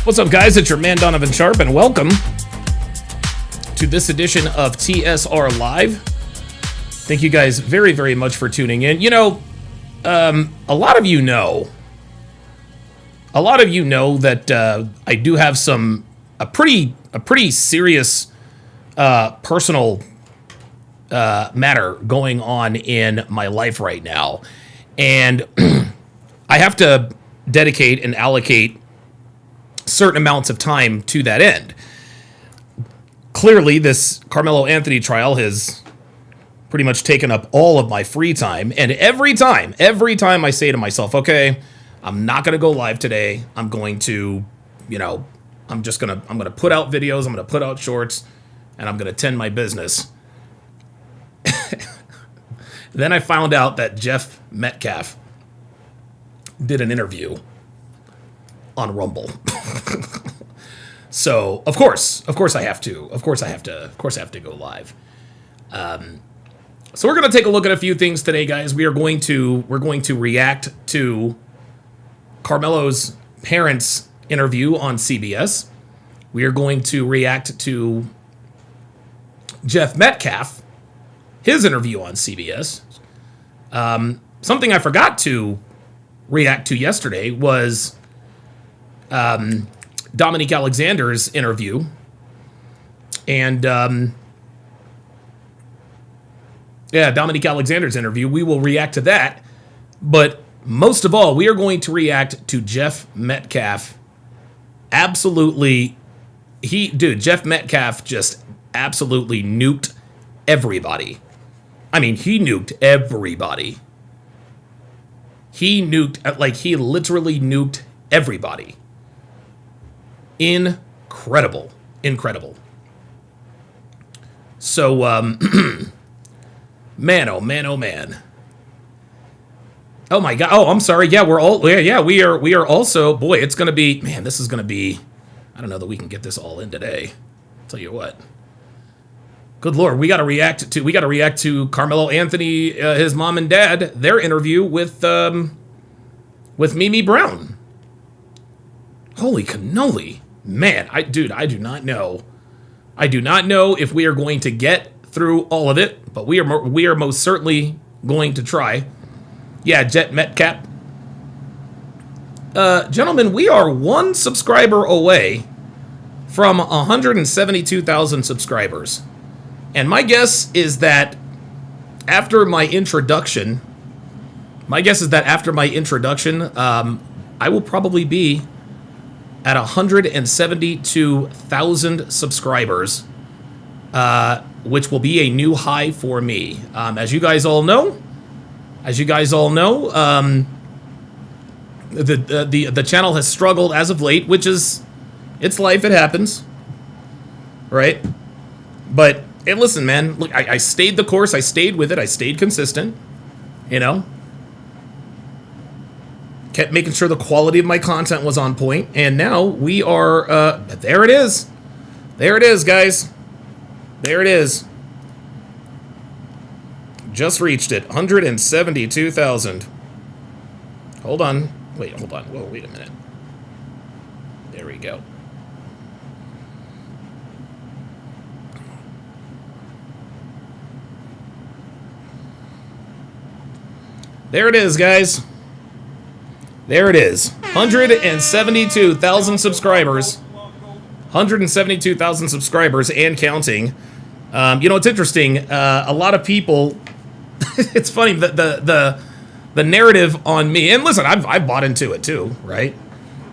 What's up, guys? It's your man Donovan Sharp, and welcome to this edition of TSR Live. Thank you guys very, very much for tuning in. You know, a lot of you know that I do have a pretty serious personal matter going on in my life right now, and I have to dedicate and allocate certain amounts of time to that end. Clearly, this Karmelo Anthony trial has pretty much taken up all of my free time, and every time I say to myself, okay, I'm not going to go live today. I'm going to, I'm going to put out videos, I'm going to put out shorts, and I'm going to tend my business. Then I found out that Jeff Metcalf did an interview on Rumble. So of course I have to go live. So we're going to take a look at a few things today, guys. We're going to react to Karmelo's parents' interview on CBS. We are going to react to Jeff Metcalf, his interview on CBS. Something I forgot to react to yesterday was Dominique Alexander's interview, and Dominique Alexander's interview. We will react to that, but most of all, we are going to react to Jeff Metcalf. Absolutely, Jeff Metcalf just absolutely nuked everybody. I mean, he nuked everybody. He literally nuked everybody. Incredible. So, man, oh man. Oh my God. Oh, I'm sorry. Yeah, we are also, boy, it's going to be, man, this is going to be, I don't know that we can get this all in today. I'll tell you what. Good Lord, we got to react to Karmelo Anthony, his mom and dad, their interview with Mimi Brown. Holy cannoli. Man, I do not know. I do not know if we are going to get through all of it, but we are most certainly going to try. Yeah, Jeff Metcalf. Gentlemen, we are one subscriber away from 172,000 subscribers. And my guess is that after my introduction, I will probably be at 172,000 subscribers, which will be a new high for me. As you guys all know, the channel has struggled as of late, which is, it's life, it happens, right? But hey, listen, man, look, I stayed the course, I stayed with it, I stayed consistent, kept making sure the quality of my content was on point, and now we are, there it is, guys, there it is, just reached it, 172,000, hold on, whoa, wait a minute, there we go. There it is, guys. There it is. 172,000 subscribers. 172,000 subscribers and counting. It's interesting. A lot of people. It's funny the narrative on me. And listen, I've bought into it too, right?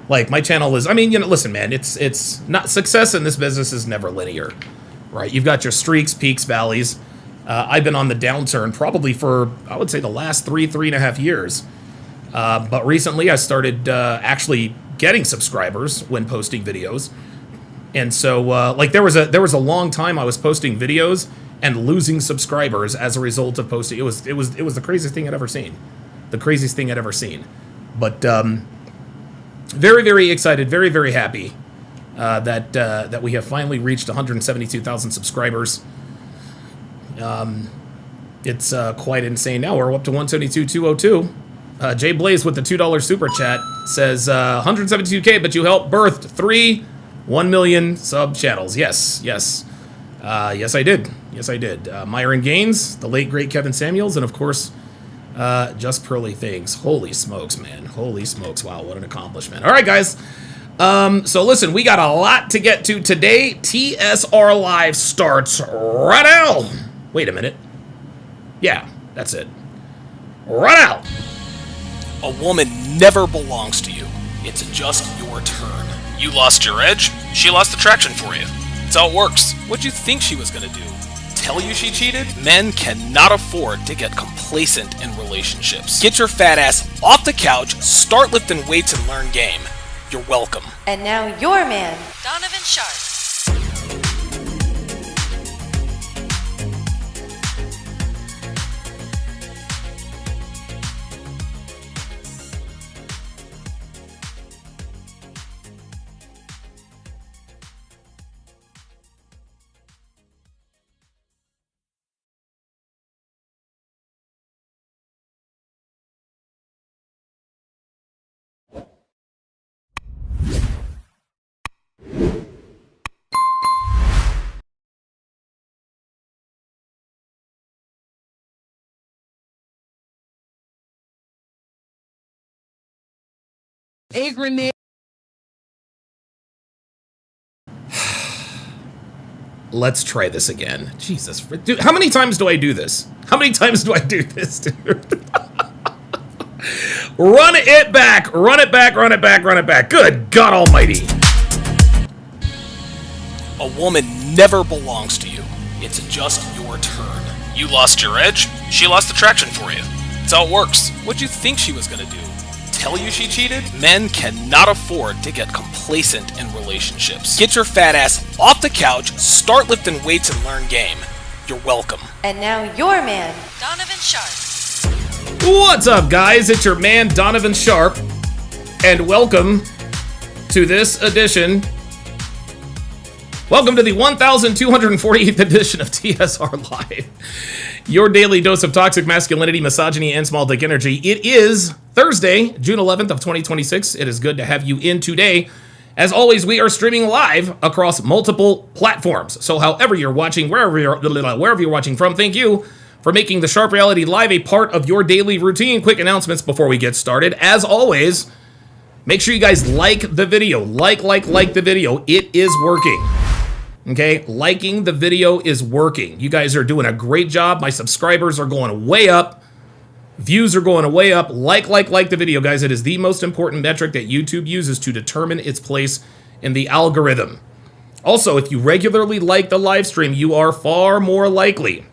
Like my channel is. I mean, listen, man. It's not, success in this business is never linear, right? You've got your streaks, peaks, valleys. I've been on the downturn probably for, I would say, the last 3.5 years. But recently I started actually getting subscribers when posting videos. And so, there was a long time I was posting videos and losing subscribers as a result of posting. It was the craziest thing I'd ever seen. But very, very excited, very, very happy that we have finally reached 172,000 subscribers. It's quite insane now. We're up to 172,202. Jay Blaze with the $2 super chat says 172K, but you helped birth 1 million sub channels. Yes, yes. Yes, I did. Yes, I did. Myron Gaines, the late, great Kevin Samuels, and of course, Just Pearly Things. Holy smokes, man. Holy smokes. Wow, what an accomplishment. All right, guys. So listen, we got a lot to get to today. TSR Live starts right now. Wait a minute. Yeah, that's it. Right out. A woman never belongs to you. It's just your turn. You lost your edge, she lost the traction for you. That's how it works. What'd you think she was gonna do? Tell you she cheated? Men cannot afford to get complacent in relationships. Get your fat ass off the couch, start lifting weights, and learn game. You're welcome. And now your man, Donovan Sharp. A grenade. Let's try this again. Jesus. Dude, how many times do I do this? How many times do I do this, dude? Run it back. Run it back. Run it back. Run it back. Good God almighty. A woman never belongs to you. It's just your turn. You lost your edge, she lost the traction for you. That's how it works. What'd you think she was gonna do? Tell you she cheated? Men cannot afford to get complacent in relationships. Get your fat ass off the couch, start lifting weights, and learn game. You're welcome. and now your man, Donovan Sharp. What's up, guys? It's your man, Donovan Sharp, and welcome to this edition. Welcome to the 1248th edition of TSR Live, your daily dose of toxic masculinity, misogyny, and small dick energy. It is Thursday, June 11th of 2026. It is good to have you in today. As always, we are streaming live across multiple platforms. So however you're watching, wherever you're watching from, thank you for making the Sharp Reality Live a part of your daily routine. Quick announcements before we get started. As always, make sure you guys like the video. Like the video. It is working. Okay, liking the video is working. You guys are doing a great job. My subscribers are going way up. Views are going way up. Like the video, guys. It is the most important metric that YouTube uses to determine its place in the algorithm. Also, if you regularly like the live stream, you are far more likely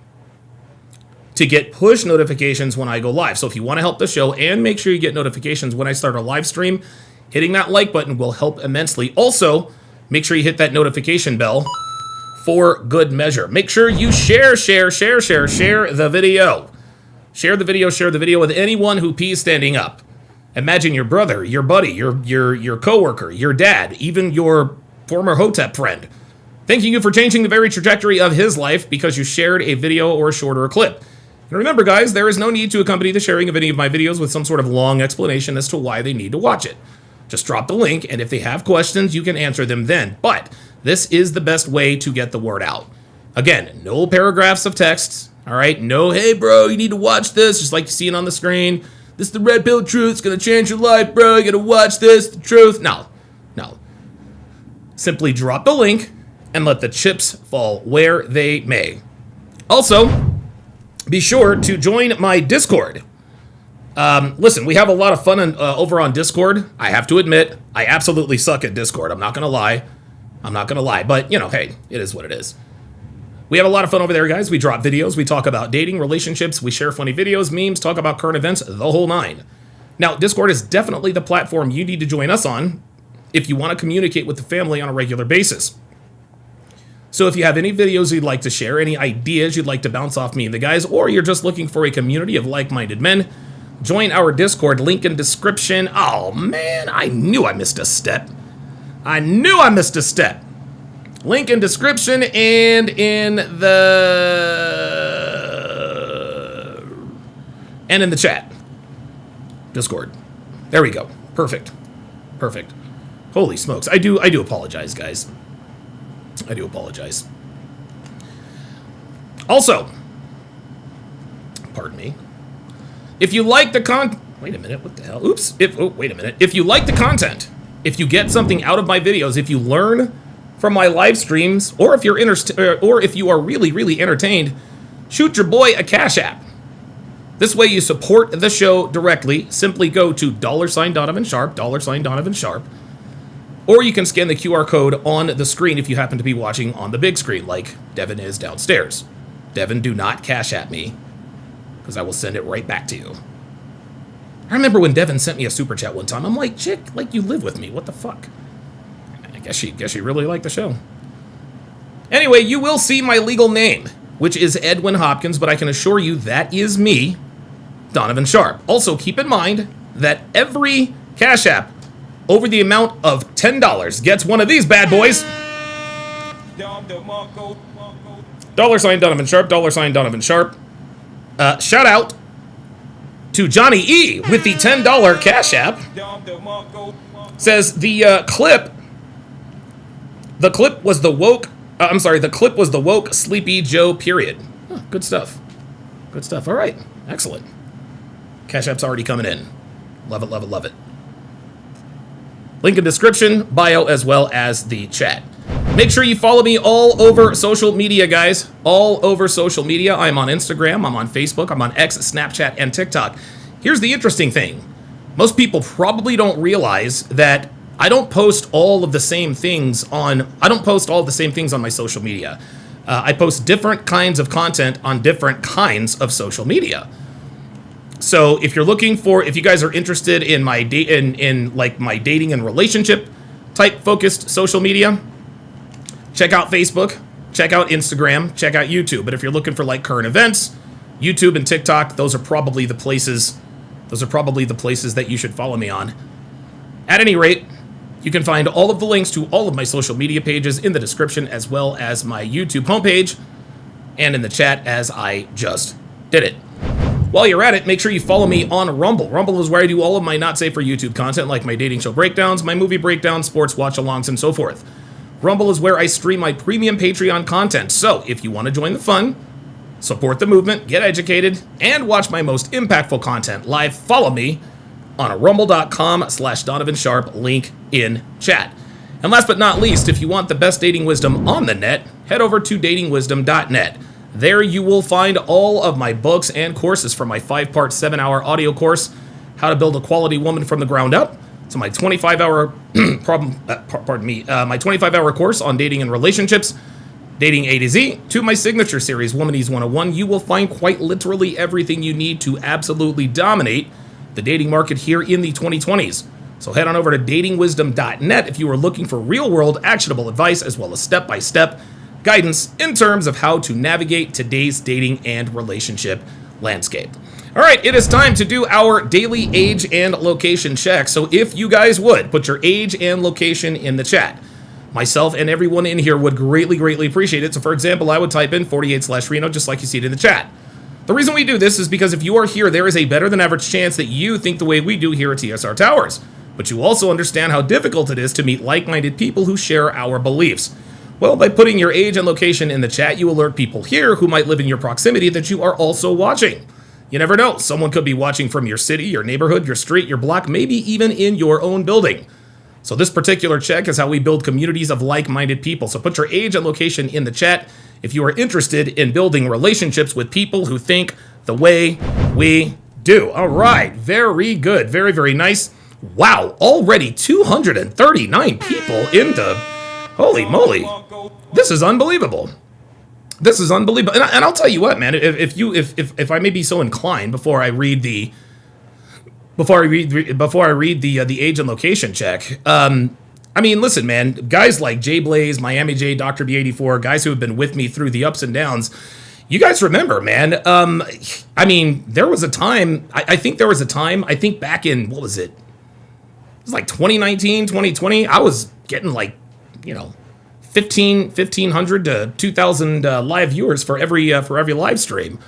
to get push notifications when I go live. So if you want to help the show and make sure you get notifications when I start a live stream, hitting that like button will help immensely. Also, make sure you hit that notification bell for good measure. Make sure you share the video. Share the video with anyone who pees standing up. Imagine your brother, your buddy, your coworker, your dad, even your former Hotep friend, thanking you for changing the very trajectory of his life because you shared a video or a shorter clip. And remember, guys, there is no need to accompany the sharing of any of my videos with some sort of long explanation as to why they need to watch it. Just drop the link, and if they have questions, you can answer them then. But this is the best way to get the word out. Again, no paragraphs of text. All right, no, hey, bro, you need to watch this, just like you see it on the screen. This is the red pill truth. It's going to change your life, bro. You got to watch this, the truth. No. Simply drop the link and let the chips fall where they may. Also, be sure to join my Discord. Listen, we have a lot of fun over on Discord. I have to admit, I absolutely suck at Discord. I'm not going to lie. But, you know, hey, it is what it is. We have a lot of fun over there, guys. We drop videos. We talk about dating, relationships. We share funny videos, memes, talk about current events, the whole nine. Now, Discord is definitely the platform you need to join us on if you want to communicate with the family on a regular basis. So if you have any videos you'd like to share, any ideas you'd like to bounce off me and the guys, or you're just looking for a community of like-minded men, join our Discord, link in description. Oh, man, I knew I missed a step. Link in description and in the chat. Discord. There we go. Perfect. Perfect. Holy smokes. I do apologize, guys. I do apologize. Also, pardon me. If you like the wait a minute, what the hell? Oops. Wait a minute. If you like the content, if you get something out of my videos, if you learn from my live streams, or if you are really, really entertained, shoot your boy a Cash App. This way you support the show directly. Simply go to $Donovan Sharp, $Donovan Sharp, or you can scan the QR code on the screen if you happen to be watching on the big screen, like Devin is downstairs. Devin, do not Cash App me, because I will send it right back to you. I remember when Devin sent me a super chat one time. I'm like, chick, like you live with me. What the fuck? I guess she really liked the show. Anyway, you will see my legal name, which is Edwin Hopkins, but I can assure you that is me, Donovan Sharp. Also, keep in mind that every Cash App over the amount of $10 gets one of these bad boys. $Donovan Sharp, $Donovan Sharp. Shout out to Johnny E with the $10 Cash App. Says the clip was the woke. The clip was the woke Sleepy Joe period. Huh, good stuff. Good stuff. All right. Excellent. Cash App's already coming in. Love it, love it, love it. Link in description, bio, as well as the chat. Make sure you follow me all over social media, guys. All over social media. I'm on Instagram, I'm on Facebook, I'm on X, Snapchat, and TikTok. Here's the interesting thing. Most people probably don't realize that I don't post all of the same things on my social media. I post different kinds of content on different kinds of social media. So if you guys are interested in my my dating and relationship type focused social media, check out Facebook, check out Instagram, check out YouTube. But if you're looking for like current events, YouTube and TikTok, those are probably the places that you should follow me on. At any rate, you can find all of the links to all of my social media pages in the description, as well as my YouTube homepage and in the chat as I just did it. While you're at it, make sure you follow me on Rumble. Rumble is where I do all of my not safe for YouTube content, like my dating show breakdowns, my movie breakdowns, sports watch-alongs, and so forth. Rumble is where I stream my premium Patreon content. So if you want to join the fun, support the movement, get educated, and watch my most impactful content live, follow me on rumble.com/Donovan Sharp, link in chat. And last but not least, if you want the best dating wisdom on the net, head over to datingwisdom.net. There you will find all of my books and courses, from my 5-part 7-hour audio course, How to Build a Quality Woman from the Ground Up, to my 25-hour my 25-hour course on dating and relationships, Dating A to Z, to my signature series, Womanese 101. You will find quite literally everything you need to absolutely dominate the dating market here in the 2020s. So head on over to datingwisdom.net if you are looking for real-world actionable advice, as well as step-by-step guidance in terms of how to navigate today's dating and relationship landscape. All right, it is time to do our daily age and location check. So if you guys would, put your age and location in the chat. Myself and everyone in here would greatly, greatly appreciate it. So for example, I would type in 48/Reno, just like you see it in the chat. The reason we do this is because if you are here, there is a better than average chance that you think the way we do here at TSR Towers. But you also understand how difficult it is to meet like-minded people who share our beliefs. Well, by putting your age and location in the chat, you alert people here who might live in your proximity that you are also watching. You never know, someone could be watching from your city, your neighborhood, your street, your block, maybe even in your own building. So this particular check is how we build communities of like-minded people. So put your age and location in the chat if you are interested in building relationships with people who think the way we do. All right, very good, very, very nice. Wow, already 239 people into... Holy moly. This is unbelievable. This is unbelievable. And I'll tell you what, man, if I may be so inclined before I read the age and location check. I mean, listen, man, guys like Jay Blaze, Miami J, Dr. B84, guys who have been with me through the ups and downs. You guys remember, man. I mean, there was a time, I think back in, what was it? It was like 2019, 2020. I was getting like, 1,500 to 2,000 live viewers for every live stream.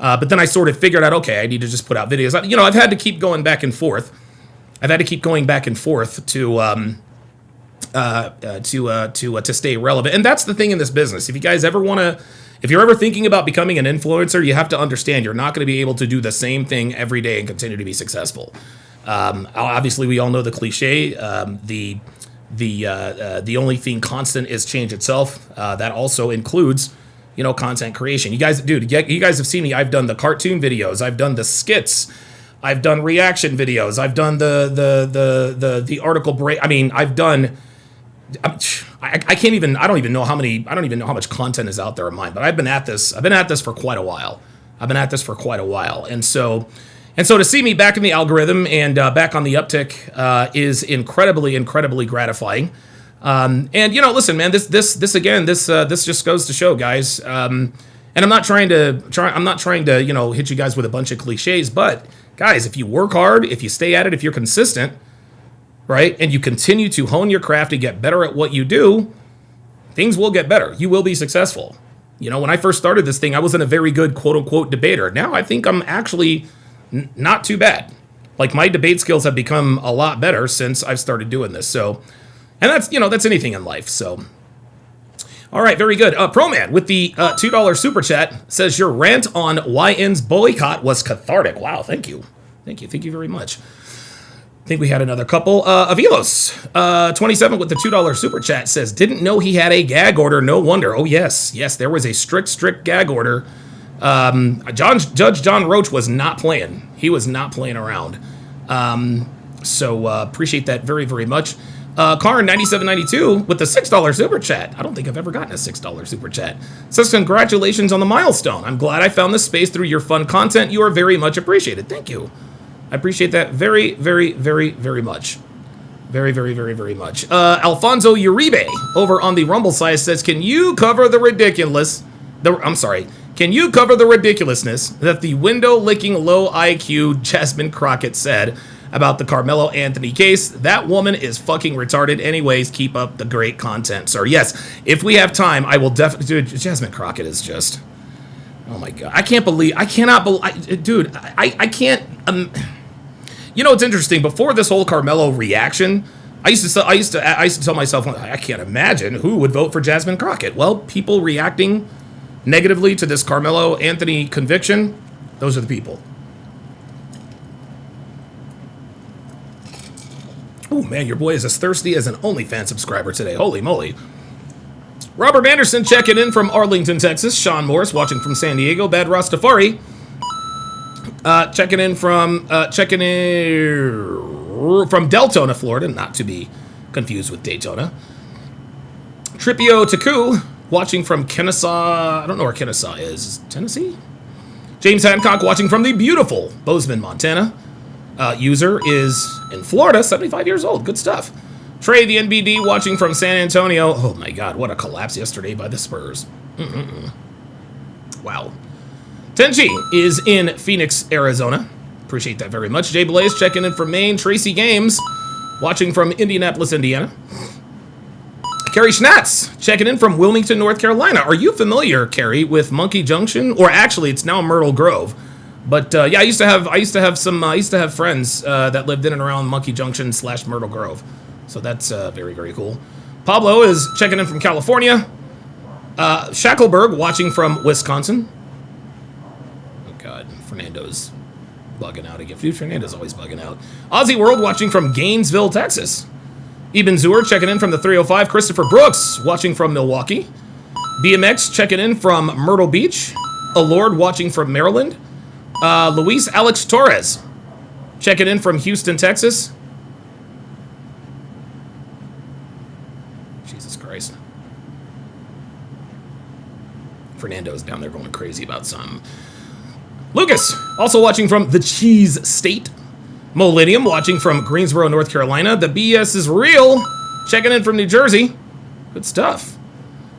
But then I sort of figured out, okay, I need to just put out videos. I've had to keep going back and forth. To stay relevant. And that's the thing in this business. If you guys ever if you're ever thinking about becoming an influencer, you have to understand you're not going to be able to do the same thing every day and continue to be successful. Obviously, we all know the cliche. The only thing constant is change itself. That also includes, content creation. You guys have seen me. I've done the cartoon videos. I've done the skits. I've done reaction videos. I've done the article break. I mean, I've done. I don't even know how much content is out there of mine. But I've been at this for quite a while. And so to see me back in the algorithm and back on the uptick is incredibly, incredibly gratifying. And listen, man, this just goes to show, guys. And I'm not trying to hit you guys with a bunch of cliches, but guys, if you work hard, if you stay at it, if you're consistent, right, and you continue to hone your craft and get better at what you do, things will get better. You will be successful. When I first started this thing, I wasn't a very good quote-unquote debater. Now I think I'm actually not too bad. Like, my debate skills have become a lot better since I've started doing this. So, and that's anything in life. So, all right, very good. Pro-Man with the $2 super chat says, your rant on YN's boycott was cathartic. Wow, thank you. Thank you very much. I think we had another couple. Avilos, 27 with the $2 super chat says, didn't know he had a gag order. No wonder. Oh, yes, there was a strict gag order. Judge John Roach was not playing. He was not playing around. So appreciate that very, very much. Karn 9792 with the $6 super chat. I don't think I've ever gotten a $6 super chat. Says, congratulations on the milestone. I'm glad I found this space through your fun content. You are very much appreciated. Thank you. I appreciate that very, very, very, very much. Very, very, very, very much. Alfonso Uribe over on the Rumble side says, can you cover the ridiculousness that the window-licking low IQ Jasmine Crockett said about the Karmelo Anthony case? That woman is fucking retarded. Anyways, keep up the great content, sir. Yes, if we have time, I will definitely. Dude, Jasmine Crockett is just. Oh my god, I can't. It's interesting. Before this whole Karmelo reaction, I used to tell myself, I can't imagine who would vote for Jasmine Crockett. Well, people reacting negatively to this Karmelo Anthony conviction, those are the people. Oh man, your boy is as thirsty as an OnlyFans subscriber today. Holy moly. Robert Anderson checking in from Arlington, Texas. Sean Morris watching from San Diego. Bad Rastafari checking in from Deltona, Florida, not to be confused with Daytona. Tripio Taku watching from Kennesaw. I don't know where Kennesaw is. Tennessee? James Hancock watching from the beautiful Bozeman, Montana. User is in Florida, 75 years old. Good stuff. Trey, the NBD, watching from San Antonio. Oh my god, what a collapse yesterday by the Spurs. Wow. Tenchi is in Phoenix, Arizona. Appreciate that very much. Jay Blaze checking in from Maine. Tracy Games watching from Indianapolis, Indiana. Carrie Schnatz checking in from Wilmington, North Carolina. Are you familiar, Carrie, with Monkey Junction? Or actually, it's now Myrtle Grove. But yeah, I used to have friends that lived in and around Monkey Junction / Myrtle Grove. So that's very, very cool. Pablo is checking in from California. Shackleberg watching from Wisconsin. Oh god, Fernando's bugging out again. Dude, Fernando's always bugging out. Aussie World watching from Gainesville, Texas. Eben Zur checking in from the 305. Christopher Brooks watching from Milwaukee. BMX checking in from Myrtle Beach. Alord watching from Maryland. Luis Alex Torres checking in from Houston, Texas. Jesus Christ. Fernando's down there going crazy about something. Lucas, also watching from the Cheese State. Millennium watching from Greensboro, North Carolina. The BS is real. Checking in from New Jersey. Good stuff.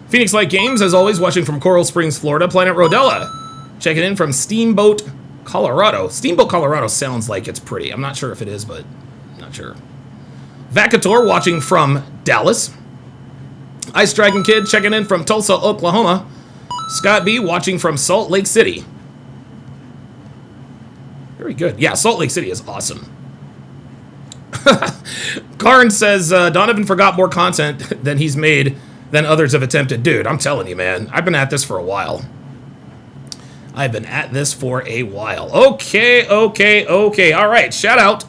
Phoenix Light Games, as always, watching from Coral Springs, Florida. Planet Rodella. Checking in from Steamboat, Colorado. Steamboat, Colorado sounds like it's pretty. I'm not sure if it is, but not sure. Vacator watching from Dallas. Ice Dragon Kid checking in from Tulsa, Oklahoma. Scott B watching from Salt Lake City. Very good. Yeah, Salt Lake City is awesome. Karn says, Donovan forgot more content than he's made than others have attempted. Dude, I'm telling you, man. I've been at this for a while. Okay. All right. Shout out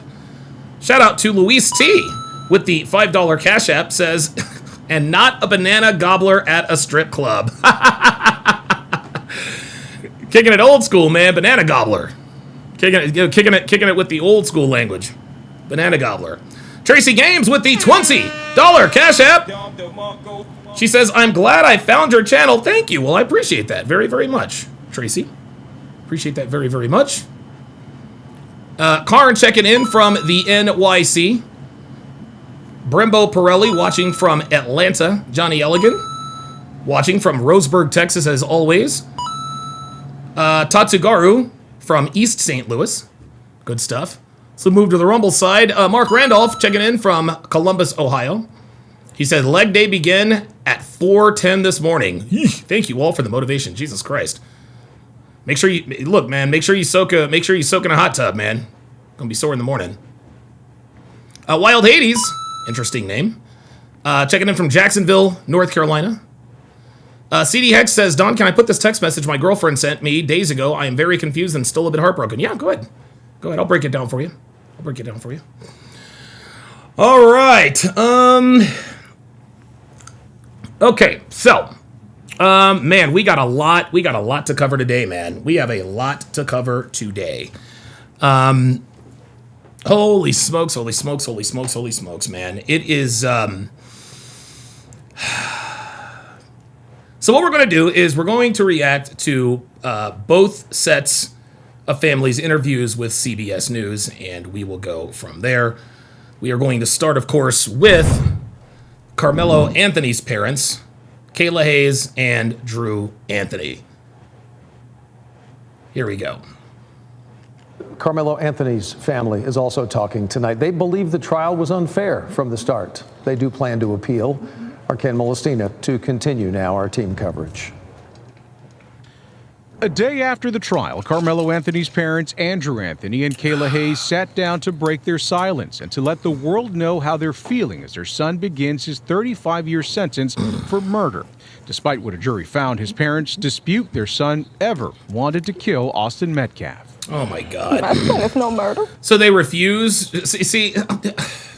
to Luis T with the $5 Cash App says, and not a banana gobbler at a strip club. Kicking it old school, man. Banana gobbler. Kicking it with the old school language. Banana gobbler. Tracy Games with the $20 Cash App. She says, I'm glad I found your channel. Thank you. Well, I appreciate that very, very much, Tracy. Appreciate that very, very much. Karn checking in from the NYC. Brembo Pirelli watching from Atlanta. Johnny Elligan watching from Roseburg, Texas, as always. Tatsugaru from East St. Louis. Good stuff. So move to the Rumble side. Mark Randolph checking in from Columbus, Ohio. He said, leg day begin at 4:10 this morning. Thank you all for the motivation. Jesus Christ. Make sure you look, man. Make sure you soak in a hot tub, man. Gonna be sore in the morning. Wild Hades, interesting name. Checking in from Jacksonville, North Carolina. CD Hex says, Don, can I put this text message my girlfriend sent me days ago? I am very confused and still a bit heartbroken. Yeah, go ahead. Go ahead. I'll break it down for you. All right. Okay. So, man, we got a lot to cover today, man. We have a lot to cover today. Holy smokes, man. It is, so what we're going to do is we're going to react to both sets of families' interviews with CBS News, and we will go from there. We are going to start, of course, with Karmelo Anthony's parents, Kayla Hayes and Drew Anthony. Here we go. Karmelo Anthony's family is also talking tonight. They believe the trial was unfair from the start. They do plan to appeal. Our Ken Molestina to continue now our team coverage. A day after the trial, Karmelo Anthony's parents, Andrew Anthony and Kayla Hayes, sat down to break their silence and to let the world know how they're feeling as their son begins his 35-year sentence for murder. Despite what a jury found, his parents dispute their son ever wanted to kill Austin Metcalf. Oh, my God. My son is no murder. So they refused. See,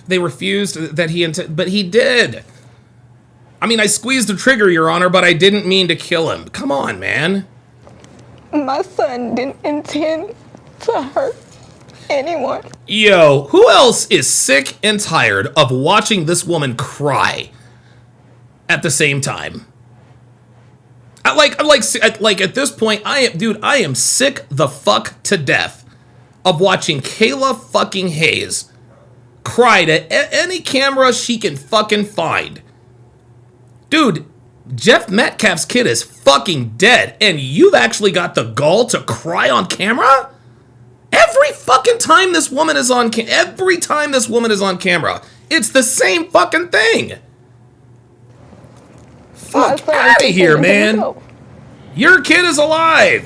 they refused that but he did. I mean, I squeezed the trigger, Your Honor, but I didn't mean to kill him. Come on, man. My son didn't intend to hurt anyone. Yo, who else is sick and tired of watching this woman cry at the same time? Like at this point, I am sick the fuck to death of watching Kayla fucking Hayes cry to any camera she can fucking find. Dude, Jeff Metcalf's kid is fucking dead, and you've actually got the gall to cry on camera? Every fucking time this woman is on camera, it's the same fucking thing. Fuck out of here, man. Your kid is alive.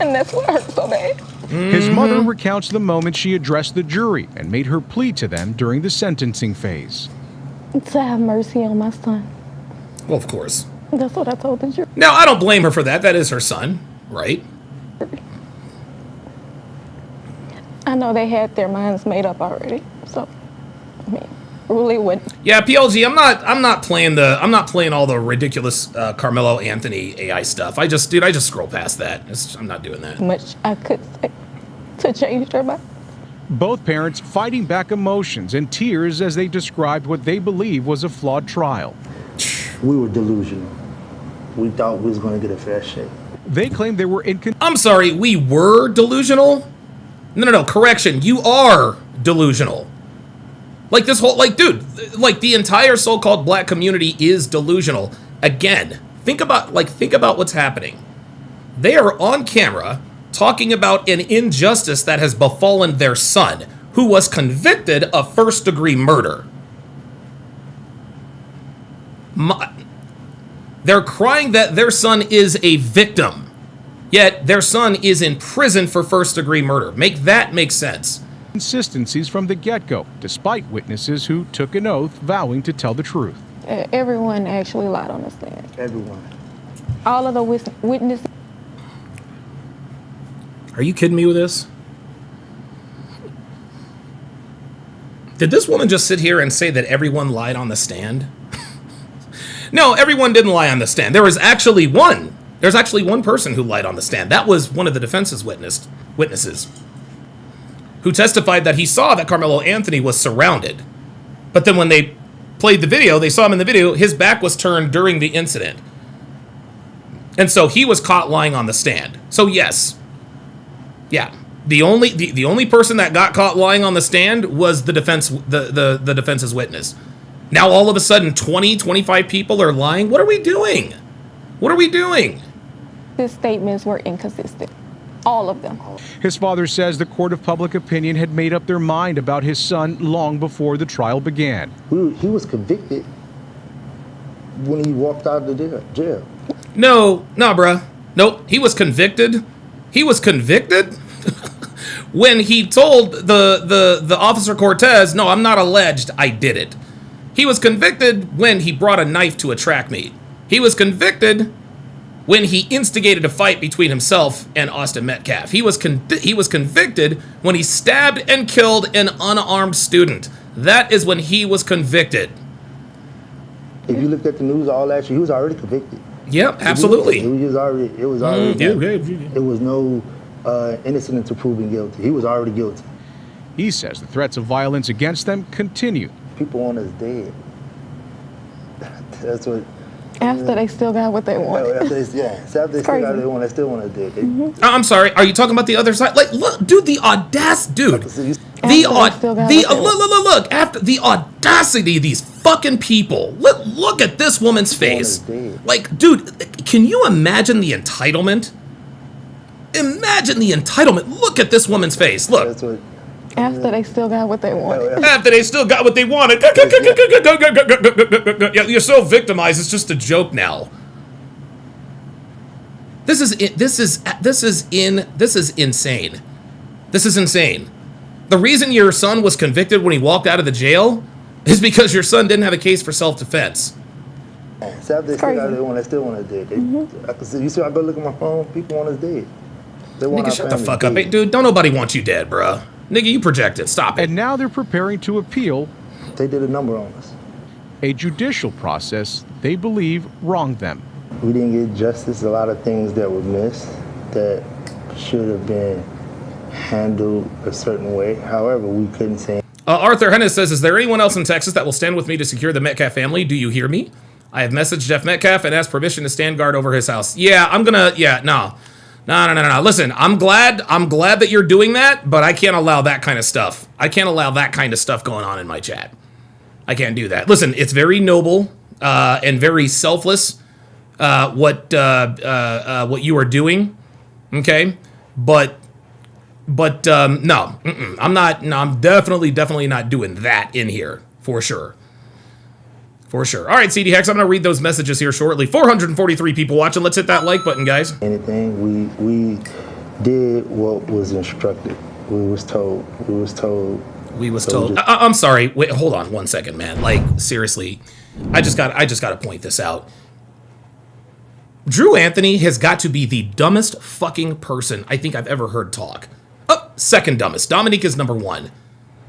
And that's what hurt so bad. His mother recounts the moment she addressed the jury and made her plea to them during the sentencing phase. To have mercy on my son. Well, of course. That's what I told the jury. Now, I don't blame her for that. That is her son, right? I know they had their minds made up already. So, I mean, really wouldn't. Yeah, PLG, I'm not playing all the ridiculous Karmelo Anthony AI stuff. I just scroll past that. I'm not doing that. Much I could say to change their mind. Both parents fighting back emotions and tears as they described what they believe was a flawed trial. We were delusional. We thought we was going to get a fair shake. They claimed they were I'm sorry, we were delusional? No, correction. You are delusional. Like this whole, dude, the entire so-called black community is delusional. Again, think about what's happening. They are on camera talking about an injustice that has befallen their son, who was convicted of first-degree murder. They're crying that their son is a victim. Yet their son is in prison for first-degree murder. Make that make sense. Consistencies from the get-go, despite witnesses who took an oath vowing to tell the truth. Everyone actually lied on the stand. Everyone. All of the witnesses. Are you kidding me with this? Did this woman just sit here and say that everyone lied on the stand? No, everyone didn't lie on the stand. There was actually one. There's actually one person who lied on the stand. That was one of the defense's witnesses who testified that he saw that Karmelo Anthony was surrounded. But then when they played the video, they saw him in the video, his back was turned during the incident. And so he was caught lying on the stand. So yes. Yeah. The only person that got caught lying on the stand was the defense's witness. Now all of a sudden 25 people are lying. What are we doing? What are we doing? His statements were inconsistent. All of them. His father says the court of public opinion had made up their mind about his son long before the trial began. He was convicted when he walked out of the jail. No, bruh. Nope. He was convicted. He was convicted when he told the officer Cortez, no, I'm not alleged, I did it. He was convicted when he brought a knife to a track meet. He was convicted when he instigated a fight between himself and Austin Metcalf. He was convicted when he stabbed and killed an unarmed student. That is when he was convicted. If you looked at the news all last year, he was already convicted. Yep, absolutely. It was already. It was no innocent until proven guilty. He was already guilty. He says the threats of violence against them continue. People want us dead. That's what. After they still got what they wanted. After they still got what they want, they still want us dead. I'm sorry. Are you talking about the other side? Like, look, dude, the audacity, dude. Look. After the audacity of these fucking people. Look at this woman's face. Like, dude, can you imagine the entitlement? Imagine the entitlement. Look at this woman's face. Look. That's what. After they still got what they wanted. After they still got what they wanted. Yeah, you're so victimized. It's just a joke now. This is insane. This is insane. The reason your son was convicted when he walked out of the jail is because your son didn't have a case for self-defense. After they still got what they want, they still want us dead. I can see. You see, I go look at my phone. People want us dead. They want Nigga, shut the fuck up, hey, dude. Don't nobody want you dead, bruh. Nigga, you projected. Stop it. And now they're preparing to appeal. They did a number on us. A judicial process they believe wronged them. We didn't get justice. A lot of things that were missed that should have been handled a certain way. However, we couldn't say. Arthur Hennis says, is there anyone else in Texas that will stand with me to secure the Metcalf family? Do you hear me? I have messaged Jeff Metcalf and asked permission to stand guard over his house. Yeah, no. Listen, I'm glad that you're doing that, but I can't allow that kind of stuff. I can't allow that kind of stuff going on in my chat. I can't do that. Listen, it's very noble and very selfless what you are doing, okay? But no, I'm not. No, I'm definitely not doing that in here for sure. For sure. All right, CD Hex, I'm going to read those messages here shortly. 443 people watching. Let's hit that like button, guys. Anything. We did what was instructed. We was told. I'm sorry. Wait, hold on 1 second, man. Like, seriously. I just got to point this out. Drew Anthony has got to be the dumbest fucking person I think I've ever heard talk. Oh, second dumbest. Dominique is number one.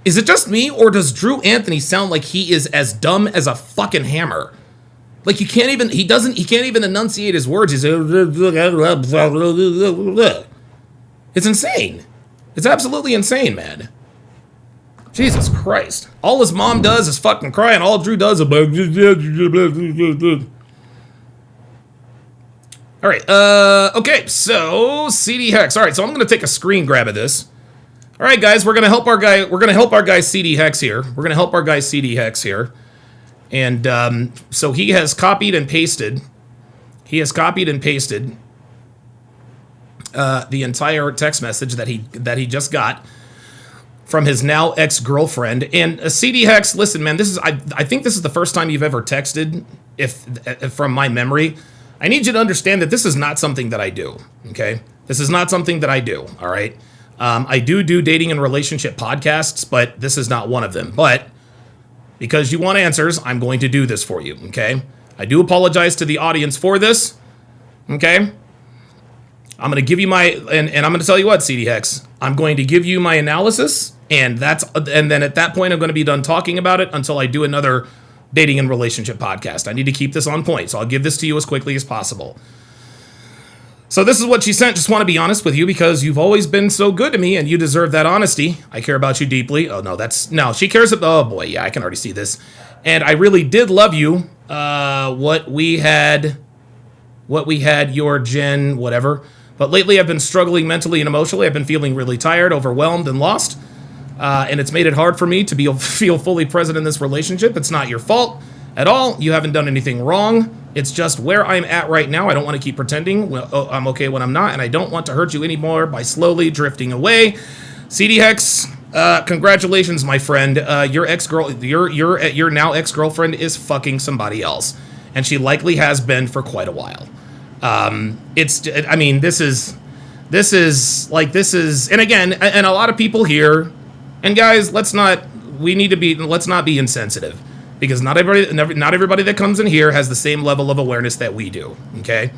Is it just me, or does Drew Anthony sound like he is as dumb as a fucking hammer? Like he can't even enunciate his words. He's it's insane. It's absolutely insane, man. Jesus Christ. All his mom does is fucking cry, and all Drew does is all right, okay, so CD Hex. All right, so I'm gonna take a screen grab of this. All right, guys, we're gonna help our guy CD Hex here. And so he has copied and pasted. The entire text message that he just got from his now ex-girlfriend. And CD Hex, listen, man, I think this is the first time you've ever texted, if from my memory. I need you to understand that this is not something that I do, okay? This is not something that I do, all right? I do dating and relationship podcasts, but this is not one of them. But because you want answers, I'm going to do this for you, okay? I do apologize to the audience for this, okay? I'm going to give you my, and I'm going to tell you what, CD Hex, I'm going to give you my analysis, and then at that point, I'm going to be done talking about it until I do another dating and relationship podcast. I need to keep this on point, so I'll give this to you as quickly as possible. So this is what she sent. Just want to be honest with you because you've always been so good to me, and you deserve that honesty. I care about you deeply. Oh, no, she cares about, oh boy, yeah, I can already see this. And I really did love you. What we had, your Jen, whatever. But lately I've been struggling mentally and emotionally. I've been feeling really tired, overwhelmed, and lost. And it's made it hard for me to feel fully present in this relationship. It's not your fault at all. You haven't done anything wrong. It's just where I'm at right now. I don't want to keep pretending I'm okay when I'm not, and I don't want to hurt you anymore by slowly drifting away. CD Hex, congratulations, my friend. Your now ex-girlfriend is fucking somebody else, and she likely has been for quite a while. This is, and again, and a lot of people here, and guys, let's not be insensitive, because not everybody that comes in here has the same level of awareness that we do, okay?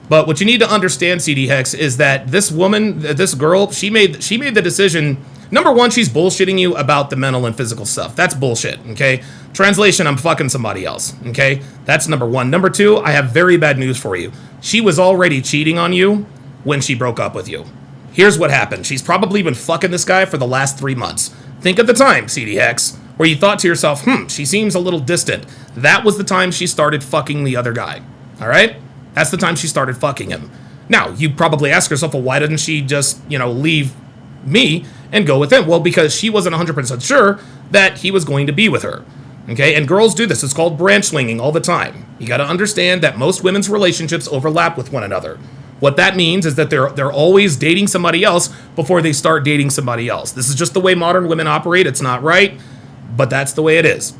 But what you need to understand, CD Hex, is that this woman, this girl, she made the decision. Number one, she's bullshitting you about the mental and physical stuff. That's bullshit, okay? Translation, I'm fucking somebody else, okay? That's number one. Number two, I have very bad news for you. She was already cheating on you when she broke up with you. Here's what happened. She's probably been fucking this guy for the last 3 months. Think of the time, CD Hex, where you thought to yourself, she seems a little distant. That was the time she started fucking the other guy, all right? That's the time she started fucking him. Now, you probably ask yourself, well, why didn't she just, leave me and go with him? Well, because she wasn't 100% sure that he was going to be with her. Okay, and girls do this. It's called branch swinging all the time. You got to understand that most women's relationships overlap with one another. What that means is that they're always dating somebody else before they start dating somebody else. This is just the way modern women operate. It's not right, but that's the way it is.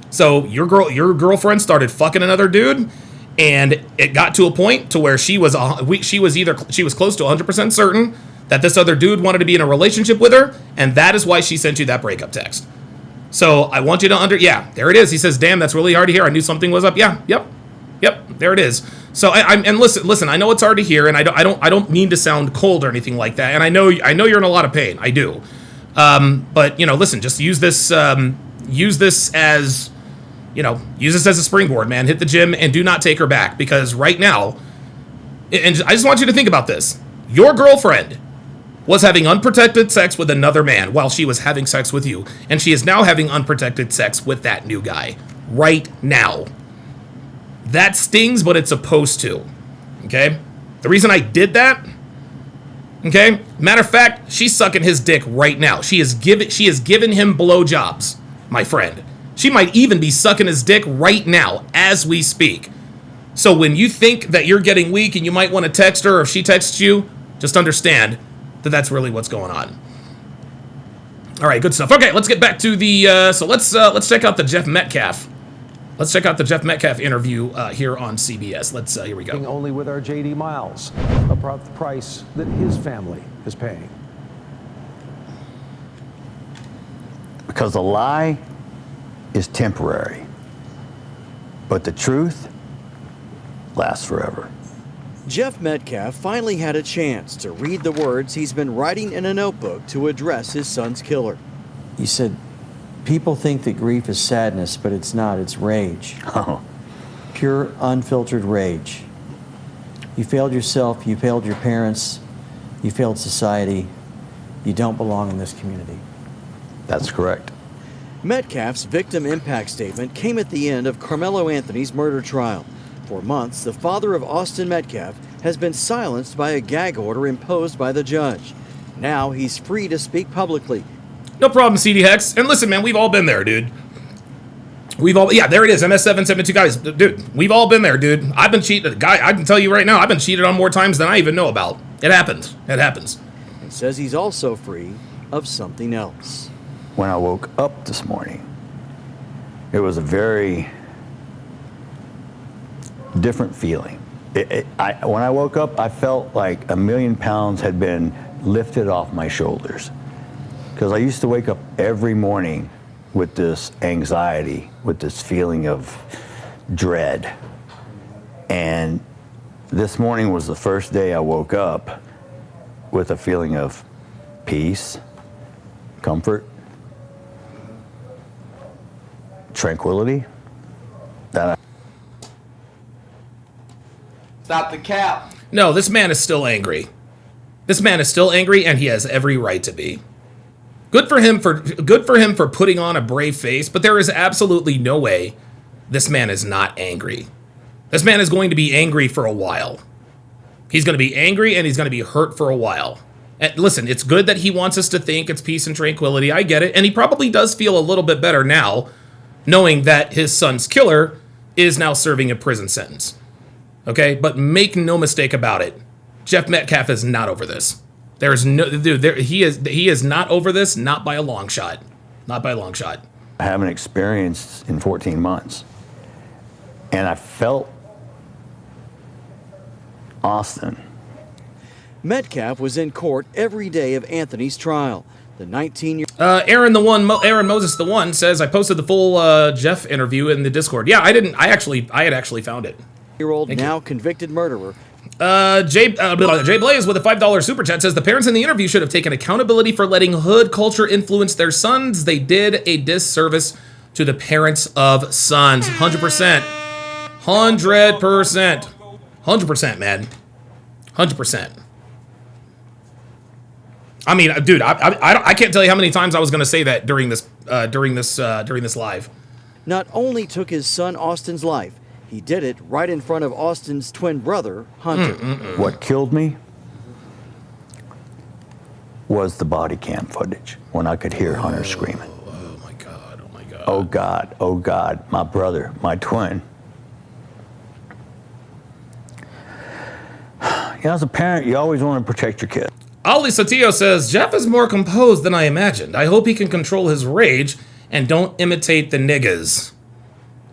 So your girlfriend started fucking another dude, and it got to a point to where she was close to 100% certain that this other dude wanted to be in a relationship with her, and that is why she sent you that breakup text. So I want you to there it is. He says, "Damn, that's really hard to hear. I knew something was up." Yeah, yep, there it is. So and listen. I know it's hard to hear, and I don't mean to sound cold or anything like that. And I know you're in a lot of pain. I do. But listen, just use this as a springboard, man. Hit the gym and do not take her back, because right now, and I just want you to think about this. Your girlfriend was having unprotected sex with another man while she was having sex with you. And she is now having unprotected sex with that new guy. Right now. That stings, but it's supposed to. Okay? The reason I did that, okay? Matter of fact, she's sucking his dick right now. She is giving him blowjobs, my friend. She might even be sucking his dick right now as we speak. So when you think that you're getting weak and you might want to text her, or if she texts you, just understand that that's really what's going on. All right, good stuff. Okay, let's get back to the. So let's check out the Jeff Metcalf. Let's check out the Jeff Metcalf interview here on CBS. Here we go. Only with our JD Miles about the price that his family is paying. Because a lie is temporary, but the truth lasts forever. Jeff Metcalf finally had a chance to read the words he's been writing in a notebook to address his son's killer. You said, people think that grief is sadness, but it's not, it's rage. Oh. Pure, unfiltered rage. You failed yourself, you failed your parents, you failed society. You don't belong in this community. That's correct. Metcalf's victim impact statement came at the end of Karmelo Anthony's murder trial. For months, the father of Austin Metcalf has been silenced by a gag order imposed by the judge. Now he's free to speak publicly. No problem, CD Hex. And listen, man, we've all been there, dude. There it is, MS772 guys. Dude, we've all been there, dude. I've been cheated. Guy, I can tell you right now, I've been cheated on more times than I even know about. It happens. It happens. And says he's also free of something else. When I woke up this morning, it was a very different feeling. When I woke up, I felt like 1,000,000 pounds had been lifted off my shoulders. Because I used to wake up every morning with this anxiety, with this feeling of dread. And this morning was the first day I woke up with a feeling of peace, comfort, tranquility. Stop the cap. No, this man is still angry. This man is still angry, and he has every right to be. Good for him for putting on a brave face, but there is absolutely no way this man is not angry. This man is going to be angry for a while. He's going to be angry, and he's going to be hurt for a while. And listen, it's good that he wants us to think it's peace and tranquility. I get it, and he probably does feel a little bit better now, knowing that his son's killer is now serving a prison sentence. Okay, but make no mistake about it. Jeff Metcalf is not over this. There's no dude. He is not over this. Not by a long shot. Not by a long shot. I haven't experienced in 14 months, and I felt Austin. Metcalf was in court every day of Anthony's trial. The 19-year Aaron Moses the one says I posted the full Jeff interview in the Discord. Yeah, I didn't. I had actually found it. Year-old now convicted murderer. Jay Blaze with a $5 super chat says the parents in the interview should have taken accountability for letting hood culture influence their sons. They did a disservice to the parents of sons. 100%. 100%. 100%, man. 100%. I mean, dude, I can't tell you how many times I was going to say that during this live. Not only took his son Austin's life, he did it right in front of Austin's twin brother, Hunter. What killed me was the body cam footage when I could hear Hunter screaming. Oh my God, oh my God. Oh God, oh God, my brother, my twin. You know, as a parent, you always want to protect your kid. Ali Satillo says, Jeff is more composed than I imagined. I hope he can control his rage and don't imitate the niggas.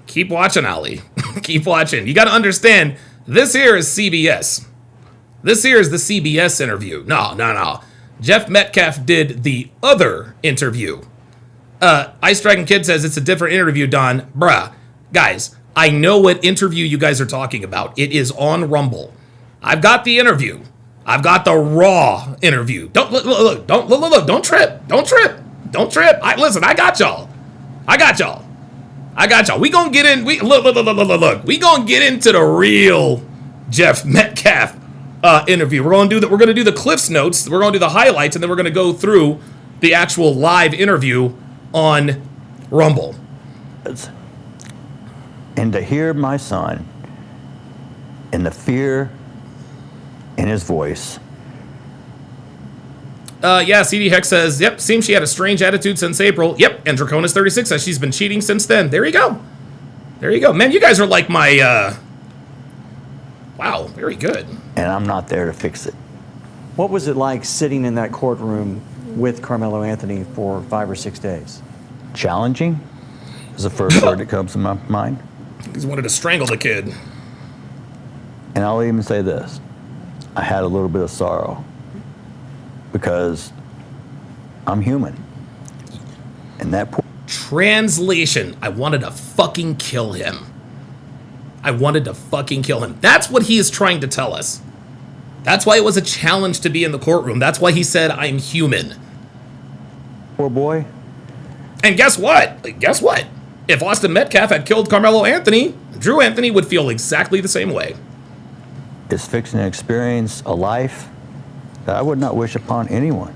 Keep watching, Ali. Keep watching. You got to understand, this here is CBS. This here is the CBS interview. No. Jeff Metcalf did the other interview. Ice Dragon Kid says it's a different interview, Don. Bruh. Guys, I know what interview you guys are talking about. It is on Rumble. I've got the interview. I've got the raw interview. Don't look. Don't trip. Listen, I got y'all. We gonna get in. Look. We gonna get into the real Jeff Metcalf interview. We're gonna do the Cliff's notes. We're gonna do the highlights, and then we're gonna go through the actual live interview on Rumble. And to hear my son and the fear in his voice. Yeah, CD Hex says, yep, seems she had a strange attitude since April. Yep, and Draconis36 says she's been cheating since then. There you go. Man, you guys are like my, wow, very good. And I'm not there to fix it. What was it like sitting in that courtroom with Karmelo Anthony for 5 or 6 days? Challenging is the first word that comes to my mind. He's wanted to strangle the kid. And I'll even say this. I had a little bit of sorrow because I'm human. And that translation, I wanted to fucking kill him. That's what he is trying to tell us. That's why it was a challenge to be in the courtroom. That's why he said, I'm human. Poor boy. And guess what? If Austin Metcalf had killed Karmelo Anthony, Drew Anthony would feel exactly the same way. Is fixing to experience a life that I would not wish upon anyone.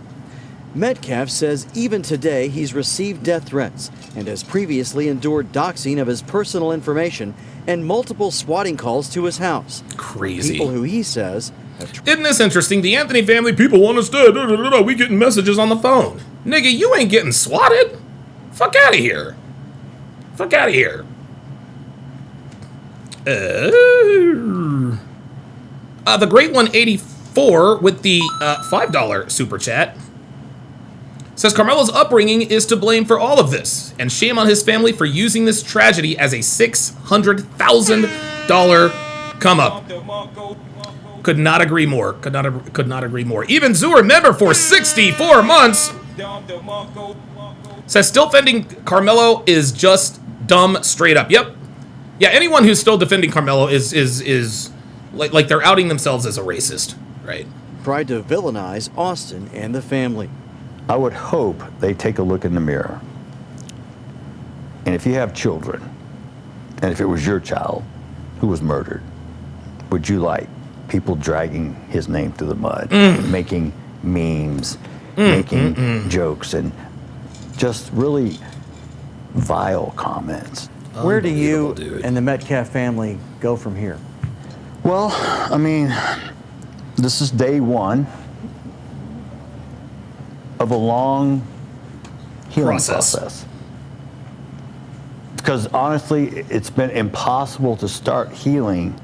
Metcalf says even today he's received death threats and has previously endured doxing of his personal information and multiple swatting calls to his house. Crazy. People who he says isn't this interesting? The Anthony family people want us dead. We getting messages on the phone. Nigga, you ain't getting swatted. Fuck out of here. The Great 184 with the $5 super chat says Karmelo's upbringing is to blame for all of this, and shame on his family for using this tragedy as a $600,000 Come up. Could not agree more. Could not agree more. Even Zur member for 64 months says still defending Karmelo is just dumb straight up. Yep. Yeah, anyone who's still defending Karmelo is like they're outing themselves as a racist, right? Tried to villainize Austin and the family. I would hope they take a look in the mirror. And if you have children, and if it was your child who was murdered, would you like people dragging his name through the mud, making memes, making jokes, and just really vile comments? Where do you and the Metcalf family go from here? Well, I mean, this is day one of a long healing process. Because honestly, it's been impossible to start healing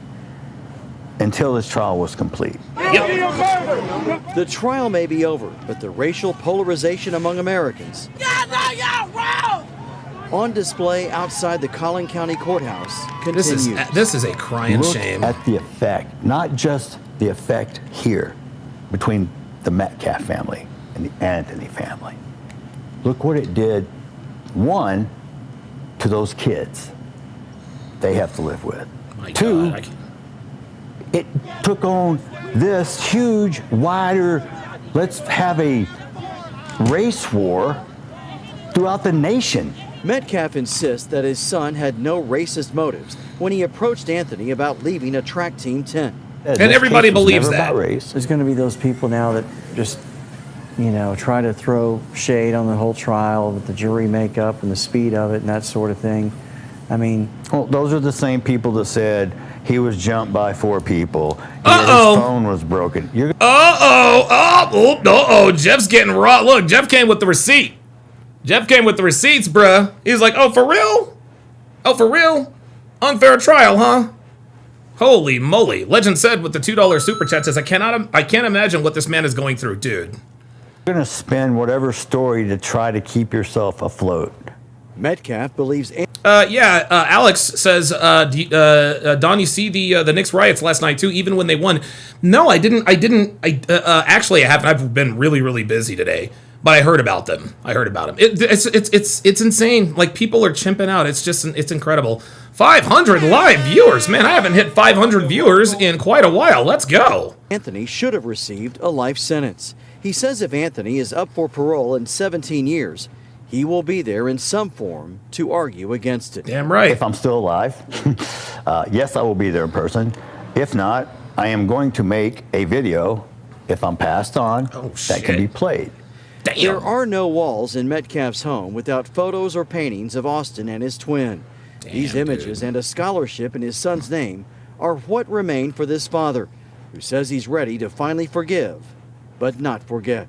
until this trial was complete. The trial may be over, but the racial polarization among Americans on display outside the Collin County Courthouse continues. This is a crying Look shame. at the effect, not just the effect here between the Metcalf family and the Anthony family. Look what it did, one, to those kids they have to live with. My Two, God, it took on this huge, wider, let's have a race war throughout the nation. Metcalf insists that his son had no racist motives when he approached Anthony about leaving a track team tent. And everybody believes that. There's going to be those people now that just, you know, try to throw shade on the whole trial with the jury makeup and the speed of it and that sort of thing. I mean, well, those are the same people that said he was jumped by 4 people. His phone was broken. Jeff's getting raw. Look, Jeff came with the receipt. Jeff came with the receipts, bruh. He's like, oh, for real? Oh, for real? Unfair trial, huh? Holy moly. Legend said with the $2 super chat says, I can't imagine what this man is going through, dude. You're going to spin whatever story to try to keep yourself afloat. Metcalf believes... Alex says, Don, you see the Knicks riots last night too, even when they won? No, I didn't. Actually, I haven't. I've been really, really busy today, but I heard about them. It's insane. Like, people are chimping out. It's incredible. 500 live viewers, man. I haven't hit 500 viewers in quite a while. Let's go. Anthony should have received a life sentence. He says if Anthony is up for parole in 17 years, he will be there in some form to argue against it. Damn right. If I'm still alive, yes, I will be there in person. If not, I am going to make a video, if I'm passed on, that can be played. Damn. There are no walls in Metcalf's home without photos or paintings of Austin and his twin. Damn, these images and a scholarship in his son's name are what remain for this father, who says he's ready to finally forgive, but not forget.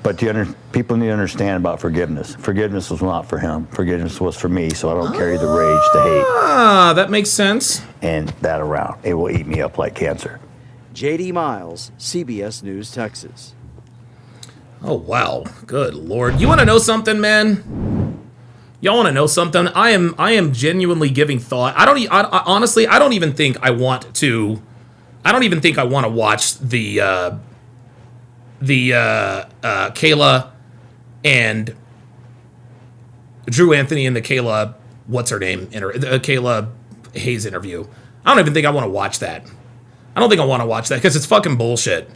But people need to understand about forgiveness. Forgiveness was not for him. Forgiveness was for me, so I don't carry the rage, the hate. That makes sense. And that around. It will eat me up like cancer. J.D. Miles, CBS News, Texas. Oh, wow. Good Lord. You want to know something, man? Y'all want to know something? I am genuinely giving thought. Honestly, I don't even think I want to watch the Kayla and Drew Anthony and the Kayla, what's her name? Kayla Hayes interview. I don't even think I want to watch that. I don't think I want to watch that because it's fucking bullshit.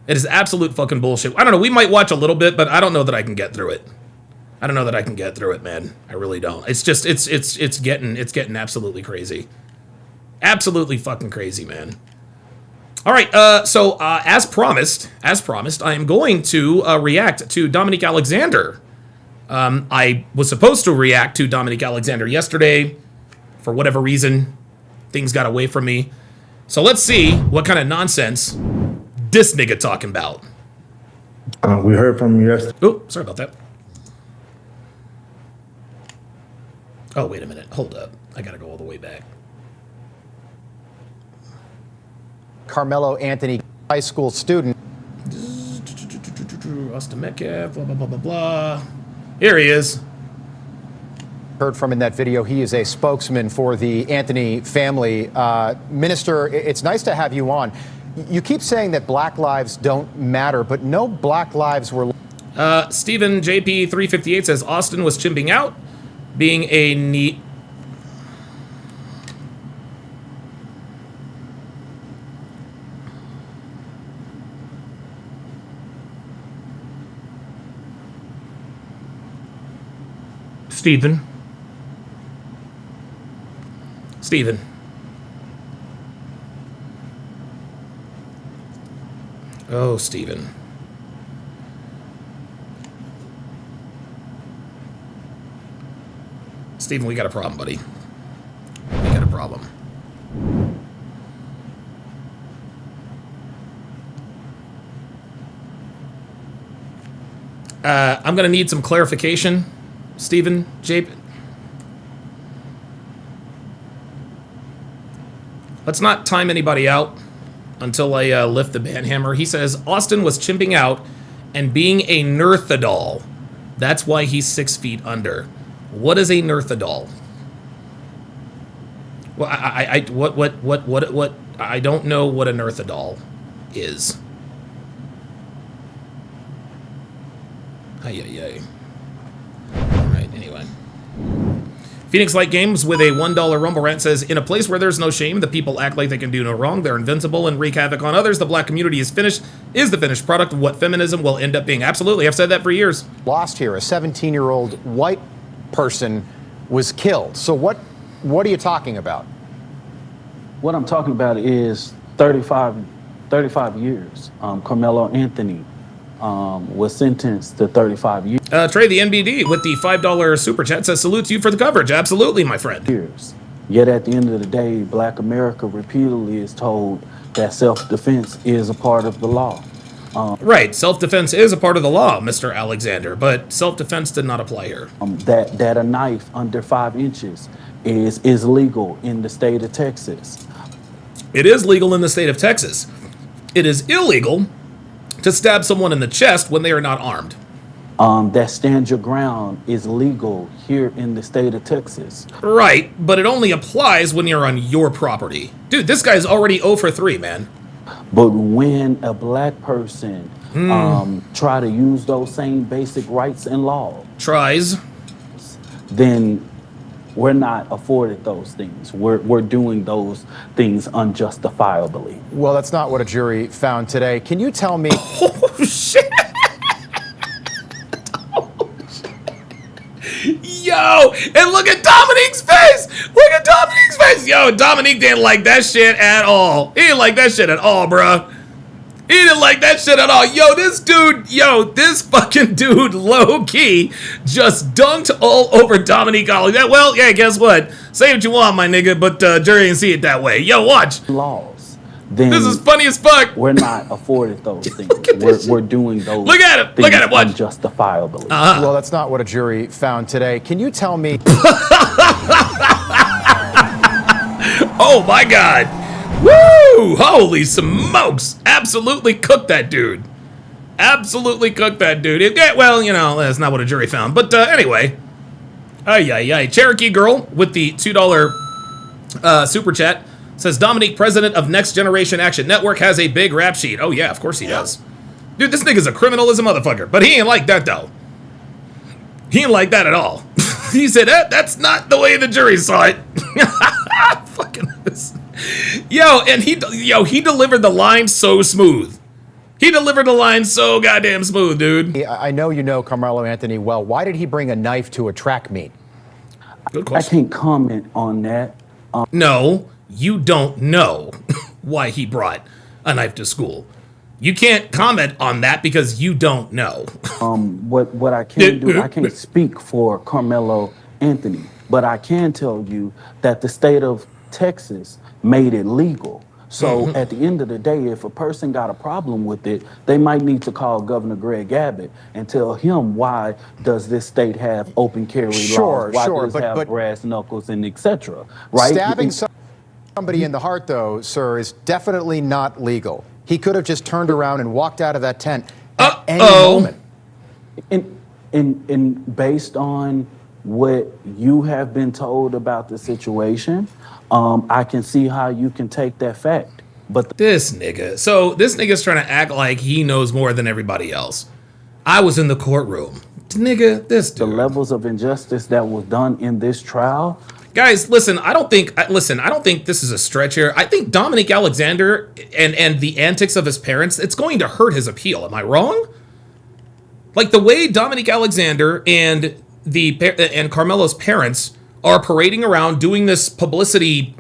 It is absolute fucking bullshit. I don't know. We might watch a little bit, but I don't know that I can get through it. I don't know that I can get through it, man. I really don't. It's just it's getting absolutely crazy. Absolutely fucking crazy, man. All right, so as promised, I am going to react to Dominique Alexander. I was supposed to react to Dominique Alexander yesterday. For whatever reason, things got away from me. So let's see what kind of nonsense this nigga talking about. We heard from you yesterday. Oh, sorry about that. Oh, wait a minute. Hold up. I gotta go all the way back. Karmelo Anthony, high school student. Austin Metcalf, blah, blah, blah, blah, blah. Here he is. Heard from in that video, he is a spokesman for the Anthony family. Minister, it's nice to have you on. You keep saying that black lives don't matter, but no black lives were... Stephen JP358 says Austin was chimping out, being a neat... Stephen. Oh, Stephen. Stephen, we got a problem, buddy. We got a problem. I'm going to need some clarification, Stephen J. Let's not time anybody out until I lift the banhammer. He says Austin was chimping out and being a Neanderthal. That's why he's 6 feet under. What is a Neanderthal? Well, what? I don't know what a Neanderthal is. Ay. All right. Anyway. Phoenix Light Games with a $1 Rumble Rant says, in a place where there's no shame, the people act like they can do no wrong. They're invincible and wreak havoc on others. The black community is the finished product of what feminism will end up being. Absolutely. I've said that for years. Lost here. A 17-year-old white person was killed. So what are you talking about? What I'm talking about is 35 years. Karmelo Anthony was sentenced to 35 years. Trey, the NBD, with the $5 super chat says, salute to you for the coverage. Absolutely, my friend. Yet at the end of the day, Black America repeatedly is told that self-defense is a part of the law. Right, self-defense is a part of the law, Mr. Alexander, but self-defense did not apply here. That a knife under 5 inches is legal in the state of Texas. It is legal in the state of Texas. It is illegal to stab someone in the chest when they are not armed. That stand your ground is legal here in the state of Texas. Right, but it only applies when you're on your property. Dude, this guy's already 0 for 3, man. But when a black person try to use those same basic rights and laws, then we're not afforded those things. We're doing those things unjustifiably. Well, that's not what a jury found today. Can you tell me... Oh, shit! Yo, and look at Dominique's face! Look at Dominique's face! Yo, Dominique didn't like that shit at all. He didn't like that shit at all, bruh. He didn't like that shit at all. This fucking dude, low-key, just dunked all over Dominique Ollie. Well, yeah, guess what? Say what you want, my nigga, but jury didn't see it that way. Yo, watch. Laws. Then this is funny as fuck. We're not afforded those things. We're doing those. Look at it. Look at it. Watch. Unjustifiably. Well, that's not what a jury found today. Can you tell me? Oh my God. Woo! Holy smokes. Absolutely cooked that dude. Absolutely cooked that dude. Well, that's not what a jury found. But anyway. Ay. Cherokee Girl with the $2 super chat says, Dominique, president of Next Generation Action Network, has a big rap sheet. Oh, yeah, of course he does. Dude, this nigga's a criminal as a motherfucker. But he ain't like that, though. He ain't like that at all. He said, that's not the way the jury saw it. Fucking this. He delivered the line so smooth. He delivered the line so goddamn smooth, dude. I know you know Karmelo Anthony well. Why did he bring a knife to a track meet? Good question. I can't comment on that. No, you don't know why he brought a knife to school. You can't comment on that because you don't know. What I can do, I can't speak for Karmelo Anthony, but I can tell you that the state of Texas made it legal. So at the end of the day, if a person got a problem with it, they might need to call Governor Greg Abbott and tell him, why does this state have open carry laws? Why does it have brass knuckles and etc. Right? Stabbing somebody in the heart, though, sir, is definitely not legal. He could have just turned around and walked out of that tent at any moment. And based on what you have been told about the situation, I can see how you can take that fact. But this nigga. So this nigga's trying to act like he knows more than everybody else. I was in the courtroom. Nigga, this dude. The levels of injustice that was done in this trial. Guys, listen, I don't think this is a stretch here. I think Dominique Alexander and the antics of his parents, it's going to hurt his appeal. Am I wrong? Like the way Dominique Alexander and Karmelo's parents are parading around doing their publicity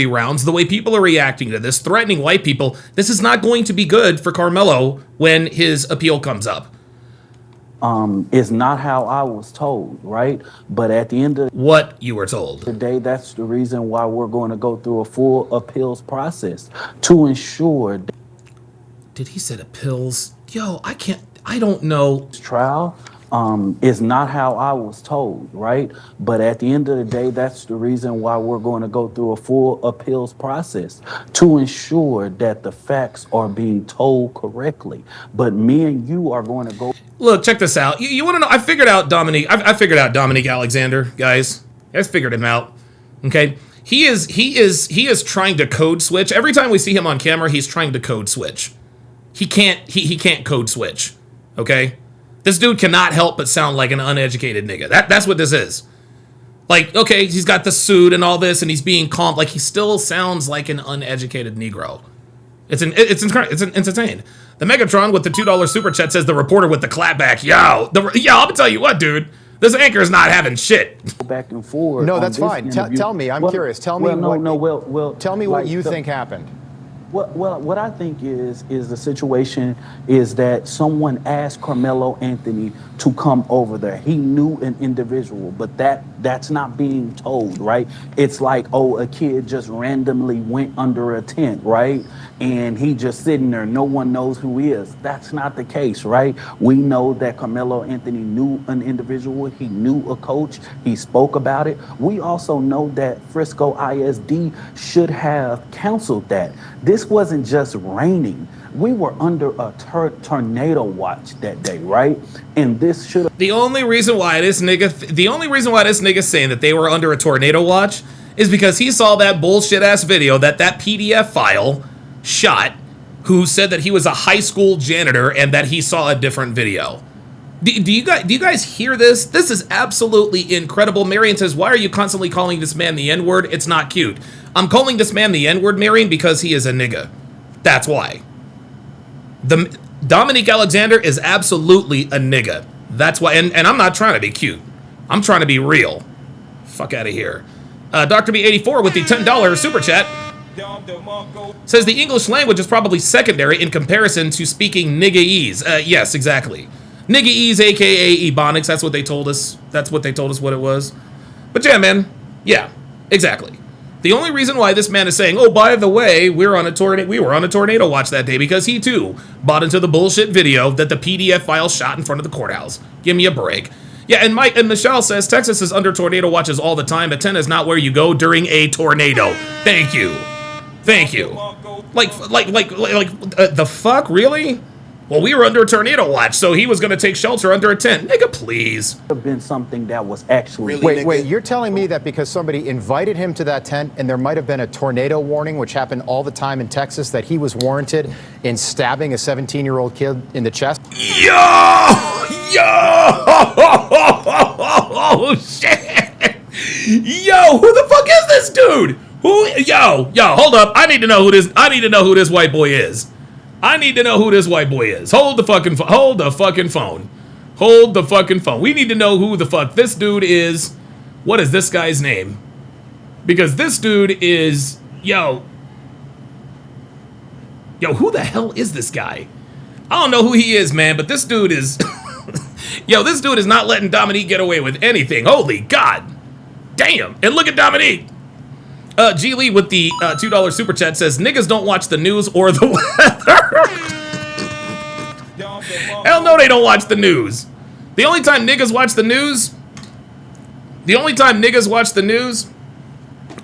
rounds, the way people are reacting to this, threatening white people, this is not going to be good for Karmelo when his appeal comes up. Is not how I was told, right? But at the end of what you were told today, that's the reason why we're going to go through a full appeals process to ensure. Did he say appeals? Yo, I don't know. Trial is not how I was told, right? But at the end of the day, that's the reason why we're going to go through a full appeals process to ensure that the facts are being told correctly. But me and you are going to go. Look, check this out. You want to know? I figured out Dominique. I figured out Dominique Alexander, guys. I figured him out. Okay, he is trying to code switch. Every time we see him on camera, he's trying to code switch. He can't code switch. Okay. This dude cannot help but sound like an uneducated nigga. That's what this is. Like, okay, he's got the suit and all this, and he's being calm. Like, he still sounds like an uneducated Negro. It's insane. The Megatron with the $2 super chat says the reporter with the clapback. Yo, I'm gonna tell you what, dude. This anchor is not having shit. Back and forth. No, that's fine. Tell me. I'm curious. Tell me tell me what you think happened. What I think is the situation is that someone asked Karmelo Anthony to come over there. He knew an individual, but that's not being told, right? It's like, oh, a kid just randomly went under a tent, right? And he just sitting there. No one knows who he is. That's not the case, right? We know that Karmelo Anthony knew an individual. He knew a coach. He spoke about it. We also know that Frisco ISD should have counseled that. This wasn't just raining. We were under a tornado watch that day, right? And this should have... The only reason why this nigga saying that they were under a tornado watch is because he saw that bullshit ass video that PDF file shot, who said that he was a high school janitor and that he saw a different video. Do you guys hear this? This is absolutely incredible. Marion says, why are you constantly calling this man the N-word? It's not cute. I'm calling this man the N-word, Marion, because he is a nigga. That's why. Dominique Alexander is absolutely a nigga. That's why, and I'm not trying to be cute. I'm trying to be real. Fuck out of here. Dr. B84 with the $10 super chat says the English language is probably secondary in comparison to speaking niggaese. Yes, exactly. Niggaese, aka Ebonics. That's what they told us. That's what they told us what it was. But yeah, man. Yeah, exactly. The only reason why this man is saying, oh, by the way, we were on a tornado watch that day because he too bought into the bullshit video that the PDF file shot in front of the courthouse. Give me a break. Yeah, and Michelle says Texas is under tornado watches all the time, but 10 is not where you go during a tornado. Thank you. Like, the fuck, really? Well, we were under a tornado watch, so he was going to take shelter under a tent. Nigga, please. Have been something that was actually... Really, wait, you're telling me that because somebody invited him to that tent and there might have been a tornado warning, which happened all the time in Texas, that he was warranted in stabbing a 17-year-old kid in the chest? Yo! Oh, shit! Yo, who the fuck is this dude? Yo, hold up. I need to know who this white boy is. I need to know who this white boy is. Hold the fucking phone. We need to know who the fuck this dude is. What is this guy's name? Because this dude is, yo, who the hell is this guy? I don't know who he is, man, but this dude is, this dude is not letting Dominique get away with anything. Holy God. Damn. And look at Dominique. G Lee with the $2 super chat says, niggas don't watch the news or the weather. Hell no, they don't watch the news. The only time niggas watch the news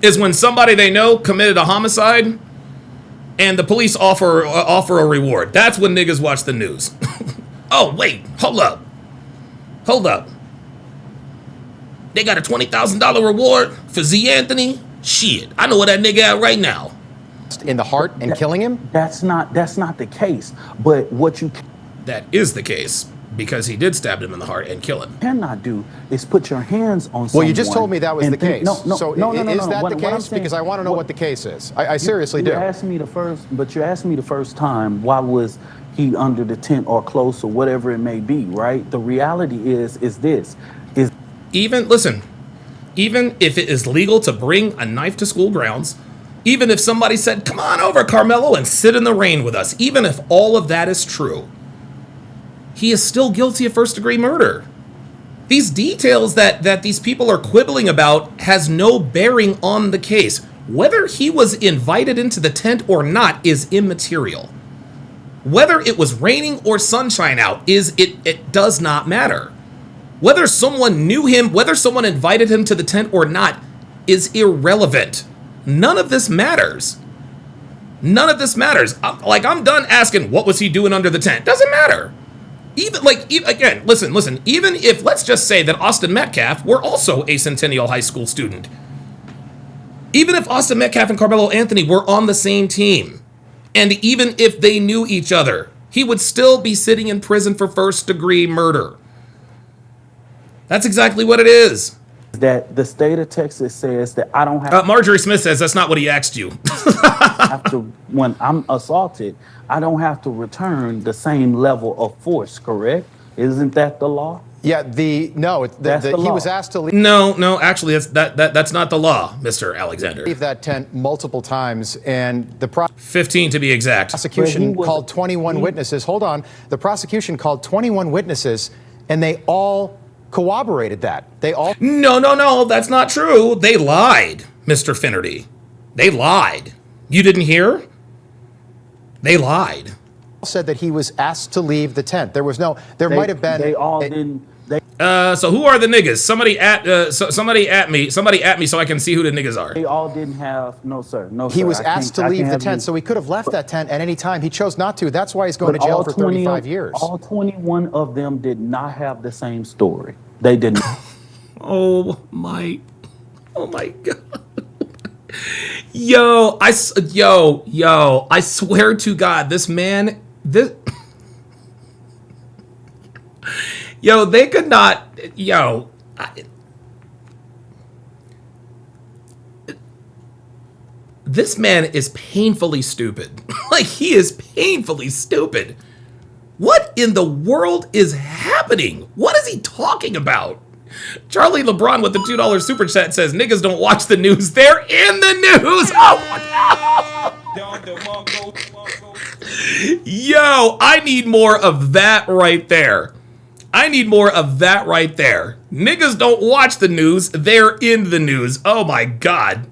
is when somebody they know committed a homicide and the police offer a reward. That's when niggas watch the news. Oh, wait, hold up. They got a $20,000 reward for Z Anthony. Shit, I know where that nigga at right now. In the heart and killing him? That's not the case. But what you That is the case, because he did stab him in the heart and kill him. cannot do is put your hands on someone. Well, you just told me that was and the think- case. No. So is that the case? Because I want to know what the case is. I seriously do. You asked me you asked me the first time, why was he under the tent or close or whatever it may be, right? The reality is this. Even if it is legal to bring a knife to school grounds, even if somebody said, come on over, Karmelo, and sit in the rain with us, even if all of that is true, he is still guilty of first-degree murder. These details that these people are quibbling about has no bearing on the case. Whether he was invited into the tent or not is immaterial. Whether it was raining or sunshine out it does not matter. Whether someone knew him, whether someone invited him to the tent or not is irrelevant. None of this matters. None of this matters. I'm done asking what was he doing under the tent. Doesn't matter. Again, listen, even if, let's just say that Austin Metcalf were also a Centennial High School student. Even if Austin Metcalf and Karmelo Anthony were on the same team, and even if they knew each other, he would still be sitting in prison for first-degree murder. That's exactly what it is. That the state of Texas says that I don't have Marjorie Smith says that's not what he asked you. when I'm assaulted, I don't have to return the same level of force, correct? Isn't that the law? Yeah, he was asked to leave. No, actually, that's not the law, Mr. Alexander. Leave that tent multiple times, and the 15 to be exact. Prosecution called 21 witnesses. Hold on, the prosecution called 21 witnesses, and they all corroborated that. They all. No, that's not true. They lied, Mr. Finnerty. They lied. You didn't hear? They lied. Said that he was asked to leave the tent. There might have been. They all didn't. So who are the niggas? Somebody at me so I can see who the niggas are. They all didn't have, no sir. He was asked to leave the tent, so he could have left that tent at any time. He chose not to. That's why he's going to jail for 35 years. All 21 of them did not have the same story. They didn't. Oh my God. Yo, I swear to God, they could not, this man is painfully stupid. He is painfully stupid. What in the world is happening? What is he talking about? Charlie LeBron with the $2 super chat says, niggas don't watch the news. They're in the news. Oh, no. Yo, I need more of that right there. Niggas don't watch the news. They're in the news. Oh, my God.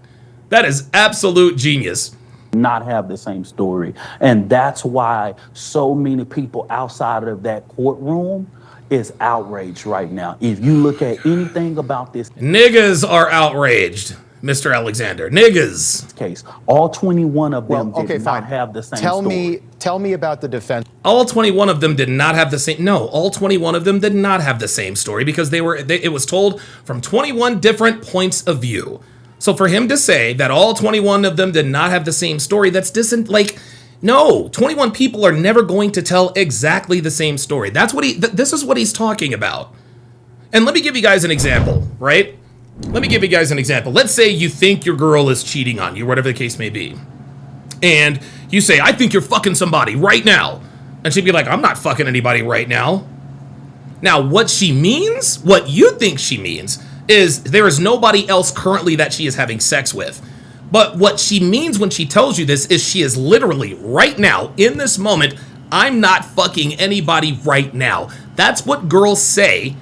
That is absolute genius. Not have the same story. And that's why so many people outside of that courtroom is outraged right now. If you look at anything about this niggas are outraged, Mr. Alexander. Niggas. Case, all 21 of them did not have the same story. Tell me about the defense. All 21 of them did not have the same. No, all 21 of them did not have the same story because it was told from 21 different points of view. So for him to say that all 21 of them did not have the same story, that's no, 21 people are never going to tell exactly the same story. That's what this is what he's talking about. And let me give you guys an example, right? Let's say you think your girl is cheating on you, whatever the case may be. And you say, I think you're fucking somebody right now. And she'd be like, I'm not fucking anybody right now. Now, what you think she means is there is nobody else currently that she is having sex with. But what she means when she tells you this is she is literally right now, in this moment, I'm not fucking anybody right now. That's what girls say.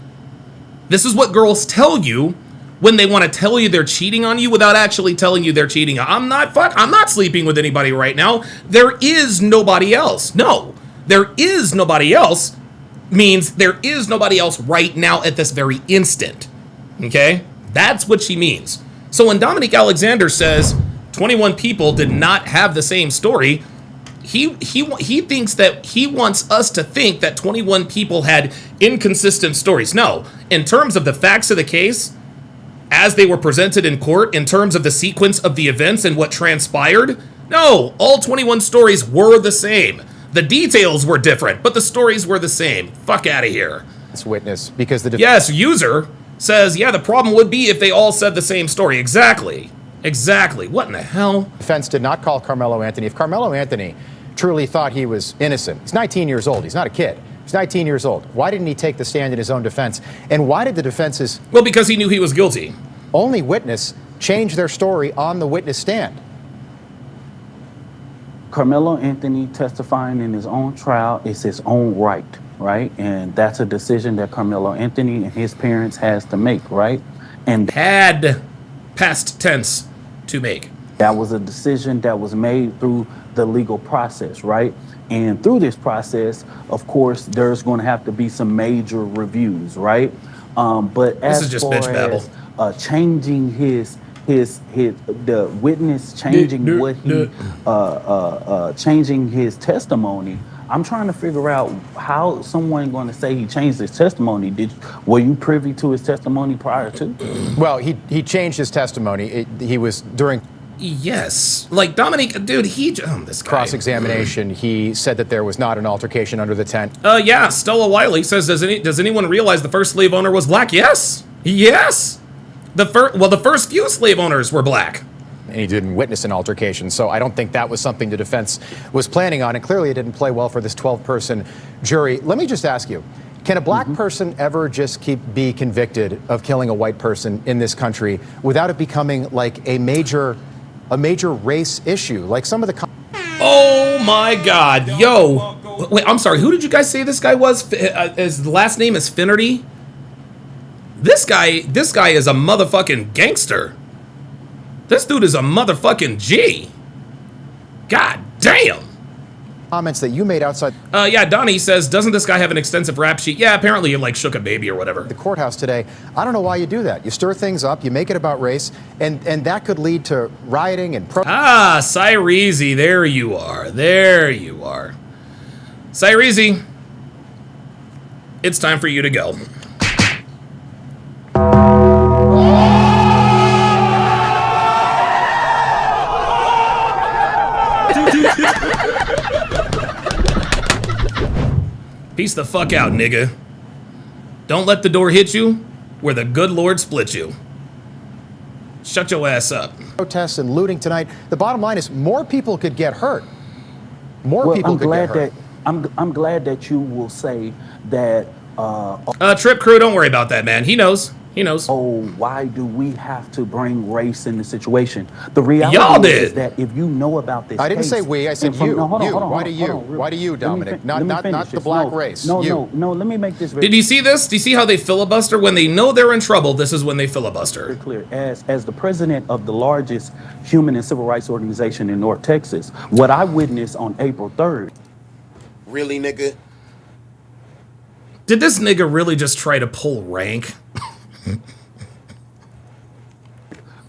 This is what girls tell you when they want to tell you they're cheating on you without actually telling you they're cheating. I'm not sleeping with anybody right now. There is nobody else. No, there is nobody else means there is nobody else right now at this very instant. Okay? That's what she means. So when Dominique Alexander says 21 people did not have the same story, he thinks that he wants us to think that 21 people had inconsistent stories. No, in terms of the facts of the case, as they were presented in court in terms of the sequence of the events and what transpired? No, all 21 stories were the same. The details were different, but the stories were the same. Fuck out of here. This witness, because the yes, user says, yeah, the problem would be if they all said the same story. Exactly. Exactly. What in the hell? Defense did not call Karmelo Anthony. If Karmelo Anthony truly thought he was innocent, he's 19 years old. He's not a kid. He's 19 years old. Why didn't he take the stand in his own defense? And why did the defense's... Well, because he knew he was guilty. Only witness change their story on the witness stand? Karmelo Anthony testifying in his own trial is his own right, right? And that's a decision that Karmelo Anthony and his parents has to make, right? And had past tense to make. That was a decision that was made through the legal process, right? And through this process, of course, there's going to have to be some major reviews, right? But as far as changing the witness changing what he changing his testimony, I'm trying to figure out how someone going to say he changed his testimony. Were you privy to his testimony prior to? Well, he changed his testimony. He was during. Yes, like Dominique, dude, this guy. Cross-examination, he said that there was not an altercation under the tent. Yeah, Stella Wiley says, does anyone realize the first slave owner was black? Yes, yes. The first few slave owners were black. And he didn't witness an altercation, so I don't think that was something the defense was planning on, and clearly it didn't play well for this 12-person jury. Let me just ask you, can a black person ever just be convicted of killing a white person in this country without it becoming like a major race issue, like some of the... Oh my God, yo. Wait, I'm sorry, who did you guys say this guy was? His last name is Finnerty? This guy is a motherfucking gangster. This dude is a motherfucking G. God damn. Comments that you made outside. Yeah, Donnie says, doesn't this guy have an extensive rap sheet? Yeah, apparently he like shook a baby or whatever. The courthouse today. I don't know why you do that. You stir things up, you make it about race, and that could lead to rioting and Cyrese, there you are. There you are. Cyrese, it's time for you to go. Peace the fuck out, nigga. Don't let the door hit you where the good Lord split you. Shut your ass up. Protests and looting tonight. The bottom line is more people could get hurt. More people could get hurt. I'm glad that you will say that. Trip Crew, don't worry about that, man. He knows. He knows. Oh, why do we have to bring race in the situation? The reality is that if you know about this, I didn't say we. I said you. Why do you? Why do you, Dominic? Not the black race. No. Let me make this very Did you see this? Do you see how they filibuster when they know they're in trouble? This is when they filibuster. Very clear. As the president of the largest human and civil rights organization in North Texas, what I witnessed on April 3rd. Really, nigga? Did this nigga really just try to pull rank?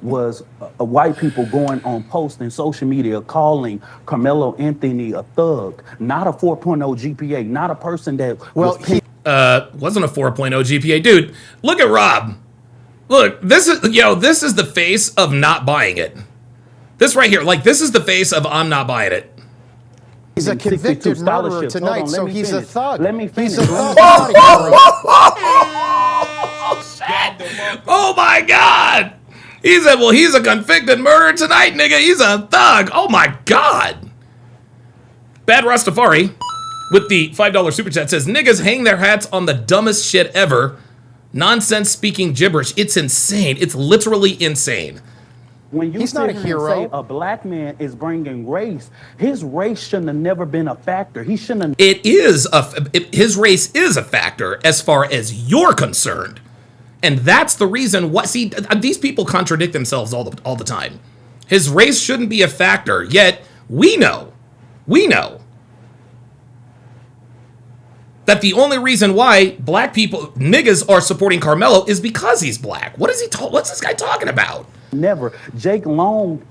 Was white people going on posts and social media calling Karmelo Anthony a thug, not a 4.0 GPA, not a person that wasn't a 4.0 GPA. Dude, look at Rob. Look, this is the face of not buying it. This right here, like this is the face of I'm not buying it. He's a convicted murderer tonight, so he's a thug. Let me finish. He's a thug. Oh my God! He said, well, he's a convicted murderer tonight, nigga. He's a thug. Oh my God. Bad Rastafari with the $5 super chat says, niggas hang their hats on the dumbest shit ever. Nonsense speaking gibberish. It's insane. It's literally insane. When you He's not a hero. Say a black man is bringing race, his race shouldn't have never been a factor. He shouldn't have. His race is a factor as far as you're concerned. And that's the reason why, see, these people contradict themselves all the time. His race shouldn't be a factor, yet we know that the only reason why black people, niggas, are supporting Karmelo is because he's black. What's this guy talking about? Never. Jake Lang,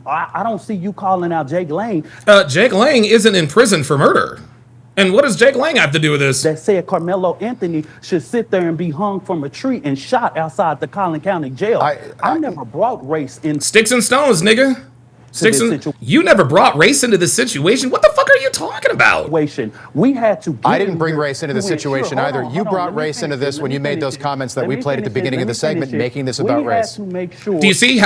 I don't see you calling out Jake Lang. Jake Lang isn't in prison for murder. And what does Jake Lang have to do with this? That said Karmelo Anthony should sit there and be hung from a tree and shot outside the Collin County Jail. I never brought race in. Sticks and stones, nigga. You never brought race into this situation. What the fuck are you talking about? We had to. I didn't bring race into the situation either. You brought race into this when you made those comments that we played at the beginning of the segment, making this about race. Do you see?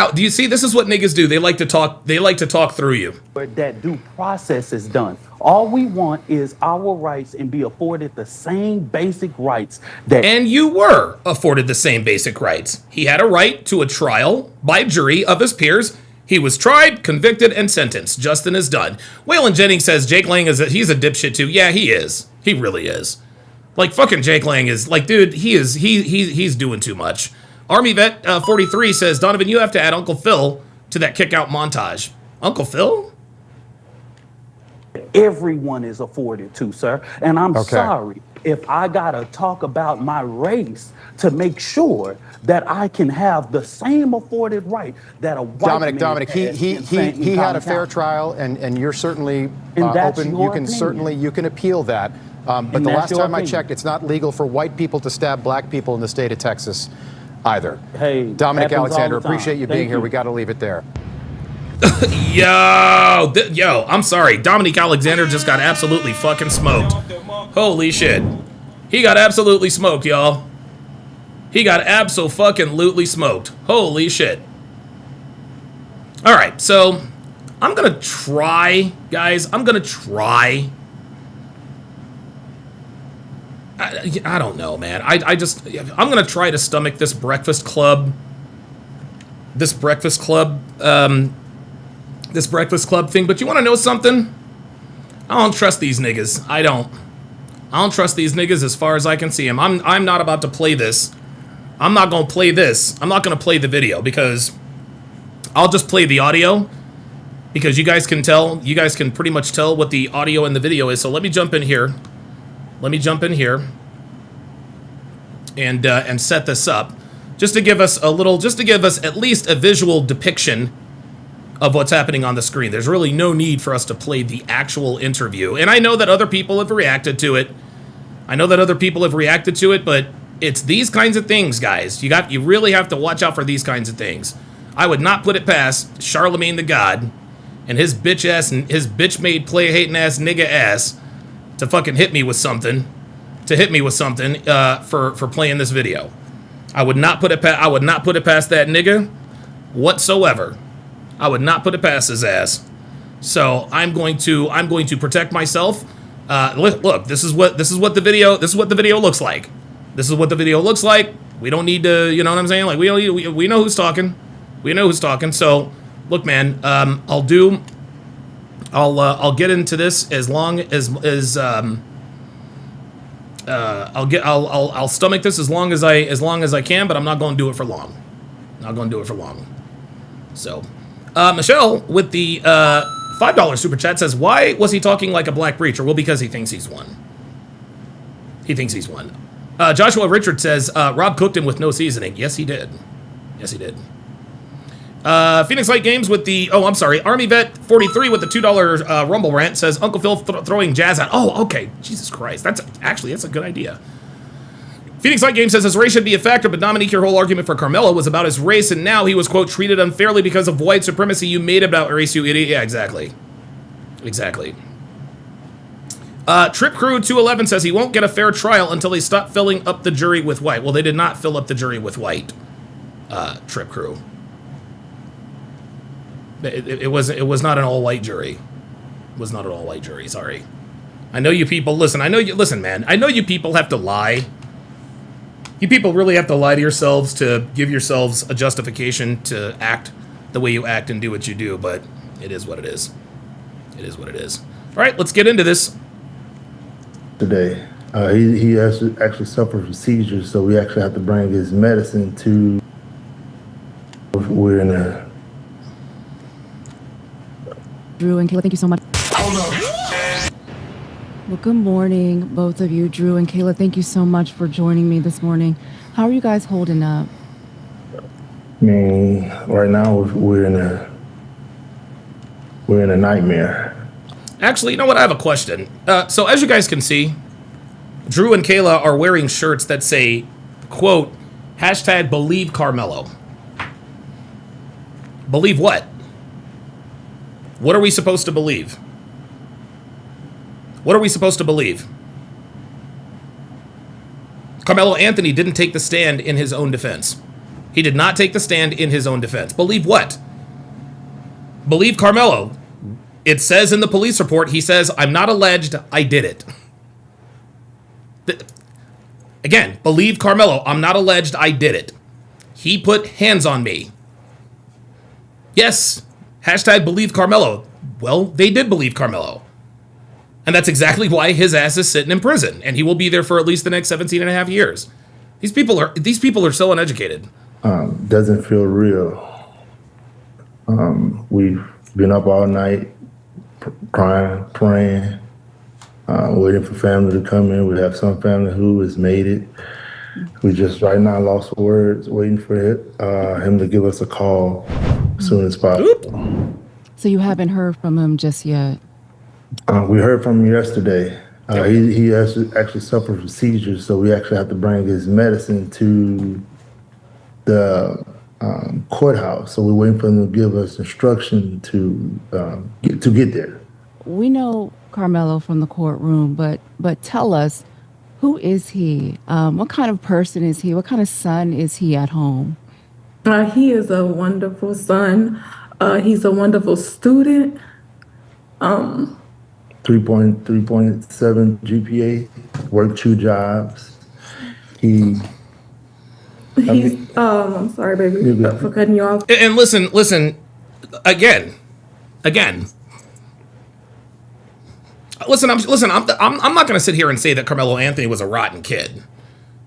This is what niggas do. They like to talk. They like to talk through you. That due process is done. All we want is our rights and be afforded the same basic rights that. And you were afforded the same basic rights. He had a right to a trial by jury of his peers. He was tried, convicted, and sentenced. Justin is done. Waylon Jennings says Jake Lang he's a dipshit too. Yeah, he is. He really is. Like, fucking Jake Lang is, like, dude, he's doing too much. Army Vet 43 says, Donovan, you have to add Uncle Phil to that kick-out montage. Uncle Phil? Everyone is afforded to, sir. And I'm sorry if I gotta talk about my race to make sure that I can have the same afforded right that a white Dominic, he had a fair trial, and you're certainly open. You can appeal that. But the last time I checked, it's not legal for white people to stab black people in the state of Texas either. Hey, Dominic Alexander, appreciate you being here. We got to leave it there. Yo, I'm sorry. Dominic Alexander just got absolutely fucking smoked. Holy shit. He got absolutely smoked, y'all. He got abso-fucking-lutely smoked. Holy shit. All right, so I'm going to try, guys. I'm going to try. I don't know, man. I'm going to try to stomach this Breakfast Club. This Breakfast Club thing. But you want to know something? I don't trust these niggas. I don't trust these niggas as far as I can see them. I'm not about to play this. I'm not going to play this. I'm not going to play the video because I'll just play the audio because you guys can pretty much tell what the audio and the video is. So let me jump in here. And set this up just to give us at least a visual depiction of what's happening on the screen. There's really no need for us to play the actual interview. And I know that other people have reacted to it. But it's these kinds of things, guys. You really have to watch out for these kinds of things. I would not put it past Charlemagne the God and his bitch-made play-hating ass nigga ass to fucking hit me with something. For playing this video. I would not put it past that nigga whatsoever. I would not put it past his ass. So I'm going to protect myself. Look, this is what the video looks like. We don't need to, you know what I'm saying? Like we know who's talking. So look, man, I'll get into this as long as I'll stomach this as long as I can, but I'm not going to do it for long. So, Michelle with the $5 super chat says, "Why was he talking like a black preacher?" Well, because he thinks he's won. Joshua Richard says, "Rob cooked him with no seasoning." Yes, he did. Phoenix Light Games with the Army Vet 43 with the $2 Rumble rant says Uncle Phil throwing jazz out. Oh, okay. Jesus Christ. That's a good idea. Phoenix Light Games says his race should be a factor, but Dominique, your whole argument for Karmelo was about his race, and now he was, quote, treated unfairly because of white supremacy. You made about race, you idiot. Yeah, exactly. Trip Crew 211 says he won't get a fair trial until they stop filling up the jury with white. Well, they did not fill up the jury with white. Trip Crew. It was not an all-white jury. Sorry. I know you people. Listen, man. I know you people have to lie. You people really have to lie to yourselves to give yourselves a justification to act the way you act and do what you do. But it is what it is. All right, let's get into this. Today, he actually suffered from seizures, so we actually have to bring his medicine to. We're in a. Drew and Kayla, thank you so much. Well, good morning, both of you. Drew and Kayla, thank you so much for joining me this morning. How are you guys holding up? I mean, right now we're in a nightmare. Actually, you know what? I have a question. So as you guys can see, Drew and Kayla are wearing shirts that say, quote, hashtag believe Karmelo. Believe what? What are we supposed to believe? What are we supposed to believe? Karmelo Anthony didn't take the stand in his own defense. He did not take the stand in his own defense. Believe what? Believe Karmelo. It says in the police report, he says, I'm not alleged, I did it. Again, believe Karmelo, I'm not alleged, I did it. He put hands on me. Yes, hashtag believe Karmelo. Well, they did believe Karmelo. And that's exactly why his ass is sitting in prison. And he will be there for at least the next 17 and a half years. These people are so uneducated. Doesn't feel real. We've been up all night crying, praying, waiting for family to come in. We have some family who has made it. We just right now lost for words, waiting for him to give us a call as soon as possible. So you haven't heard from him just yet? We heard from him yesterday. He actually suffered from seizures, so we actually have to bring his medicine to the courthouse. So we're waiting for him to give us instruction to get there. We know Karmelo from the courtroom, but tell us, who is he? What kind of person is he? What kind of son is he at home? He is a wonderful son. He's a wonderful student. 3.7 GPA, worked 2 jobs. I'm sorry, baby, for cutting you off. And listen, again. Listen, I'm not going to sit here and say that Karmelo Anthony was a rotten kid,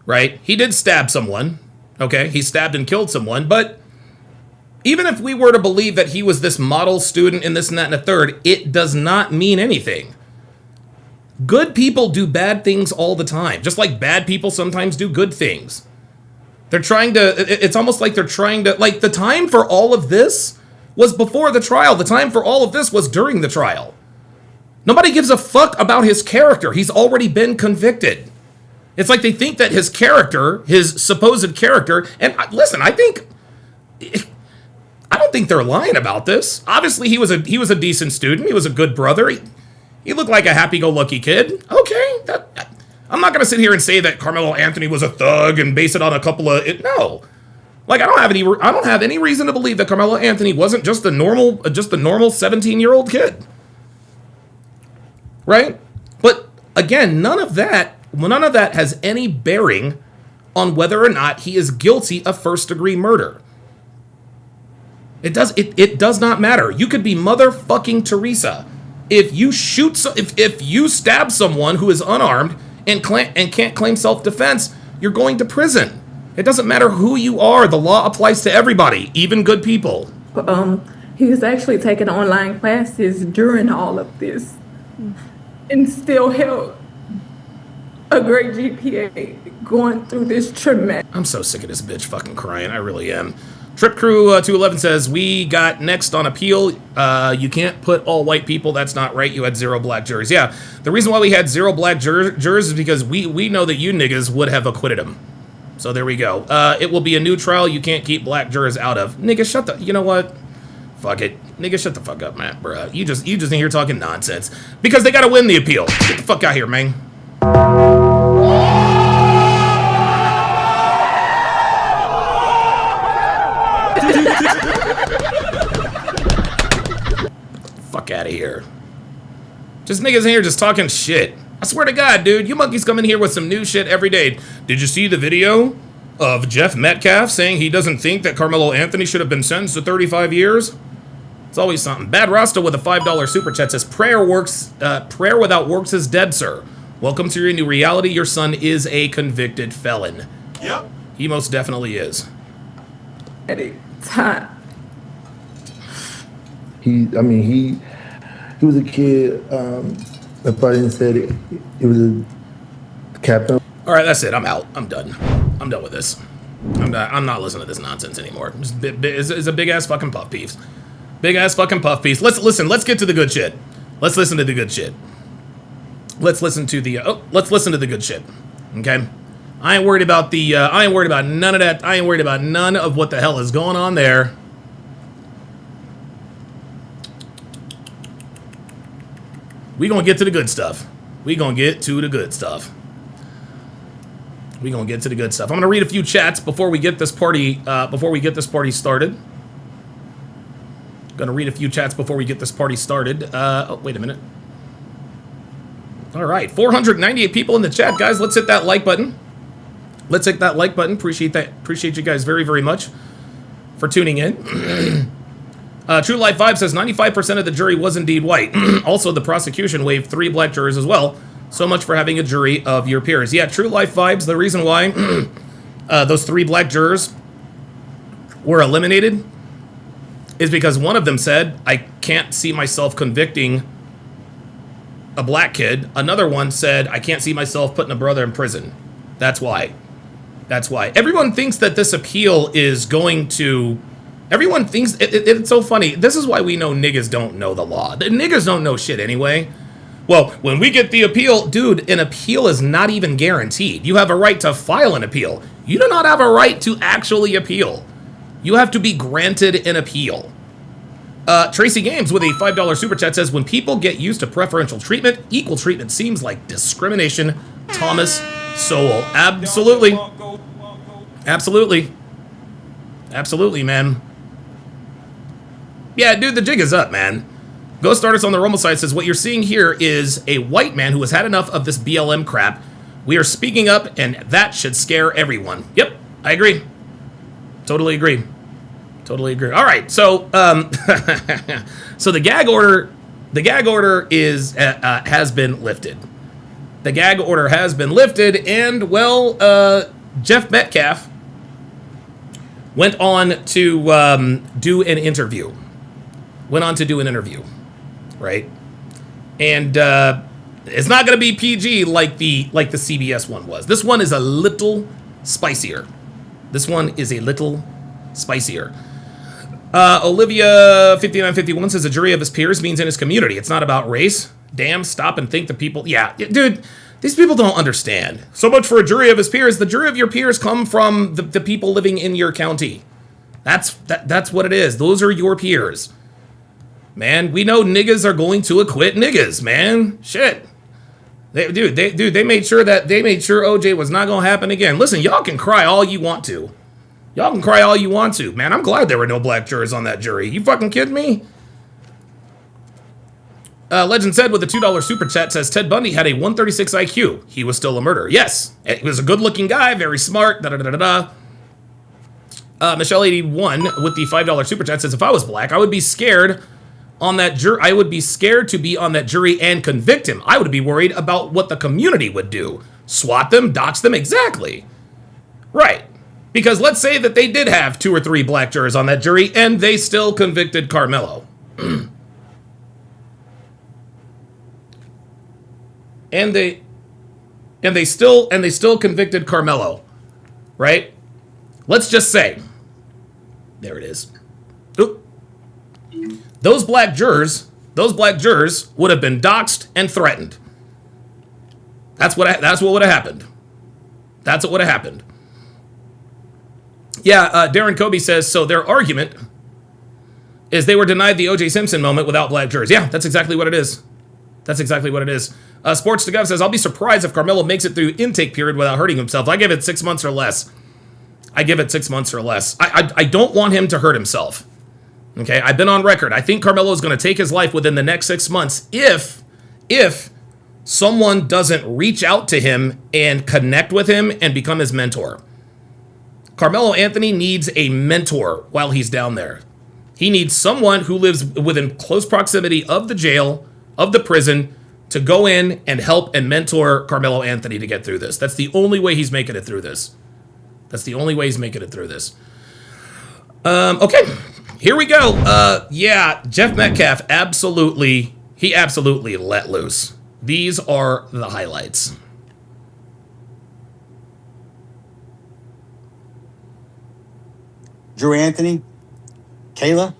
right? He did stab someone, okay? He stabbed and killed someone, but even if we were to believe that he was this model student and this and that and a third, it does not mean anything. Good people do bad things all the time, just like bad people sometimes do good things. It's almost like they're trying to, like, the time for all of this was before the trial. The time for all of this was during the trial. Nobody gives a fuck about his character. He's already been convicted. It's like they think that his character, his supposed character, and listen, I don't think they're lying about this. Obviously, he was a decent student. He was a good brother. He looked like a happy-go-lucky kid. Okay, I'm not going to sit here and say that Karmelo Anthony was a thug and base it on a couple of no. Like, I don't have any reason to believe that Karmelo Anthony wasn't just a normal 17-year-old kid. Right? But again, none of that has any bearing on whether or not he is guilty of first-degree murder. It does not matter. You could be motherfucking Teresa. If you if you stab someone who is unarmed and can't claim self-defense, you're going to prison. It doesn't matter who you are. The law applies to everybody, even good people. He was actually taking online classes during all of this and still held a great GPA going through this traumatic. I'm so sick of this bitch fucking crying. I really am. Trip Crew 211 says, we got next on appeal. You can't put all white people. That's not right. You had 0 black jurors. Yeah, the reason why we had 0 black jurors is because we know that you niggas would have acquitted him. So there we go. It will be a new trial you can't keep black jurors out of. Nigga, you know what? Fuck it. Nigga, shut the fuck up, Matt, bruh. You just in here talking nonsense. Because they gotta win the appeal. Get the fuck out here, man. Fuck out of here. Just niggas in here just talking shit. I swear to God, dude, you monkeys come in here with some new shit every day. Did you see the video of Jeff Metcalf saying he doesn't think that Karmelo Anthony should have been sentenced to 35 years? It's always something. Bad Rasta with a $5 super chat says, prayer without works is dead, sir. Welcome to your new reality. Your son is a convicted felon. Yep. He most definitely is. Time. He was a kid. If I didn't say it, he was a captain. All right, that's it. I'm out. I'm done. I'm done with this. I'm not listening to this nonsense anymore. It's a big ass fucking puff piece. Big ass fucking puff piece. Let's get to the good shit. Let's listen to the good shit. Let's listen to the good shit. Okay? I ain't worried about none of that. I ain't worried about none of what the hell is going on there. We gonna get to the good stuff. We gonna get to the good stuff. I'm gonna read a few chats before we get this party started. Gonna read a few chats before we get this party started. Oh, wait a minute. All right, 498 people in the chat, guys. Let's hit that like button. Appreciate that. Appreciate you guys very, very much for tuning in. True Life Vibe says 95% of the jury was indeed white. Also, the prosecution waived 3 black jurors as well. So much for having a jury of your peers. Yeah, True Life Vibes, the reason why those 3 black jurors were eliminated is because one of them said, I can't see myself convicting a black kid. Another one said, I can't see myself putting a brother in prison. That's why. Everyone thinks that this appeal is going to... Everyone thinks... It's so funny. This is why we know niggas don't know the law. The niggas don't know shit anyway. Well, when we get the appeal... Dude, an appeal is not even guaranteed. You have a right to file an appeal. You do not have a right to actually appeal. You have to be granted an appeal. Tracy Games with a $5 super chat says, when people get used to preferential treatment, equal treatment seems like discrimination. Thomas Sowell. Absolutely. Absolutely, man. Yeah, dude, the jig is up, man. Ghost Artist on the Rumble side says, what you're seeing here is a white man who has had enough of this BLM crap. We are speaking up, and that should scare everyone. Yep, I agree. Totally agree. All right, so so the gag order is has been lifted. The gag order has been lifted, and well, Jeff Metcalf went on to do an interview. Right? And it's not going to be PG like the CBS one was. This one is a little spicier. Olivia 5951 says a jury of his peers means in his community. It's not about race. Damn, stop and think the people. Yeah, dude, these people don't understand. So much for a jury of his peers. The jury of your peers come from the people living in your county. That's what it is. Those are your peers. Man, we know niggas are going to acquit niggas, man. Shit. They made sure OJ was not going to happen again. Listen, y'all can cry all you want to. Man, I'm glad there were no black jurors on that jury. You fucking kidding me? Legend said with a $2 super chat says Ted Bundy had a 136 IQ. He was still a murderer. Yes, he was a good-looking guy, very smart. Michelle 81 with the $5 super chat says if I was black, I would be scared on that jury. I would be scared to be on that jury and convict him. I would be worried about what the community would do. Swat them, dox them, exactly. Right. Because let's say that they did have 2 or 3 black jurors on that jury and they still convicted Karmelo. and they still convicted Karmelo. Right? Let's just say there it is. Oop. Those black jurors would have been doxxed and threatened. That's what would have happened. Yeah, Darren Kobe says, so their argument is they were denied the O.J. Simpson moment without black jurors. Yeah, that's exactly what it is. Sports to Gov says, I'll be surprised if Karmelo makes it through intake period without hurting himself. I give it 6 months or less. I don't want him to hurt himself. Okay, I've been on record. I think Karmelo is going to take his life within the next 6 months if someone doesn't reach out to him and connect with him and become his mentor. Karmelo Anthony needs a mentor while he's down there. He needs someone who lives within close proximity of the jail, of the prison, to go in and help and mentor Karmelo Anthony to get through this. That's the only way he's making it through this. Okay, here we go. Yeah, Jeff Metcalf absolutely let loose. These are the highlights. Drew Anthony, Kayla,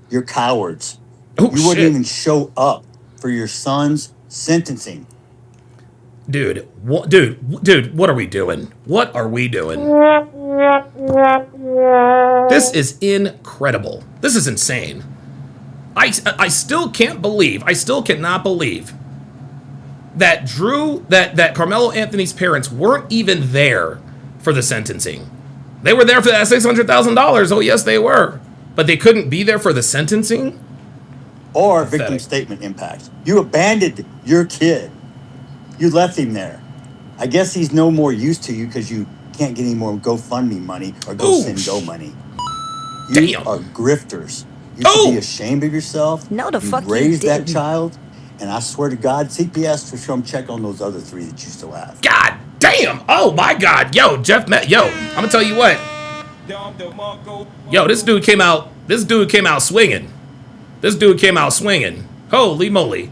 you're cowards. Oh, you wouldn't even show up for your son's sentencing. Dude, what are we doing? What are we doing? This is incredible. This is insane. I still can't believe, I still cannot believe that that Karmelo Anthony's parents weren't even there for the sentencing. They were there for that $600,000. Oh, yes, they were. But they couldn't be there for the sentencing? Or victim statement impact. You abandoned your kid. You left him there. I guess he's no more use to you because you can't get any more GoFundMe money or send Go money. You are grifters. You should be ashamed of yourself. No, the fuck you raised that didn't. child, and I swear to God, CPS for sure check on those other 3 that you still have. God damn! Oh my God! Yo, Jeff yo, I'm gonna tell you what. Yo, this dude came out swinging. This dude came out swinging. Holy moly!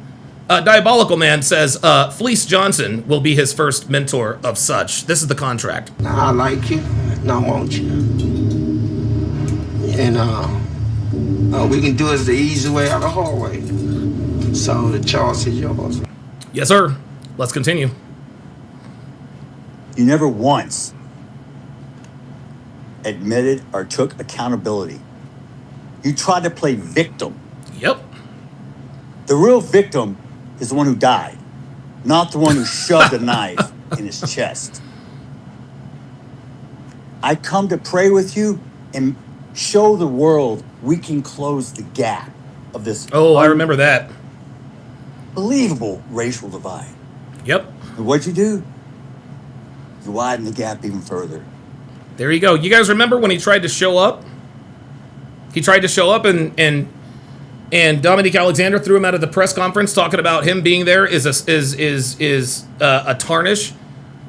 Diabolical Man says Fleece Johnson will be his first mentor of such. This is the contract. I like you, and I want you, and we can do it the easy way or the hard way. So the choice is yours. Yes, sir. Let's continue. You never once admitted or took accountability. You tried to play victim. Yep. The real victim is the one who died, not the one who shoved a knife in his chest. I come to pray with you and show the world we can close the gap of this. Oh, I remember that. Unbelievable racial divide. Yep. And what'd you do? You widen the gap even further. There you go. You guys remember when he tried to show up? He tried to show up and Dominique Alexander threw him out of the press conference talking about him being there is a tarnish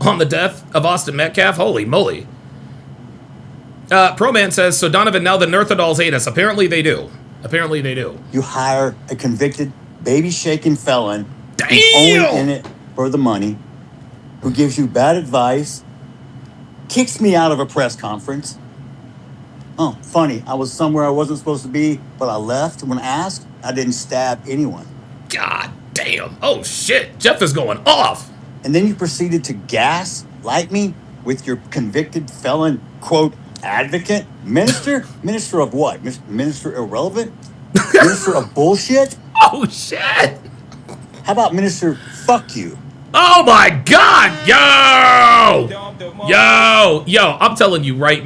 on the death of Austin Metcalf. Holy moly. Pro Man says, so Donovan, now the Neanderthals hate us. Apparently they do. Apparently they do. You hire a convicted baby-shaking felon Damn! who's only in it for the money, who gives you bad advice, kicks me out of a press conference. Oh, funny, I was somewhere I wasn't supposed to be, but I left when asked. I didn't stab anyone. God damn. Oh, shit. Jeff is going off. And then you proceeded to gaslight me with your convicted felon, quote, advocate? Minister? Minister of what? Minister irrelevant? Minister of bullshit? Oh, shit. How about Minister fuck you? Oh, my God. Yo, I'm telling you right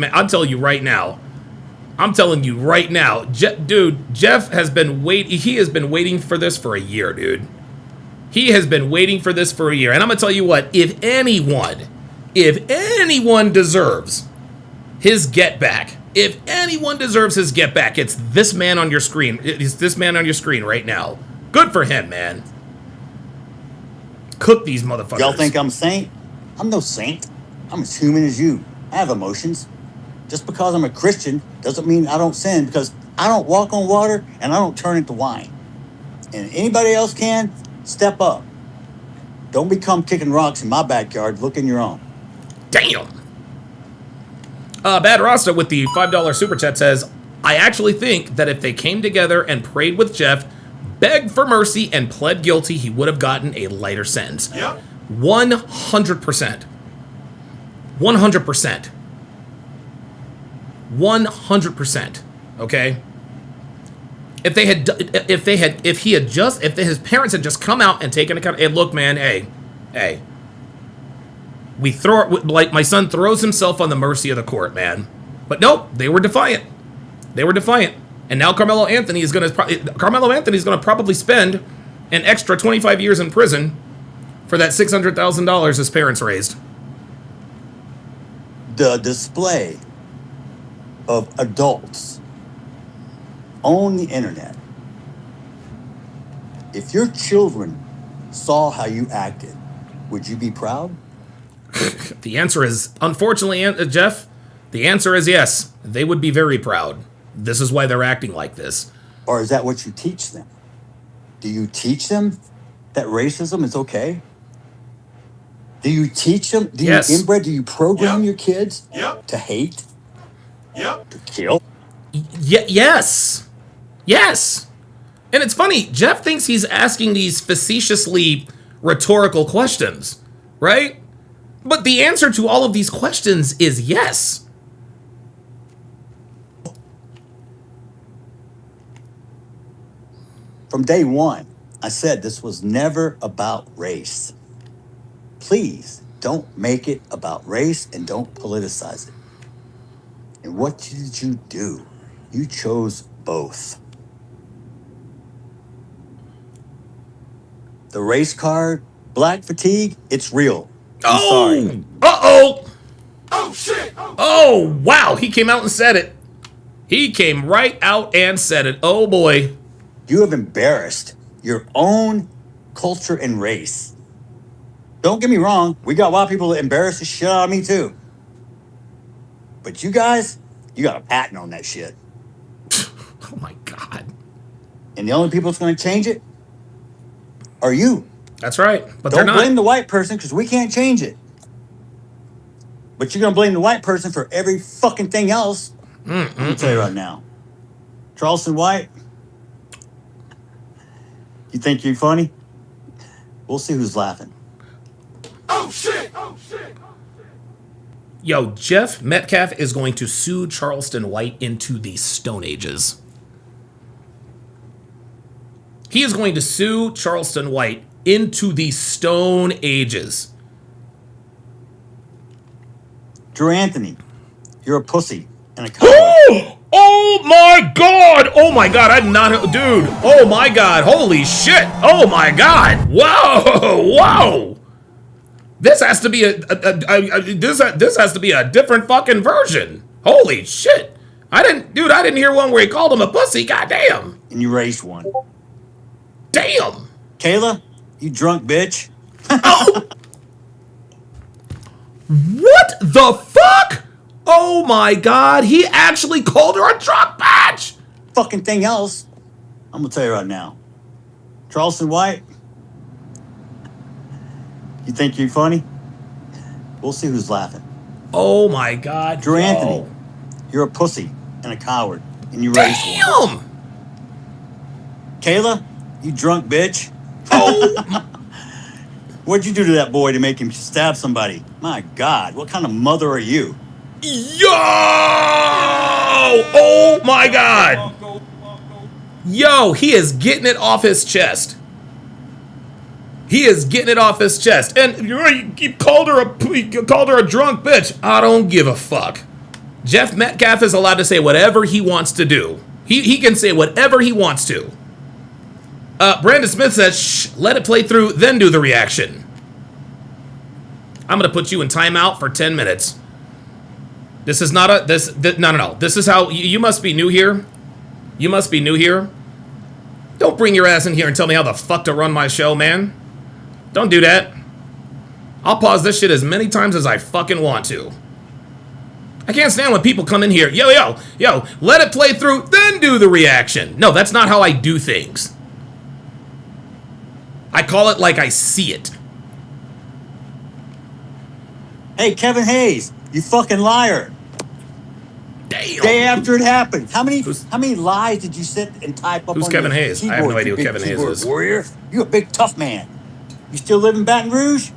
now. Dude, Jeff has been he has been waiting for this for a year, dude. He has been waiting for this for a year. And I'm going to tell you what, if anyone deserves his get back, it's this man on your screen. It's this man on your screen right now. Good for him, man. Cook these motherfuckers. Y'all think I'm a saint? I'm no saint. I'm as human as you. I have emotions. Just because I'm a Christian doesn't mean I don't sin, because I don't walk on water and I don't turn into wine. And anybody else can, step up. Don't become kicking rocks in my backyard. Look in your own. Damn. Bad Rasta with the $5 super chat says, I actually think that if they came together and prayed with Jeff, begged for mercy, and pled guilty, he would have gotten a lighter sentence. Yep. 100%. 100%. 100%. Okay? If his parents had just come out and taken account, hey, look, man, hey. We throw it, like my son throws himself on the mercy of the court, man. But nope, they were defiant. And now Karmelo Anthony is going to probably spend an extra 25 years in prison for that $600,000 his parents raised. The display of adults on the internet. If your children saw how you acted, would you be proud? The answer is, unfortunately, Jeff, the answer is yes. They would be very proud. This is why they're acting like this. Or is that what you teach them? Do you teach them that racism is okay? Do you teach them? Do you inbred? Do you program your kids to hate? To kill? Yes. And it's funny, Jeff thinks he's asking these facetiously rhetorical questions, right? But the answer to all of these questions is yes. From day one, I said this was never about race. Please don't make it about race and don't politicize it. And what did you do? You chose both. The race card, black fatigue, it's real. I'm sorry. Uh-oh! Oh, shit! Oh, wow, he came out and said it. He came right out and said it. Oh, boy. You have embarrassed your own culture and race. Don't get me wrong, we got a lot of people that embarrass the shit out of me too. But you guys, you got a patent on that shit. Oh my God. And the only people that's going to change it are you. That's right, but Don't they're not. blame the white person because we can't change it. But you're going to blame the white person for every fucking thing else. I'm going to tell you right now. Charleston White, you think you're funny? We'll see who's laughing. Oh, shit! Oh, shit! Yo, Jeff Metcalf is going to sue Charleston White into the Stone Ages. He is going to sue Charleston White into the Stone Ages. Drew Anthony, you're a pussy and a coward. Oh my God! Oh my God! I did not, dude. Oh my God! Holy shit! Oh my God! Whoa! Whoa! This has to be this has to be a different fucking version. Holy shit! I didn't hear one where he called him a pussy. Goddamn! And you raised one. Damn! Kayla, you drunk bitch. What the fuck? Oh my God, he actually called her a drunk bitch! Fucking thing else, I'm gonna tell you right now. Charleston White, you think you're funny? We'll see who's laughing. Oh my God. Drew Anthony, you're a pussy and a coward, and you raised one. Kayla, you drunk bitch. Oh! What'd you do to that boy to make him stab somebody? My God, what kind of mother are you? Yo! Oh my God! Yo, he is getting it off his chest. He is getting it off his chest. And you called her a drunk bitch. I don't give a fuck. Jeff Metcalf is allowed to say whatever he wants to do. He can say whatever he wants to. Brandon Smith says, shh, let it play through, then do the reaction. I'm going to put you in timeout for 10 minutes. This is not no. This is how, you must be new here. You must be new here. Don't bring your ass in here and tell me how the fuck to run my show, man. Don't do that. I'll pause this shit as many times as I fucking want to. I can't stand when people come in here, yo, let it play through, then do the reaction. No, that's not how I do things. I call it like I see it. Hey, Kevin Hayes, you fucking liar. Damn. Day after it happened. How many lies did you sit and type up Who's on Kevin your Hayes? keyboard, I have no idea you who big Kevin Hayes keyboard is. warrior? You a big tough man. You still live in Baton Rouge?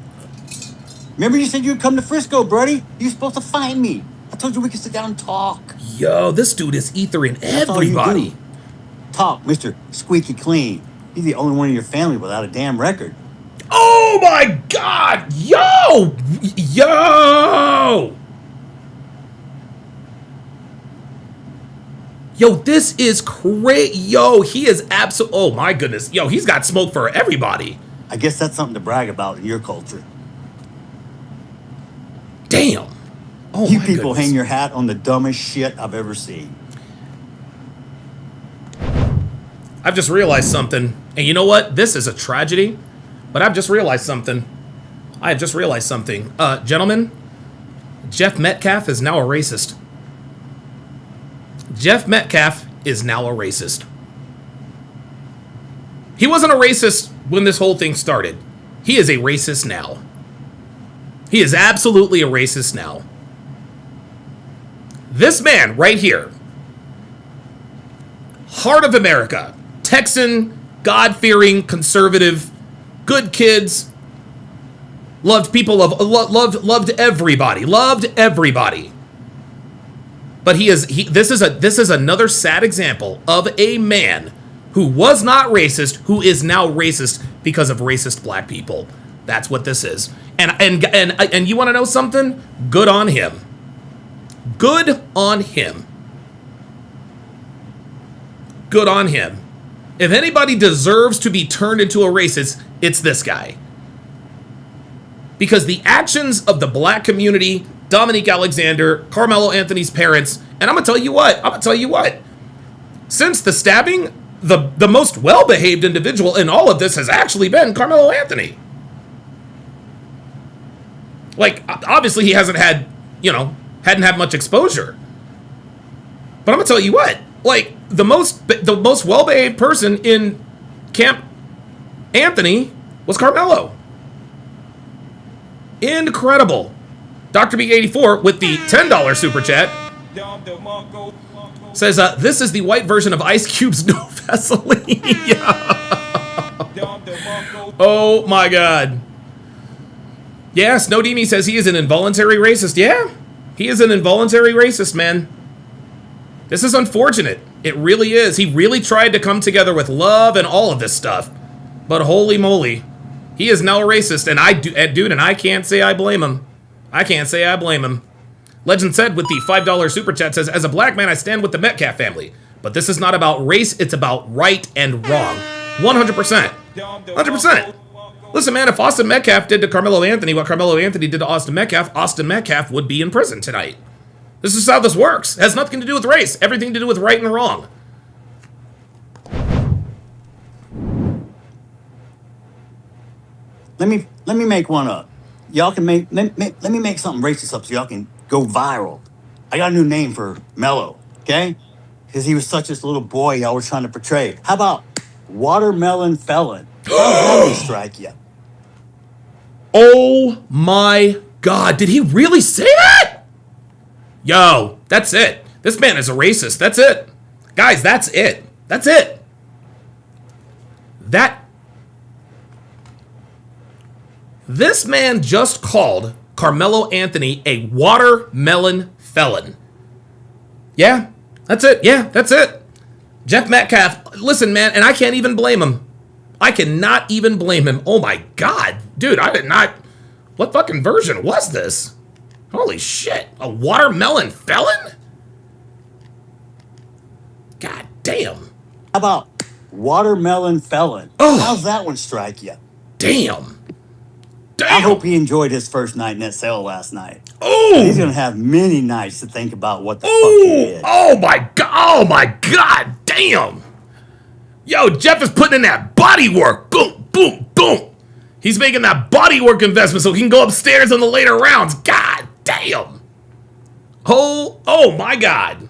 Remember you said you'd come to Frisco, buddy? You were supposed to find me. I told you we could sit down and talk. Yo, this dude is ethering That's all you everybody. do. Talk, Mr. Squeaky Clean. You're the only one in your family without a damn record. Oh my God! Yo! Yo, this is crazy. Yo, he is absolute. Oh my goodness. Yo, he's got smoke for everybody. I guess that's something to brag about in your culture. Damn. Oh you my people goodness. hang your hat on the dumbest shit I've ever seen. I've just realized something. And you know what? This is a tragedy. But I've just realized something. Gentlemen, Jeff Metcalf is now a racist. Jeff Metcalf is now a racist. He wasn't a racist when this whole thing started. He is a racist now. He is absolutely a racist now. This man right here, heart of America, Texan, God-fearing, conservative, good kids, loved people, loved everybody, But this is another sad example of a man who was not racist, who is now racist because of racist black people. That's what this is. And you want to know something? Good on him. Good on him. Good on him. If anybody deserves to be turned into a racist, it's this guy. Because the actions of the black community, Dominique Alexander, Karmelo Anthony's parents, and I'm going to tell you what. Since the stabbing, the most well-behaved individual in all of this has actually been Karmelo Anthony. Like, obviously he hasn't had, hadn't had much exposure. But I'm going to tell you what. Like, the most well-behaved person in Camp Anthony was Karmelo. Incredible. Dr. B84 with the $10 super chat says, this is the white version of Ice Cube's No Vaseline. Oh my God. Yeah, Snowdemi says he is an involuntary racist. Yeah, he is an involuntary racist, man. This is unfortunate. It really is. He really tried to come together with love and all of this stuff. But holy moly, he is now a racist. And I can't say I blame him. I can't say I blame him. Legend said with the $5 super chat says, as a black man, I stand with the Metcalf family. But this is not about race. It's about right and wrong. 100%. 100%. Listen, man, if Austin Metcalf did to Karmelo Anthony what Karmelo Anthony did to Austin Metcalf would be in prison tonight. This is how this works. It has nothing to do with race. Everything to do with right and wrong. Let me make one up. Y'all can let me make something racist up so y'all can go viral. I got a new name for Mello, okay? Because he was such this little boy y'all were trying to portray. How about watermelon felon? How's that one strike you? Oh my God, did he really say that? Yo, that's it. This man is a racist. That's it. Guys, that's it. That's it. This man just called Karmelo Anthony a watermelon felon. Yeah, that's it. Yeah, that's it. Jeff Metcalf, listen, man, and I can't even blame him. I cannot even blame him. Oh my God. Dude, I did not. What fucking version was this? Holy shit. A watermelon felon? God damn. How about watermelon felon? Oh. How's that one strike you? Damn. I hope he enjoyed his first night in that cell last night. Oh. He's going to have many nights to think about what the fuck he did. Oh my God. Oh my God. Damn. Yo, Jeff is putting in that body work. Boom, boom, boom. He's making that body work investment so he can go upstairs in the later rounds. God damn. Oh my God.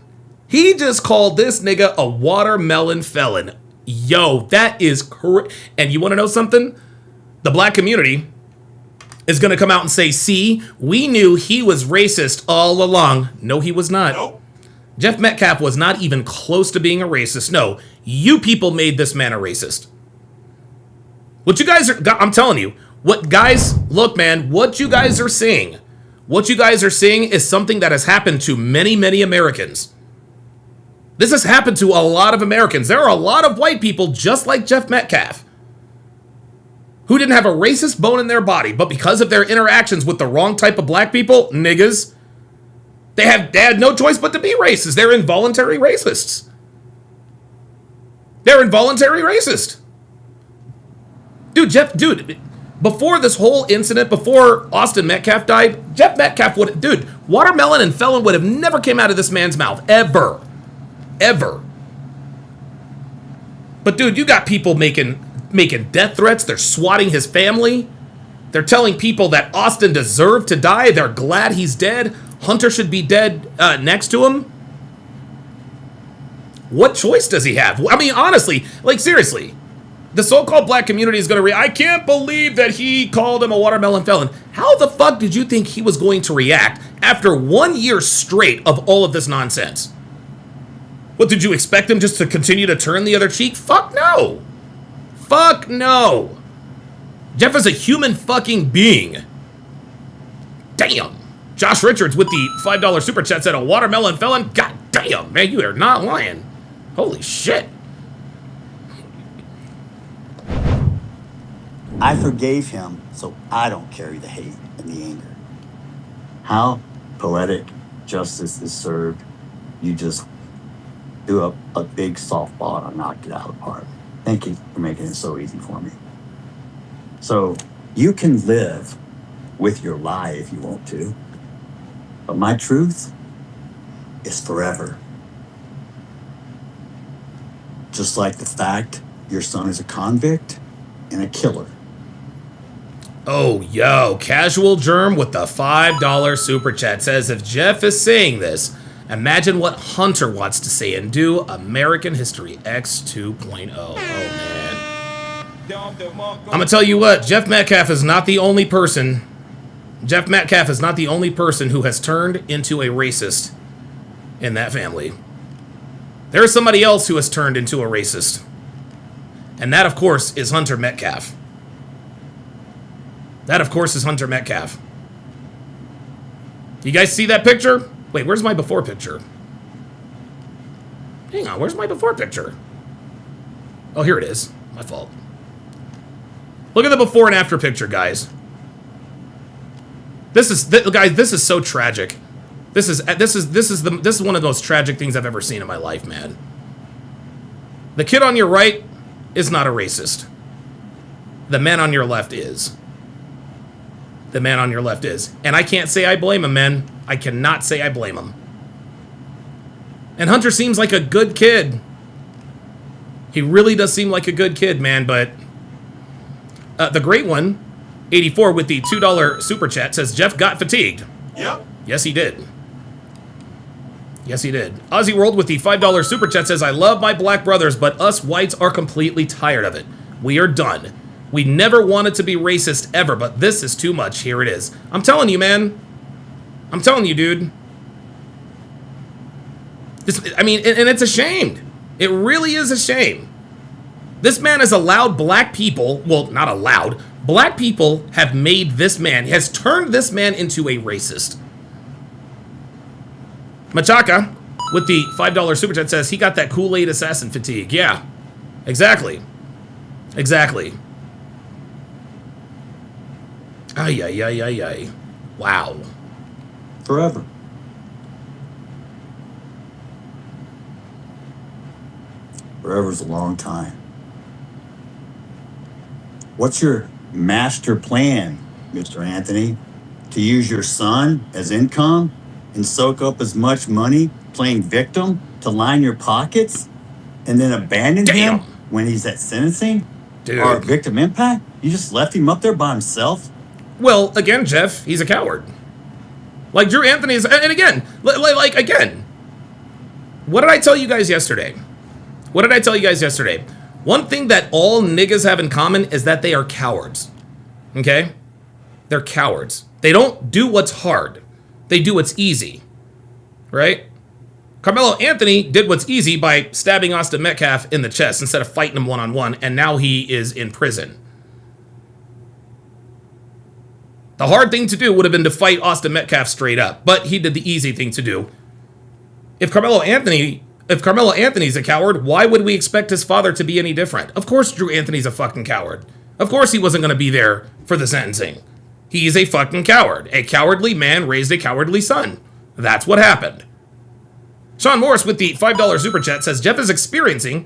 He just called this nigga a watermelon felon. Yo, that is correct. And you want to know something? The black community is going to come out and say, see, we knew he was racist all along. No, he was not. Nope. Jeff Metcalf was not even close to being a racist. No, you people made this man a racist. What you guys are, I'm telling you, look, man, what you guys are seeing is something that has happened to many, many Americans. This has happened to a lot of Americans. There are a lot of white people just like Jeff Metcalf who didn't have a racist bone in their body, but because of their interactions with the wrong type of black people, niggas, they had no choice but to be racist. They're involuntary racists. They're involuntary racist. Dude, before this whole incident, before Austin Metcalf died, Jeff Metcalf watermelon and felon would have never came out of this man's mouth, ever. Ever. But dude, you got people making death threats. They're swatting his family. They're telling people that Austin deserved to die. They're glad he's dead. Hunter should be dead next to him. What choice does he have? I mean, honestly, like seriously, the so-called black community is going to I can't believe that he called him a watermelon felon. How the fuck did you think he was going to react after 1 year straight of all of this nonsense? What, did you expect him just to continue to turn the other cheek? Fuck no. Fuck no. Jeff is a human fucking being. Damn. Josh Richards with the $5 super chat said a watermelon felon. God damn, man, you are not lying. Holy shit. I forgave him, so I don't carry the hate and the anger. How poetic justice is served. You just do a big softball and knocked it out of the park. Thank you for making it so easy for me. So you can live with your lie if you want to, but my truth is forever. Just like the fact your son is a convict and a killer. Oh, yo, Casual Germ with the $5 super chat says, if Jeff is saying this, imagine what Hunter wants to say and do. American History X 2.0. Oh, man. I'm going to tell you what, Jeff Metcalf is not the only person. Jeff Metcalf is not the only person who has turned into a racist in that family. There is somebody else who has turned into a racist. And that, of course, is Hunter Metcalf. That, of course, is Hunter Metcalf. You guys see that picture? Wait, where's my before picture? Hang on, where's my before picture? Oh, here it is. My fault. Look at the before and after picture, guys. This is so tragic. This is one of the most tragic things I've ever seen in my life, man. The kid on your right is not a racist. The man on your left is. The man on your left is. And I can't say I blame him, man. I cannot say I blame him. And Hunter seems like a good kid. He really does seem like a good kid, man, but the great one, 84 with the $2 super chat, says Jeff got fatigued. Yep. Yes, he did. Yes, he did. Aussie World with the $5 super chat says, I love my black brothers, but us whites are completely tired of it. We are done. We never wanted to be racist ever, but this is too much. Here it is. I'm telling you, man. I'm telling you, dude. And it's a shame. It really is a shame. This man has allowed black people, well, not allowed, black people have made this man, has turned this man into a racist. Machaka, with the $5 super chat, says he got that Kool-Aid assassin fatigue. Yeah, exactly. Exactly. Ay, ay, ay, ay, ay. Wow. Forever. Forever's a long time. What's your master plan, Mr. Anthony? To use your son as income and soak up as much money playing victim to line your pockets and then abandon him when he's at sentencing? Dude. Or victim impact? You just left him up there by himself? Well, again, Jeff, he's a coward. Like Drew Anthony is, and again, again, what did I tell you guys yesterday? What did I tell you guys yesterday? One thing that all niggas have in common is that they are cowards. Okay? They're cowards. They don't do what's hard. They do what's easy. Right? Karmelo Anthony did what's easy by stabbing Austin Metcalf in the chest instead of fighting him one-on-one, and now he is in prison. The hard thing to do would have been to fight Austin Metcalf straight up, but he did the easy thing to do. If Karmelo Anthony's a coward, why would we expect his father to be any different? Of course Drew Anthony's a fucking coward. Of course he wasn't going to be there for the sentencing. He's a fucking coward. A cowardly man raised a cowardly son. That's what happened. Sean Morris with the $5 super chat says, Jeff is experiencing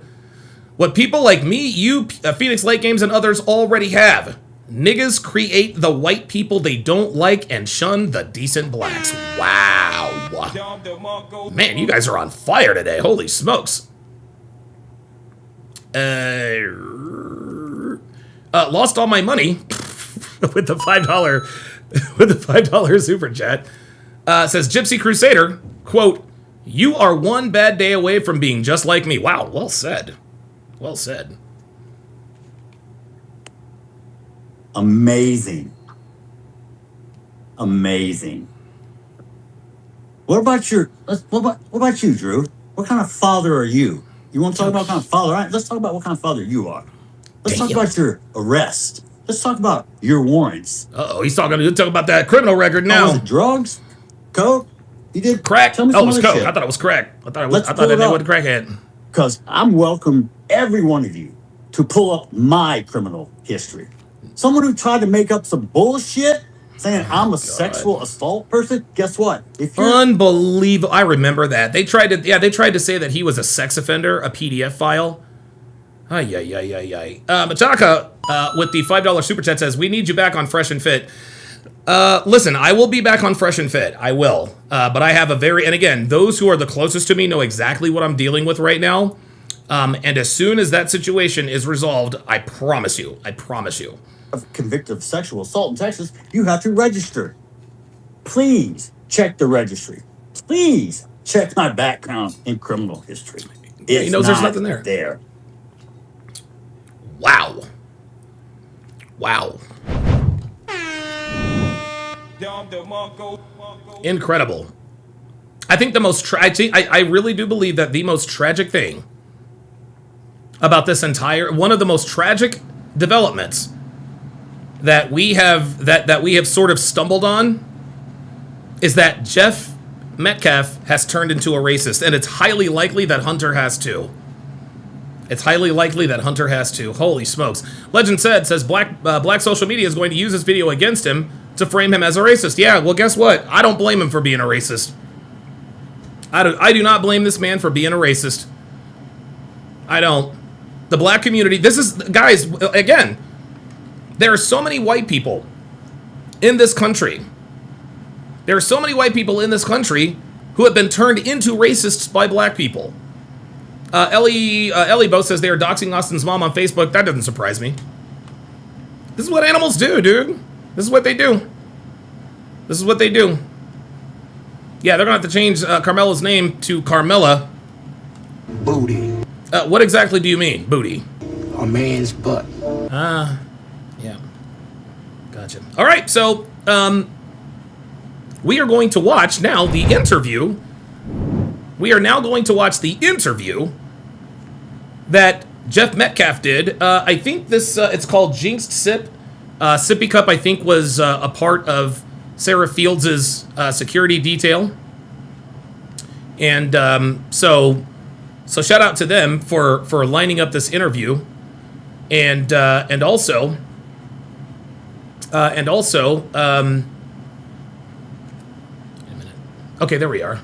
what people like me, you, Phoenix Lake Games, and others already have. Niggas create the white people they don't like and shun the decent blacks. Wow. Man, you guys are on fire today. Holy smokes. Lost all my money with the $5 super chat. Says Gypsy Crusader, quote, you are one bad day away from being just like me. Wow, well said. Well said. Amazing. Amazing. What about you, Drew? What kind of father are you? You want to talk about what kind of father? All right, let's talk about what kind of father you are. Let's talk about your arrest. Let's talk about your warrants. Uh-oh, he's talking about that criminal record now. Was it drugs? Coke? You did crack? Tell me Oh, it was some other coke. shit. I thought it was crack. I thought Let's that pull it name up. was crackhead. Because I'm welcome every one of you to pull up my criminal history. Someone who tried to make up some bullshit saying I'm a sexual assault person. Guess what? If you're Unbelievable. I remember that. They tried to say that he was a sex offender, a PDF file. Ay. Machaka with the $5 super chat says, we need you back on Fresh and Fit. Listen, I will be back on Fresh and Fit. I will. But I have and again, those who are the closest to me know exactly what I'm dealing with right now. And as soon as that situation is resolved, I promise you. convicted of sexual assault in Texas, you have to register. Please check the registry. Please check my background in criminal history. He knows there's nothing there. Wow. Incredible. I think the most I really do believe that the most tragic thing about this one of the most tragic developments that we have sort of stumbled on is that Jeff Metcalf has turned into a racist, and it's highly likely that Hunter has too. Holy smokes. Legend says black social media is going to use this video against him to frame him as a racist. Yeah, well, guess what? I don't blame him for being a racist. I do not blame this man for being a racist. I don't. The black community, guys, again, there are so many white people in this country. There are so many white people in this country who have been turned into racists by black people. Ellie Bo says they are doxing Austin's mom on Facebook. That doesn't surprise me. This is what animals do, dude. This is what they do. Yeah, they're going to have to change Carmelo's name to Carmela. Booty. What exactly do you mean, booty? A man's butt. Yeah. Gotcha. All right, so we are going to watch now the interview. We are now going to watch the interview that Jeff Metcalf did. I think it's called Jinxed Sip. Sippy Cup, I think, was a part of Sarah Fields' security detail. And so shout out to them for lining up this interview. And also, wait a minute. Okay, there we are.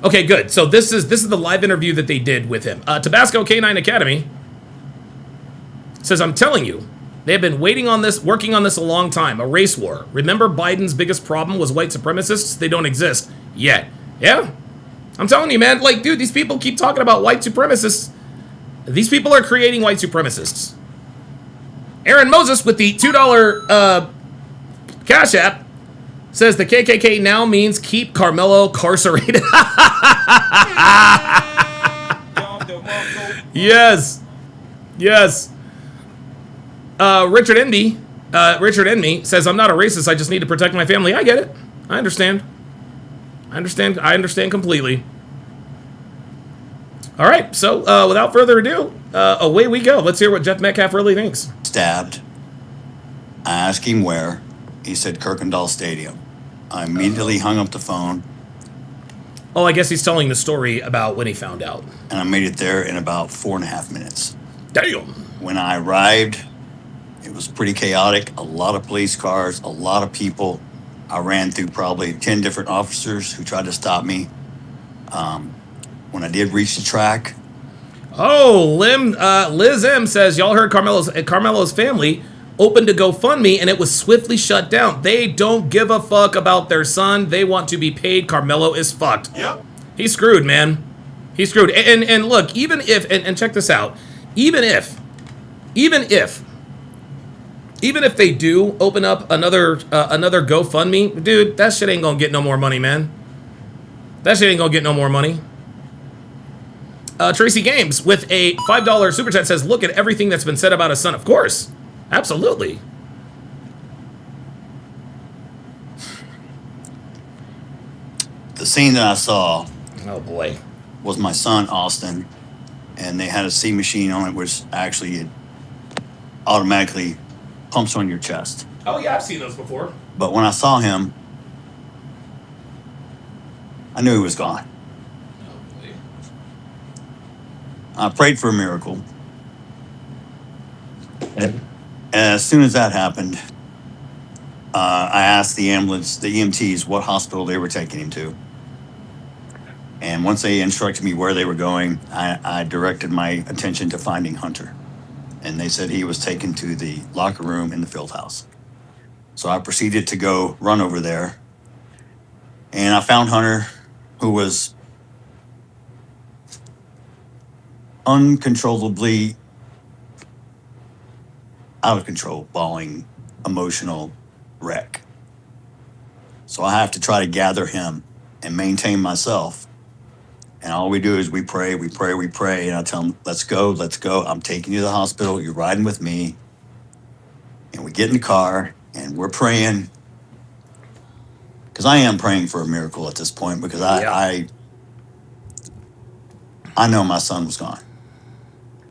Okay, good. So this is the live interview that they did with him. Tabasco K9 Academy says, I'm telling you, they have been working on this a long time. A race war. Remember Biden's biggest problem was white supremacists? They don't exist yet. Yeah. I'm telling you, man. Like, dude, these people keep talking about white supremacists. These people are creating white supremacists. Aaron Moses with the $2 Cash App says the KKK now means keep Carmelo carcerated. Yes. Richard Enby says, I'm not a racist. I just need to protect my family. I get it. I understand completely. All right. So without further ado, away we go. Let's hear what Jeff Metcalf really thinks. Stabbed. I asked him where. He said Kirkendall Stadium. I immediately hung up the phone. Oh, I guess he's telling the story about when he found out. And I made it there in about 4.5 minutes. Damn. When I arrived, it was pretty chaotic. A lot of police cars, a lot of people. I ran through probably 10 different officers who tried to stop me. When I did reach the track. Oh, Liz M says, y'all heard Carmelo's family opened a GoFundMe and it was swiftly shut down. They don't give a fuck about their son. They want to be paid. Carmelo is fucked. Yep. He's screwed, man. He's screwed. And look, even if, and check this out, even if they do open up another GoFundMe, dude, that shit ain't gonna get no more money, man. Tracy Games with a $5 super chat says, look at everything that's been said about his son. Of course. Absolutely. The scene that I saw. Oh boy. was my son, Austin, and they had a C machine on it, which actually it automatically pumps on your chest. Oh yeah, I've seen those before. But when I saw him, I knew he was gone. I prayed for a miracle. And as soon as that happened, I asked the ambulance, the EMTs, what hospital they were taking him to. And once they instructed me where they were going, I directed my attention to finding Hunter. And they said he was taken to the locker room in the field house. So I proceeded to go run over there. And I found Hunter, who was uncontrollably out of control, bawling, emotional wreck. So I have to try to gather him and maintain myself. And all we do is we pray. And I tell him, let's go. I'm taking you to the hospital. You're riding with me. And we get in the car and we're praying. Because I am praying for a miracle at this point, because I know my son was gone.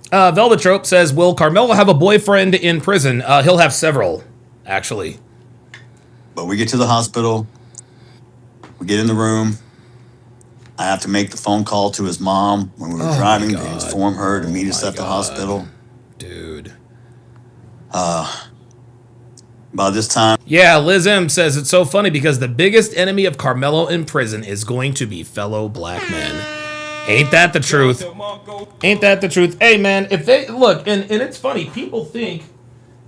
Velvet Trope says, will Karmelo have a boyfriend in prison? He'll have several, actually. But we get to the hospital. We get in the room. I have to make the phone call to his mom when we were driving to inform her to meet us at the hospital. Dude. By this time. Yeah, Liz M says it's so funny because the biggest enemy of Karmelo in prison is going to be fellow black men. Ain't that the truth? Ain't that the truth? Hey, man, if they look, and it's funny, people think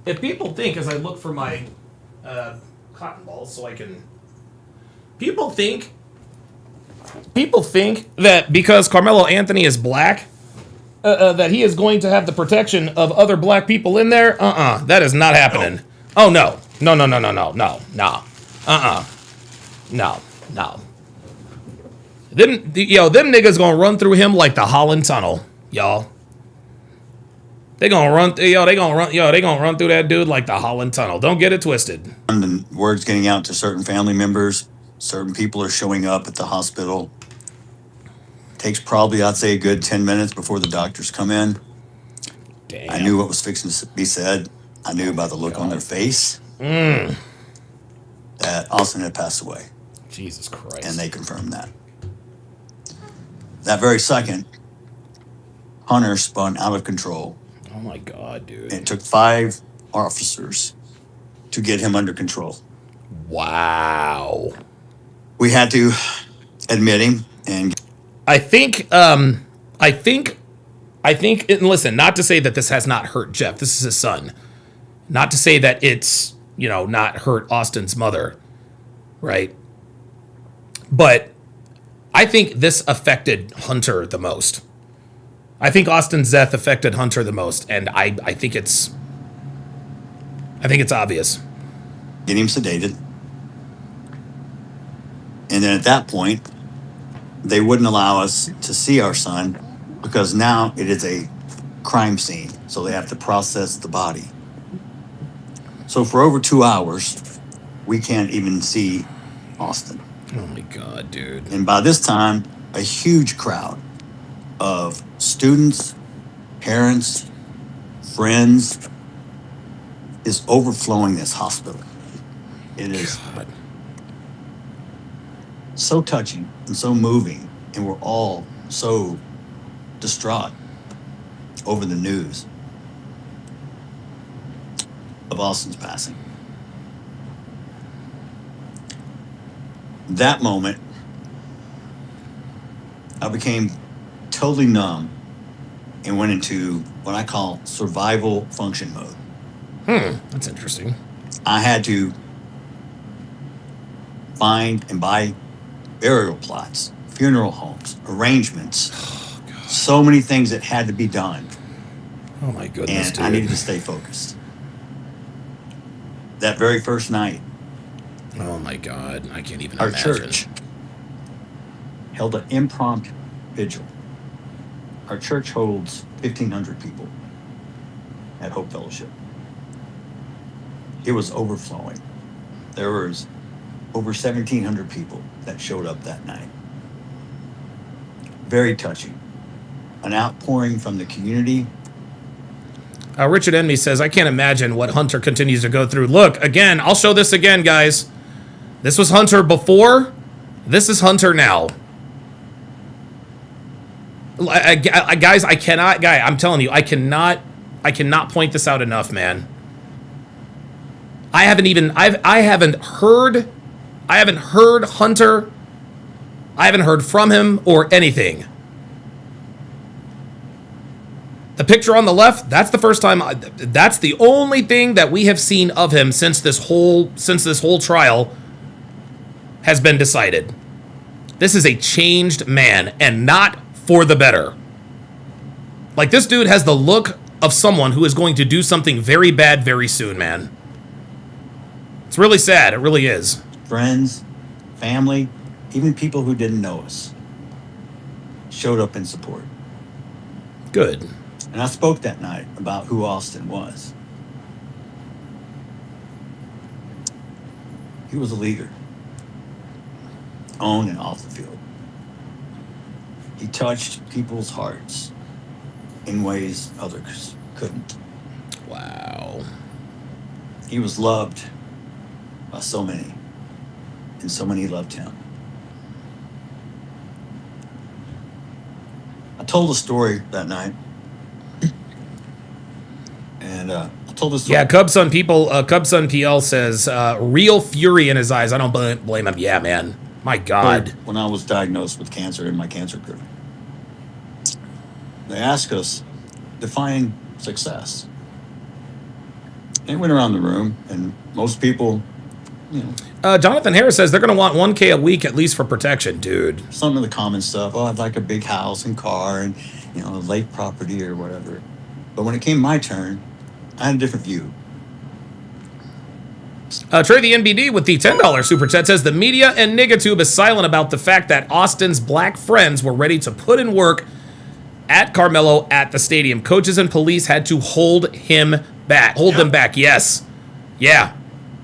as I look for my cotton balls so I can. People think that because Karmelo Anthony is black, that he is going to have the protection of other black people in there. That is not happening. Oh no. No. No. Them niggas gonna run through him like the Holland Tunnel, y'all. They gonna run through that dude like the Holland Tunnel. Don't get it twisted. And word's getting out to certain family members. Certain people are showing up at the hospital. Takes probably, I'd say, a good 10 minutes before the doctors come in. Damn. I knew what was fixing to be said. I knew by the look on their face that Austin had passed away. Jesus Christ. And they confirmed that. That very second, Hunter spun out of control. Oh my God, dude. It took 5 officers to get him under control. Wow. We had to admit him, and I think, and listen, not to say that this has not hurt Jeff. This is his son. Not to say that it's, not hurt Austin's mother, right? But I think this affected Hunter the most. I think Austin's death affected Hunter the most, and I think it's obvious. Get him sedated. And then at that point, they wouldn't allow us to see our son because now it is a crime scene. So they have to process the body. So for over 2 hours, we can't even see Austin. Oh my God, dude. And by this time, a huge crowd of students, parents, friends is overflowing this hospital. It is so touching and so moving, and we're all so distraught over the news of Austin's passing. That moment, I became totally numb and went into what I call survival function mode. That's interesting. I had to find and buy burial plots, funeral homes, arrangements, so many things that had to be done. Oh my goodness, and dude. I needed to stay focused. That very first night, oh my God, I can't even our imagine. church held an impromptu vigil. Our church holds 1,500 people at Hope Fellowship. It was overflowing. There was over 1,700 people that showed up that night. very touching. An outpouring from the community. Richard Enemy says, I can't imagine what Hunter continues to go through. Look, again, I'll show this again, guys. This was Hunter before. This is Hunter now. Guys, I cannot, I'm telling you, I cannot point this out enough, man. I haven't heard Hunter. I haven't heard from him or anything. The picture on the left, that's the first time, that's the only thing that we have seen of him since this whole trial has been decided. This is a changed man, and not for the better. Like, this dude has the look of someone who is going to do something very bad very soon, man. It's really sad, it really is. Friends, family, even people who didn't know us showed up in support. Good. And I spoke that night about who Austin was. He was a leader, on and off the field. He touched people's hearts in ways others couldn't. Wow. He was loved by so many, and so many loved him. I told a story that night. And I told this. Yeah, Cubson PL says, real fury in his eyes. I don't blame him. Yeah, man. My God. When I was diagnosed with cancer in my cancer group, they asked us, define success. They went around the room, and most people, you know. Jonathan Harris says they're going to want $1K a week at least for protection, dude. Some of the common stuff. Oh, I'd like a big house and car and, you know, a lake property or whatever. But when it came my turn, I had a different view. Trey the NBD with the $10 super chat says the media and Nigatube is silent about the fact that Austin's black friends were ready to put in work at Karmelo at the stadium. Coaches and police had to hold them back. Yes. Yeah,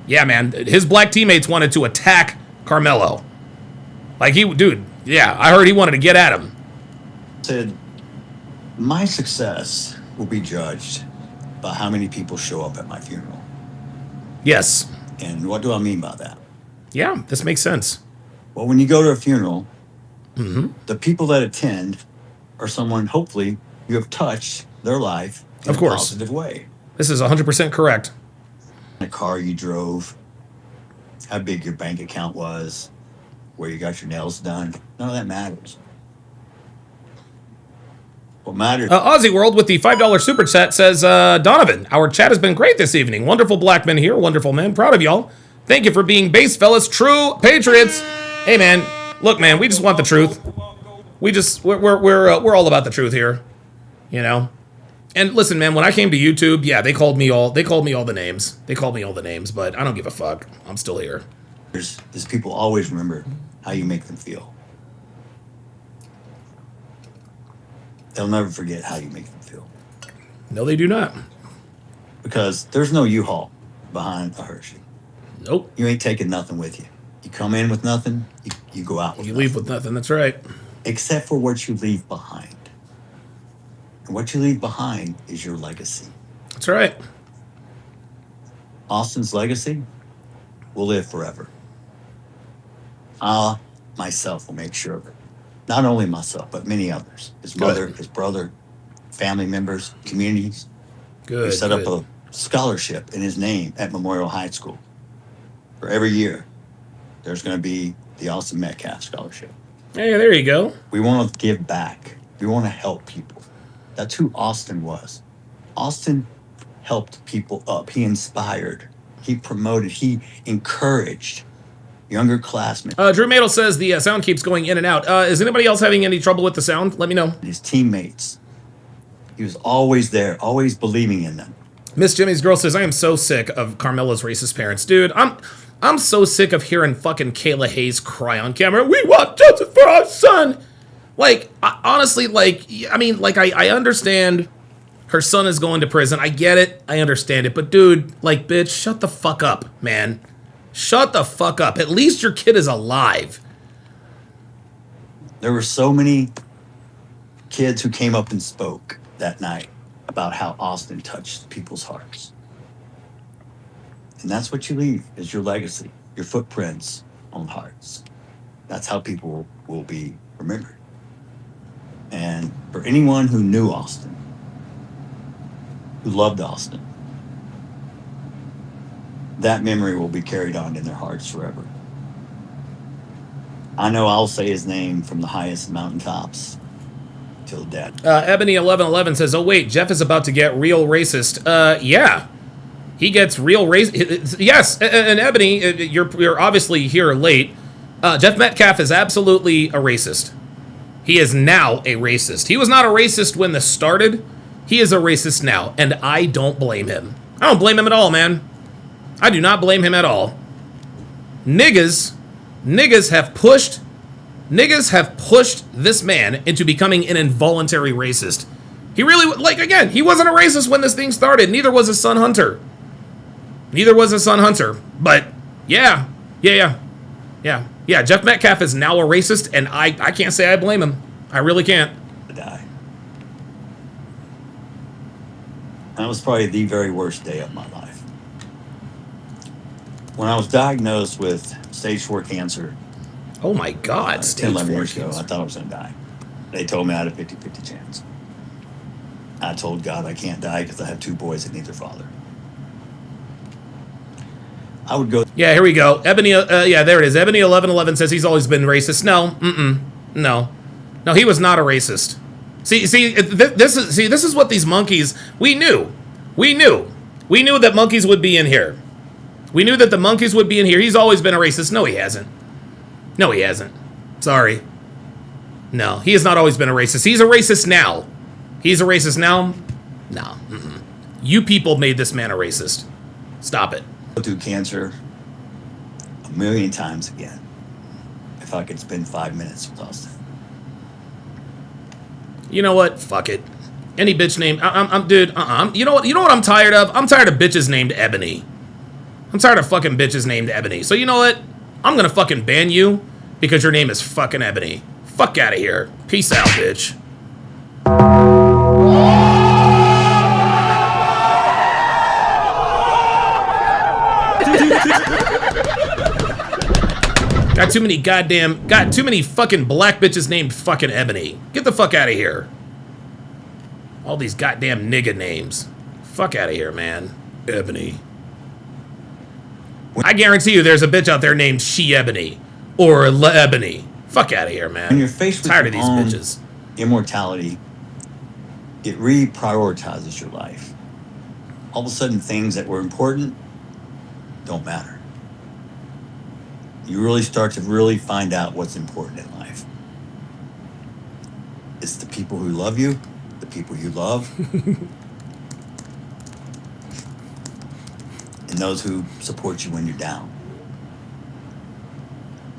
man. His black teammates wanted to attack Karmelo. Like, yeah, I heard he wanted to get at him. Said, my success will be judged by how many people show up at my funeral. Yes. And what do I mean by that? Yeah, this makes sense. Well, when you go to a funeral, the people that attend are someone, hopefully, you have touched their life in a positive way. This is 100% correct. The car you drove, how big your bank account was, where you got your nails done, none of that matters. What matters? Aussie World with the $5 super chat says, Donovan, our chat has been great this evening. Wonderful black men here. Wonderful men. Proud of y'all. Thank you for being base fellas. True patriots. Hey, man. Look, man, we just want the truth. We're all about the truth here. You know? And listen, man, when I came to YouTube, yeah, they called me all the names. They called me all the names, but I don't give a fuck. I'm still here. There's people always remember how you make them feel. They'll never forget how you make them feel. No, they do not. Because there's no U-Haul behind a Hershey. Nope. You ain't taking nothing with you. You come in with nothing, you go out with nothing. You leave with nothing, that's right. Except for what you leave behind. And what you leave behind is your legacy. That's right. Austin's legacy will live forever. I, myself, will make sure of it. Not only myself, but many others. His mother, his brother, family members, communities. Good. We set up a scholarship in his name at Memorial High School. For every year, there's going to be the Austin Metcalf Scholarship. Hey, there you go. We want to give back. We want to help people. That's who Austin was. Austin helped people up. He inspired. He promoted. He encouraged younger classmen. Drew Madel says the sound keeps going in and out. Is anybody else having any trouble with the sound? Let me know. His teammates. He was always there, always believing in them. Miss Jimmy's girl says, I am so sick of Carmelo's racist parents. Dude, I'm so sick of hearing fucking Kayla Hayes cry on camera. We want justice for our son. Like, honestly, like, I mean, like, I understand her son is going to prison. I get it. I understand it. But, dude, like, bitch, shut the fuck up, man. Shut the fuck up. At least your kid is alive. There were so many kids who came up and spoke that night about how Austin touched people's hearts. And that's what you leave is your legacy, your footprints on hearts. That's how people will be remembered. And for anyone who knew Austin, who loved Austin, that memory will be carried on in their hearts forever. I know I'll say his name from the highest mountaintops till death. Ebony1111 says, oh, wait, Jeff is about to get real racist. Yeah. He gets real racist. Yes, and Ebony, you're obviously here late. Jeff Metcalf is absolutely a racist. He is now a racist. He was not a racist when this started. He is a racist now, and I don't blame him. I don't blame him at all, man. I do not blame him at all. Niggas have pushed this man into becoming an involuntary racist. He really, like, again, he wasn't a racist when this thing started. Neither was his son Hunter. But yeah, Jeff Metcalf is now a racist, and I can't say I blame him. I really can't. Die. That was probably the very worst day of my life. When I was diagnosed with stage 4 cancer. Oh my God, 10, 11 years ago, I thought I was going to die. They told me I had a 50-50 chance. I told God I can't die because I have 2 boys that need their father. I would go. Yeah, here we go. Ebony, yeah, there it is. Ebony1111 says he's always been racist. No, he was not a racist. This is what these monkeys. We knew that monkeys would be in here. We knew that the monkeys would be in here. He's always been a racist. No, he hasn't. Sorry. No, he has not always been a racist. He's a racist now. No. You people made this man a racist. Stop it. Go through cancer a million times again if I could spend 5 minutes with Austin. You know what? Fuck it. Any bitch named dude. You know what I'm tired of? I'm tired of bitches named Ebony. I'm tired of fucking bitches named Ebony. So you know what? I'm gonna fucking ban you because your name is fucking Ebony. Fuck out of here. Peace out, bitch. Got too many fucking black bitches named fucking Ebony. Get the fuck out of here. All these goddamn nigga names. Fuck out of here, man. Ebony. I guarantee you there's a bitch out there named She Ebony or Le Ebony. Fuck out of here, man. When you're faced with tired of these bitches. Immortality, it reprioritizes your life. All of a sudden, things that were important don't matter. You really start to really find out what's important in life. It's the people who love you, the people you love, and those who support you when you're down.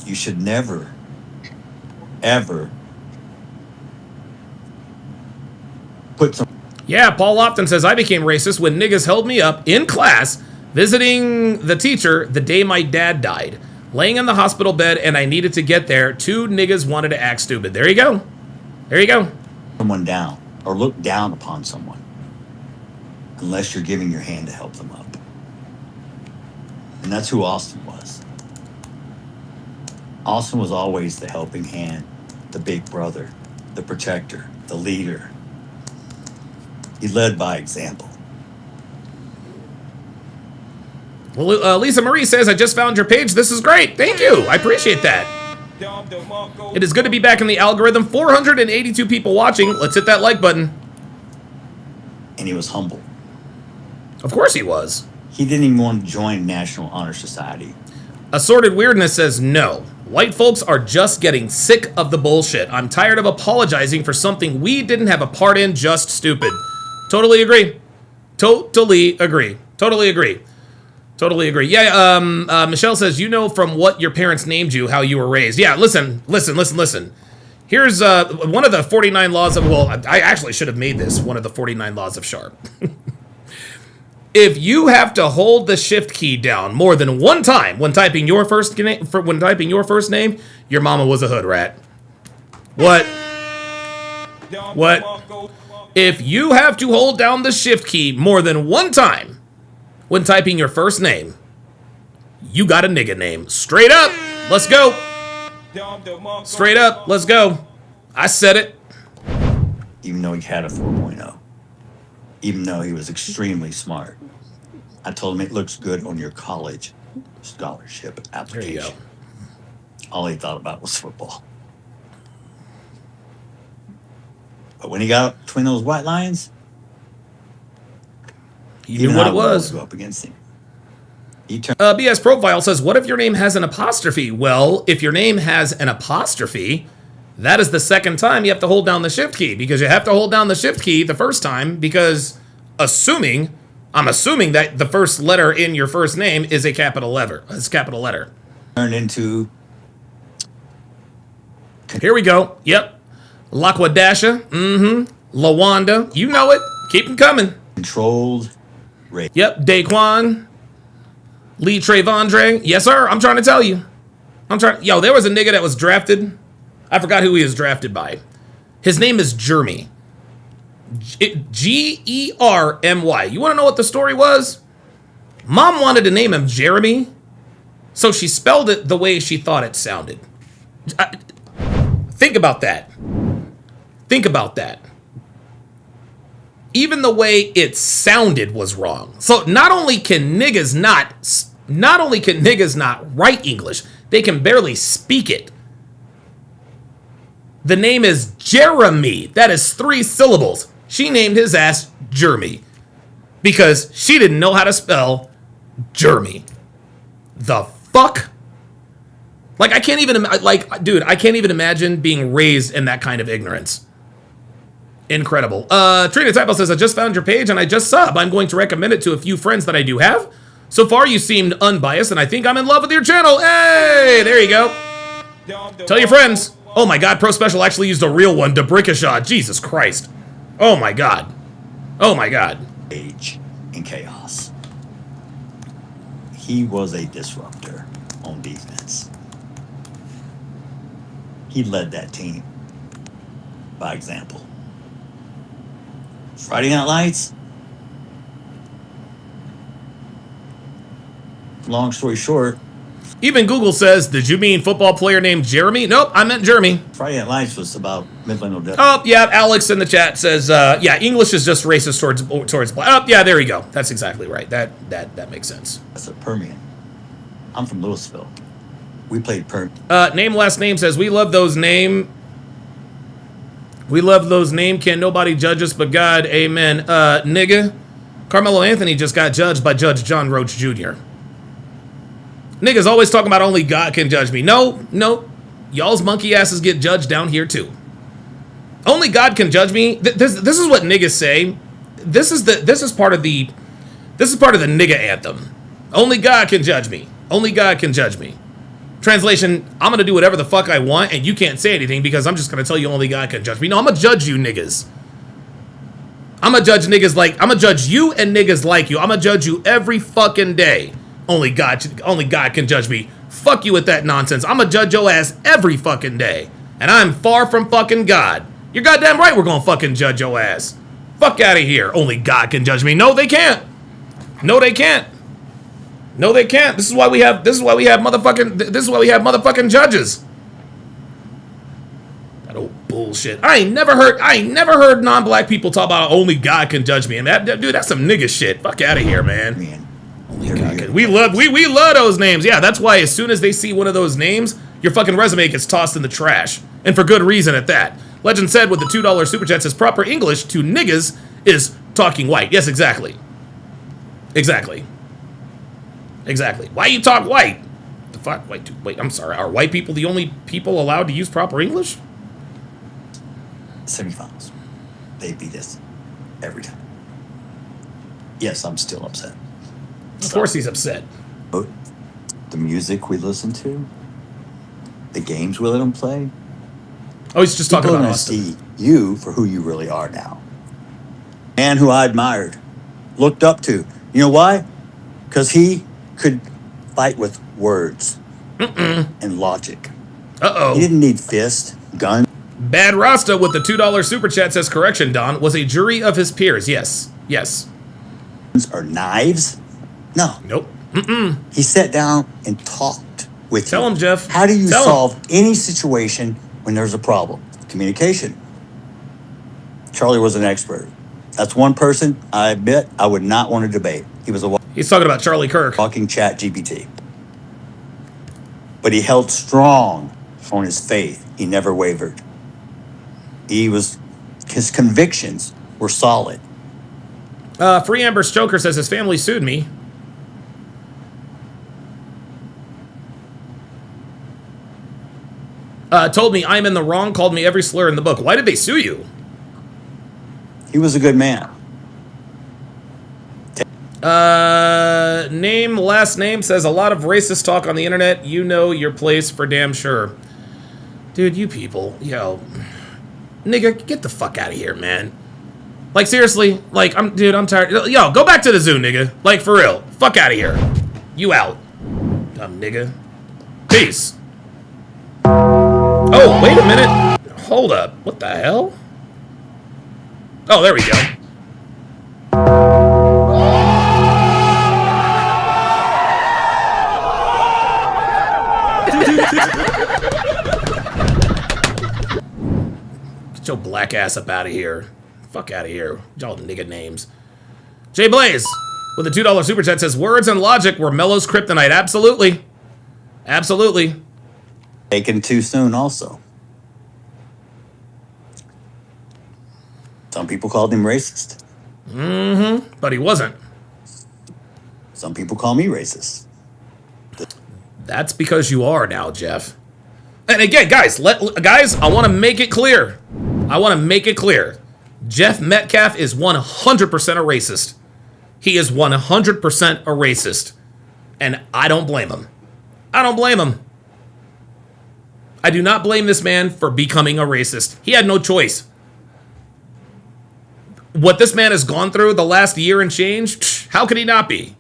You should never, ever put some... Yeah, Paul Lofton says, I became racist when niggas held me up in class visiting the teacher the day my dad died. Laying in the hospital bed and I needed to get there. 2 niggas wanted to act stupid. There you go. Someone down or look down upon someone unless you're giving your hand to help them up. And that's who Austin was. Austin was always the helping hand, the big brother, the protector, the leader. He led by example. Well, Lisa Marie says, I just found your page. This is great. Thank you. I appreciate that. It is good to be back in the algorithm. 482 people watching. Let's hit that like button. And he was humble. Of course he was. He didn't even want to join National Honor Society. Assorted Weirdness says, no. White folks are just getting sick of the bullshit. I'm tired of apologizing for something we didn't have a part in. Just stupid. Totally agree. Yeah, Michelle says, you know from what your parents named you how you were raised. Yeah, listen. Here's one of the 49 laws of, well, I actually should have made this one of the 49 laws of Sharp. If you have to hold the shift key down more than one time when typing your first name, your mama was a hood rat. What? What? If you have to hold down the shift key more than one time when typing your first name, you got a nigga name. Straight up. Let's go. Straight up. Let's go. I said it. Even though he had a 4.0, even though he was extremely smart, I told him it looks good on your college scholarship application. There you go. All he thought about was football. But when he got between those white lines, he knew what it was. Go up against him. BS Profile says, what if your name has an apostrophe? Well, if your name has an apostrophe, that is the second time you have to hold down the shift key, because you have to hold down the shift key the first time because I'm assuming that the first letter in your first name is a capital letter. It's a capital letter. Turned into. Here we go. Yep. Laquadasha. Lawanda. You know it. Keep them coming. Controlled rate. Yep. Daquan. Lee Trayvondre. Yes, sir. I'm trying to tell you. Yo, there was a nigga that was drafted. I forgot who he was drafted by. His name is Jeremy. Germy. You want to know what the story was? Mom wanted to name him Jeremy, so she spelled it the way she thought it sounded. Think about that. Think about that. Even the way it sounded was wrong. So not only can niggas not write English, they can barely speak it. The name is Jeremy. That is 3 syllables. She named his ass Jeremy because she didn't know how to spell Jeremy. The fuck? Like, I can't even, dude, I can't even imagine being raised in that kind of ignorance. Incredible. Trina Typo says, I just found your page and I just sub. I'm going to recommend it to a few friends that I do have. So far, you seemed unbiased and I think I'm in love with your channel. Hey, there you go. Tell your friends. Oh my God, Pro Special actually used a real one, Debrickashaw. Jesus Christ. Oh my God. Oh my God. Age and chaos. He was a disruptor on defense. He led that team by example. Friday Night Lights. Long story short. Even Google says, did you mean football player named Jeremy? Nope, I meant Jeremy. Friday Night Lights was about mental death. Oh, yeah, Alex in the chat says, yeah, English is just racist towards black. Oh, yeah, there you go. That's exactly right. That makes sense. That's a Permian. I'm from Louisville. We played Permian. Name last name says, we love those name. We love those name. Can nobody judge us but God. Amen. Nigga, Karmelo Anthony just got judged by Judge John Roach Jr. Niggas always talking about only God can judge me. No. Y'all's monkey asses get judged down here too. Only God can judge me. This is what niggas say. This is part of the nigga anthem. Only God can judge me. Only God can judge me. Translation, I'm gonna do whatever the fuck I want and you can't say anything because I'm just gonna tell you only God can judge me. No, I'm gonna judge you niggas. I'm gonna judge you and niggas like you. I'm gonna judge you every fucking day. Only God can judge me. Fuck you with that nonsense. I'm gonna judge your ass every fucking day. And I'm far from fucking God. You're goddamn right we're gonna fucking judge your ass. Fuck out of here. Only God can judge me. No, they can't. No, they can't. No, they can't. This is why we have motherfucking judges. That old bullshit. I ain't never heard non-black people talk about only God can judge me. And dude, that's some nigga shit. Fuck out of here, man. We love those names. Yeah, that's why as soon as they see one of those names, your fucking resume gets tossed in the trash. And for good reason at that. Legend said with the $2 super chat says proper English to niggas is talking white. Yes, exactly. Exactly. Why you talk white? The fuck? Wait, I'm sorry. Are white people the only people allowed to use proper English? Semifinals. They beat us every time. Yes, I'm still upset. Of course he's upset. The music we listen to, the games we let them play. Oh, he's just talking about Austin. See you for who you really are now. Man who I admired, looked up to. You know why? Because he could fight with words and logic. Uh-oh. He didn't need fist, gun. Bad Rasta with the $2 super chat says, correction, Don, was a jury of his peers. Yes. Yes. Are knives? No. Nope. He sat down and talked with you. Tell him, Jeff. How do you Tell him. solve any situation when there's a problem? Communication. Charlie was an expert. That's one person I admit I would not want to debate. He was a He's talking about Charlie Kirk. Walking chat GPT. But he held strong on his faith. He never wavered. His convictions were solid. Free Amber Stoker says his family sued me. Told me I'm in the wrong, called me every slur in the book. Why did they sue you? He was a good man. Last name says a lot of racist talk on the internet. You know your place for damn sure. Dude, you people, yo. Nigga, get the fuck out of here, man. Like, seriously, like, I'm tired. Yo, go back to the zoo, nigga. Like, for real. Fuck out of here. You out. Dumb nigga. Peace. Oh, wait a minute. Hold up. What the hell? Oh, there we go. Get your black ass up out of here. Fuck out of here. Y'all nigga names. Jay Blaze with a $2 super chat says, words and logic were Melo's kryptonite. Absolutely. Absolutely. Taken too soon also. Some people called him racist. Mm-hmm. But he wasn't. Some people call me racist. That's because you are now, Jeff. And again, guys, I want to make it clear. Jeff Metcalf is 100% a racist. He is 100% a racist. And I don't blame him. I don't blame him. I do not blame this man for becoming a racist. He had no choice. What this man has gone through the last year and change, how could he not be?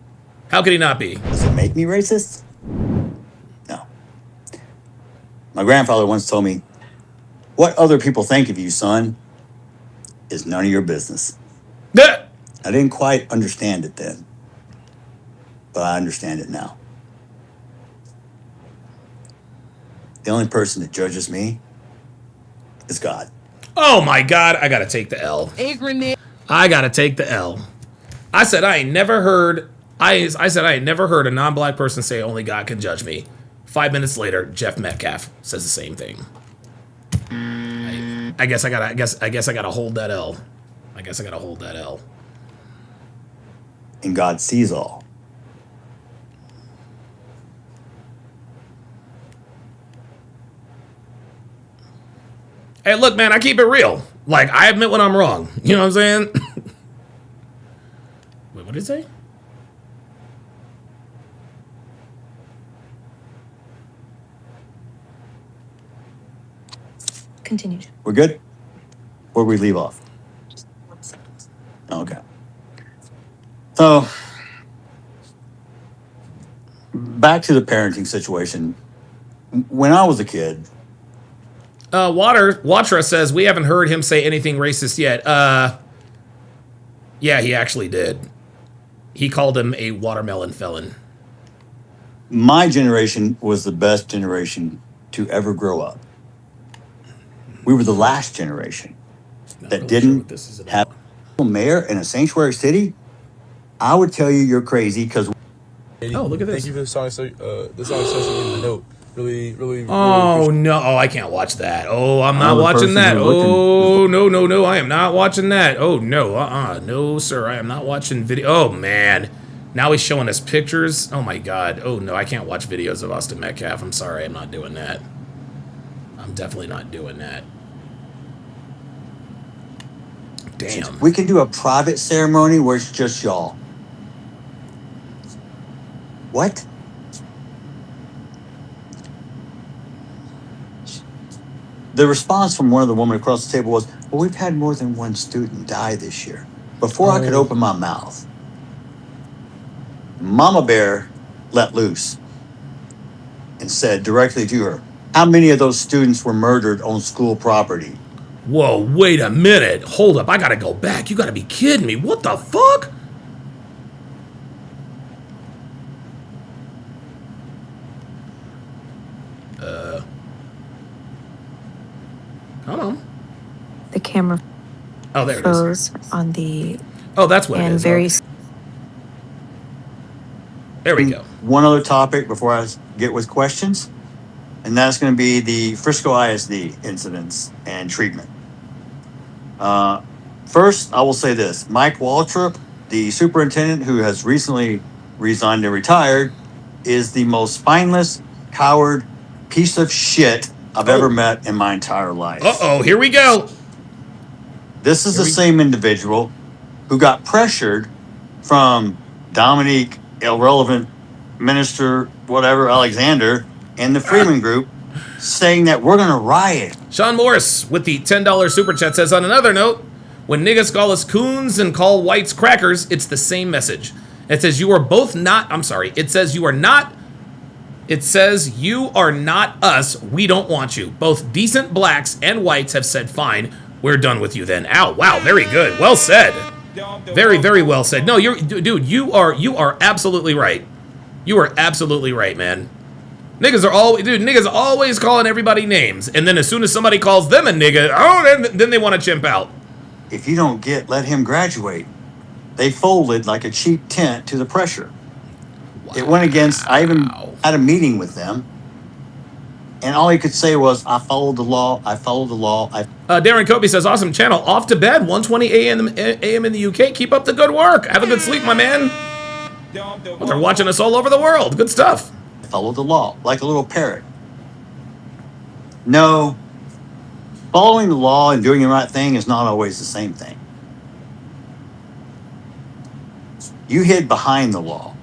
How could he not be? Does it make me racist? No. My grandfather once told me, what other people think of you, son, is none of your business. I didn't quite understand it then, but I understand it now. The only person that judges me is God. Oh my God, I gotta take the L. I gotta take the L. I said I ain't never heard I said I ain't never heard a non-black person say only God can judge me. 5 minutes later, Jeff Metcalf says the same thing. I guess I gotta hold that L. I guess I gotta hold that L. And God sees all. Hey, look, man, I keep it real. Like, I admit when I'm wrong. You know what I'm saying? Wait, what did it say? Continue. We're good? Where'd we leave off? Okay. So, back to the parenting situation. When I was a kid, Watra says, we haven't heard him say anything racist yet. Yeah, he actually did. He called him a watermelon felon. my generation was the best generation to ever grow up. We were the last generation that didn't have a mayor in a sanctuary city. I would tell you you're crazy because. Oh, look at this. Thank you for the song. So, the song especially in the note. Really. Oh no! Oh, I can't watch that. Oh, I'm not watching that. Oh no! I am not watching that. Oh no! No, sir. I am not watching video. Oh man! Now he's showing us pictures. Oh my God! Oh no! I can't watch videos of Austin Metcalf. I'm sorry. I'm not doing that. I'm definitely not doing that. Damn. We can do a private ceremony where it's just y'all. What? The response from one of the women across the table was, well, we've had more than one student die this year. Before I could open my mouth, Mama Bear let loose and said directly to her, How many of those students were murdered on school property? Whoa, wait a minute. Hold up. I gotta go back. You gotta be kidding me. What the fuck? Come on. The camera Oh, there it froze on the. Oh, that's what it and is. very. Okay. There we go. One other topic before I get with questions, and that's going to be the Frisco ISD incidents and treatment. First, I will say this. Mike Waltrip, the superintendent who has recently resigned and retired, is the most spineless, coward piece of shit I've ever met in my entire life. Uh-oh, here we go. This is the same individual who got pressured from Dominique, irrelevant minister, whatever, Alexander, and the Freeman Group, saying that we're going to riot. Sean Morris with the $10 super chat says, on another note, when niggas call us coons and call whites crackers, it's the same message. It says you are both not, I'm sorry, it says you are not, it says you are not us, we don't want you. Both decent blacks and whites have said, fine, we're done with you then. Ow, wow, very good, well said. Very, very well said. No, dude, you are absolutely right. You are absolutely right, man. Niggas are always calling everybody names, and then as soon as somebody calls them a nigga, then they want to chimp out. If you don't let him graduate. They folded like a cheap tent to the pressure. Wow. It went against, I even had a meeting with them, and all he could say was, I followed the law, I followed the law. Darren Kobe says, awesome channel, off to bed, 1:20 a.m. in the UK. Keep up the good work. Have a good sleep, my man. Well, they're watching us all over the world. Good stuff. Follow the law, like a little parrot. No, following the law and doing the right thing is not always the same thing. You hid behind the law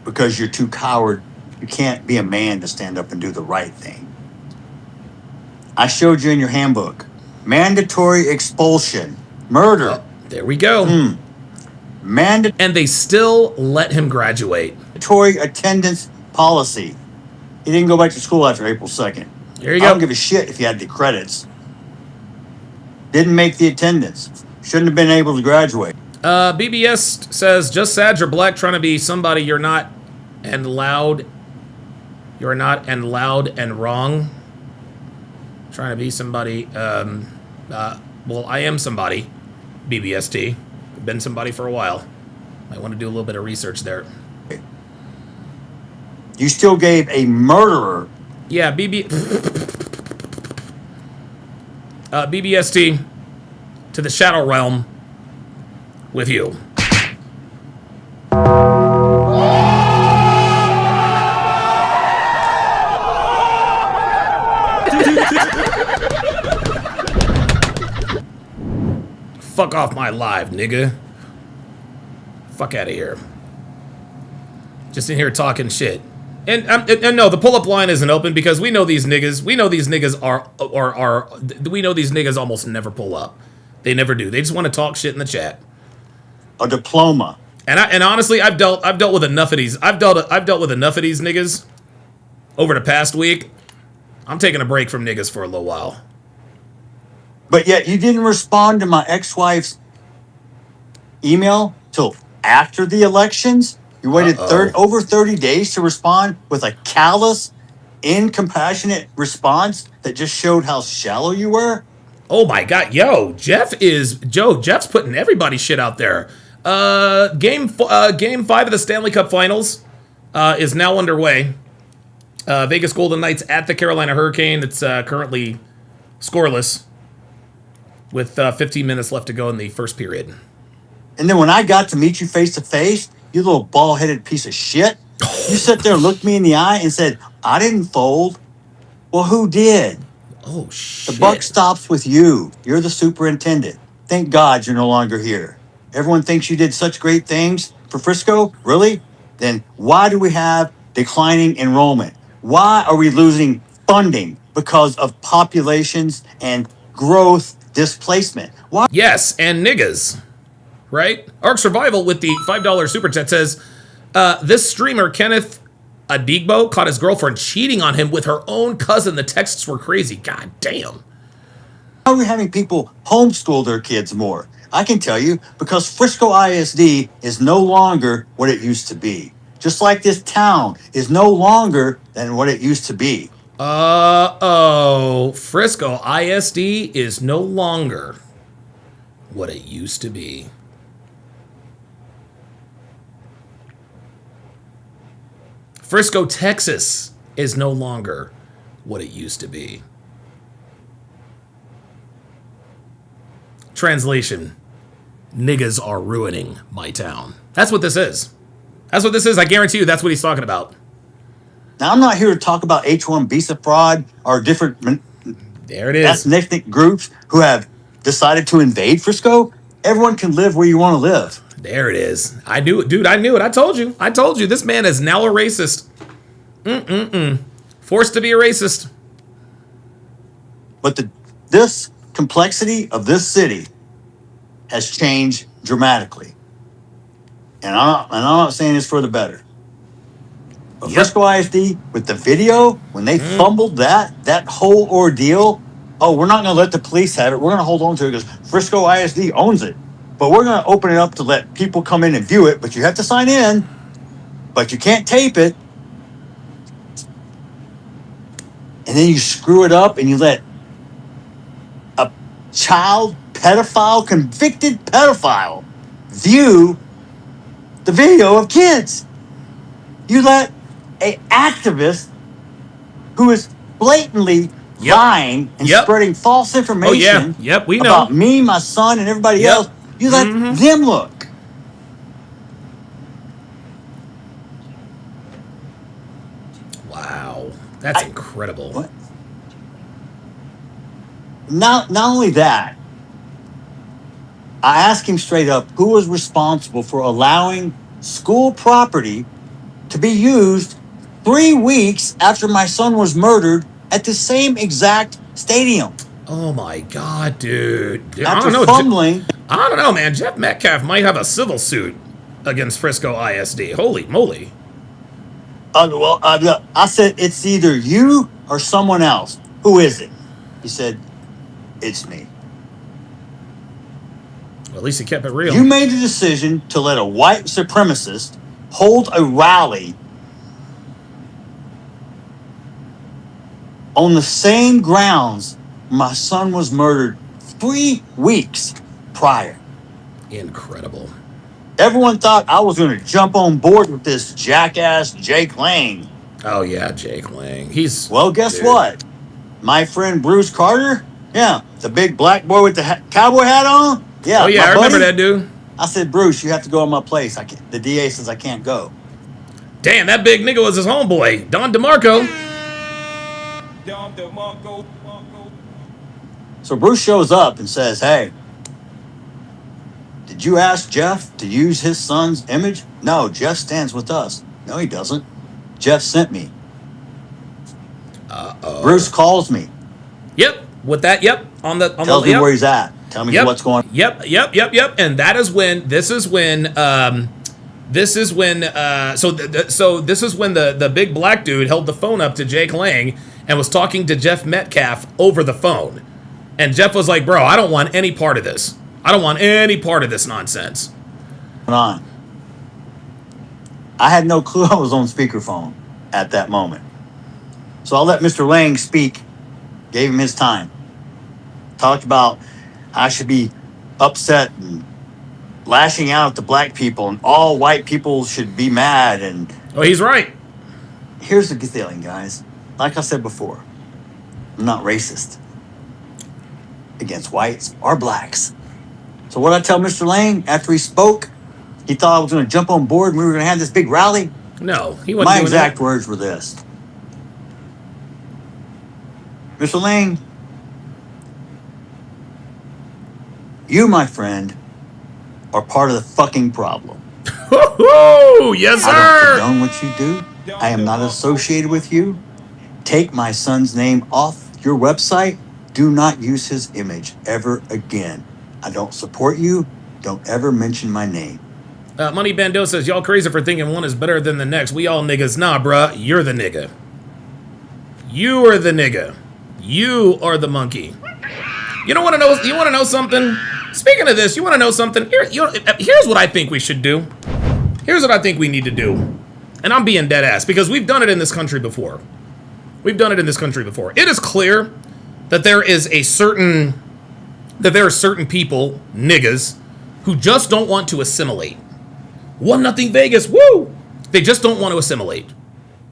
because you're too coward. You can't be a man to stand up and do the right thing. I showed you in your handbook. Mandatory expulsion. Murder. Oh, there we go. And they still let him graduate. Mandatory attendance policy. He didn't go back to school after April 2nd. There you go. I don't give a shit if he had the credits. Didn't make the attendance. Shouldn't have been able to graduate. BBS says, just sad you're black trying to be somebody you're not and loud. You're not and loud and wrong. Trying to be somebody. Well, I am somebody. BBST. I've been somebody for a while. Might want to do a little bit of research there. You still gave a murderer. Yeah, BBST to the Shadow Realm with you. Fuck off my live, nigga. Fuck out of here. Just in here talking shit. And no, the pull-up line isn't open because we know these niggas. We know these niggas we know these niggas almost never pull up. They never do. They just want to talk shit in the chat. A diploma. And honestly, I've dealt with enough of these. I've dealt with enough of these niggas over the past week. I'm taking a break from niggas for a little while. But yet you didn't respond to my ex-wife's email till after the elections. You waited over 30 days to respond with a callous, incompassionate response that just showed how shallow you were. Oh my God, Jeff's putting everybody's shit out there. Game 5 of the Stanley Cup Finals is now underway. Vegas Golden Knights at the Carolina Hurricane. It's currently scoreless with 15 minutes left to go in the first period. And then when I got to meet you face to face, you little bald-headed piece of shit, you sat there and looked me in the eye and said, I didn't fold. Well, who did? Oh, shit. The buck stops with you. You're the superintendent. Thank God you're no longer here. Everyone thinks you did such great things for Frisco. Really? Then why do we have declining enrollment? Why are we losing funding? Because of populations and growth displacement. Why? Yes, and niggas. Right? Ark Survival with the $5 super chat says, this streamer, Kenneth Adigbo caught his girlfriend cheating on him with her own cousin. The texts were crazy. God damn. How are we having people homeschool their kids more? I can tell you, because Frisco ISD is no longer what it used to be. Just like this town is no longer than what it used to be. Frisco ISD is no longer what it used to be. Frisco, Texas is no longer what it used to be. Translation: niggas are ruining my town. That's what this is. That's what this is. I guarantee you that's what he's talking about. Now, I'm not here to talk about H-1 visa fraud or different there it is. ethnic groups who have decided to invade Frisco. Everyone can live where you want to live. There it is. I knew it, dude. I knew it. I told you. This man is now a racist. Forced to be a racist. But this complexity of this city has changed dramatically. And I'm not saying this for the better. But Frisco ISD, with the video, when they fumbled that whole ordeal, we're not going to let the police have it. We're going to hold on to it because Frisco ISD owns it. But we're going to open it up to let people come in and view it. But you have to sign in. But you can't tape it. And then you screw it up and you let a child pedophile, convicted pedophile, view the video of kids. You let an activist who is blatantly lying and spreading false information we know. about me, my son, and everybody else, you let them look. Wow. That's incredible. What? Not only that, I asked him straight up who was responsible for allowing school property to be used 3 weeks after my son was murdered at the same exact stadium. Oh my God, dude. After fumbling. I don't know, man. Jeff Metcalf might have a civil suit against Frisco ISD. Holy moly. I said, it's either you or someone else. Who is it? He said, it's me. Well, at least he kept it real. You made the decision to let a white supremacist hold a rally on the same grounds my son was murdered 3 weeks prior. Incredible. Everyone thought I was going to jump on board with this jackass Jake Lang. Oh, yeah, Jake Lang. Well, guess what? My friend Bruce Carter, the big black boy with the cowboy hat on. Yeah, oh, yeah, I remember that dude. I said, Bruce, you have to go in my place. The DA says I can't go. Damn, that big nigga was his homeboy, Don DeMarco. So Bruce shows up and says, hey, did you ask Jeff to use his son's image? No, Jeff stands with us. No, he doesn't. Jeff sent me. Bruce calls me. Yep, with that, Tells me where he's at. Tell me what's going on. Yep. And this is when the big black dude held the phone up to Jake Lang and was talking to Jeff Metcalf over the phone. And Jeff was like, bro, I don't want any part of this. I don't want any part of this nonsense. I had no clue I was on speakerphone at that moment. So I let Mr. Lang speak, gave him his time. Talked about I should be upset and lashing out at the black people and all white people should be mad. And he's right. Here's the feeling, guys. Like I said before, I'm not racist against whites or blacks. So what I tell Mr. Lang after he spoke, he thought I was going to jump on board and we were going to have this big rally. No, he wasn't. My exact words were this. Mr. Lang, you, my friend, are part of the fucking problem. Yes, sir. I don't condone what you do. I am not associated with you. Take my son's name off your website. Do not use his image ever again. I don't support you. Don't ever mention my name. Money Bando says, y'all crazy for thinking one is better than the next. We all niggas. Nah, bruh. You're the nigga. You are the nigga. You are the monkey. You don't want to know. You want to know something? Speaking of this, you want to know something? Here's what I think we should do. Here's what I think we need to do. And I'm being dead ass because we've done it in this country before. We've done it in this country before. It is clear that there are certain people, niggas, who just don't want to assimilate. 1-0 Vegas, woo! They just don't want to assimilate.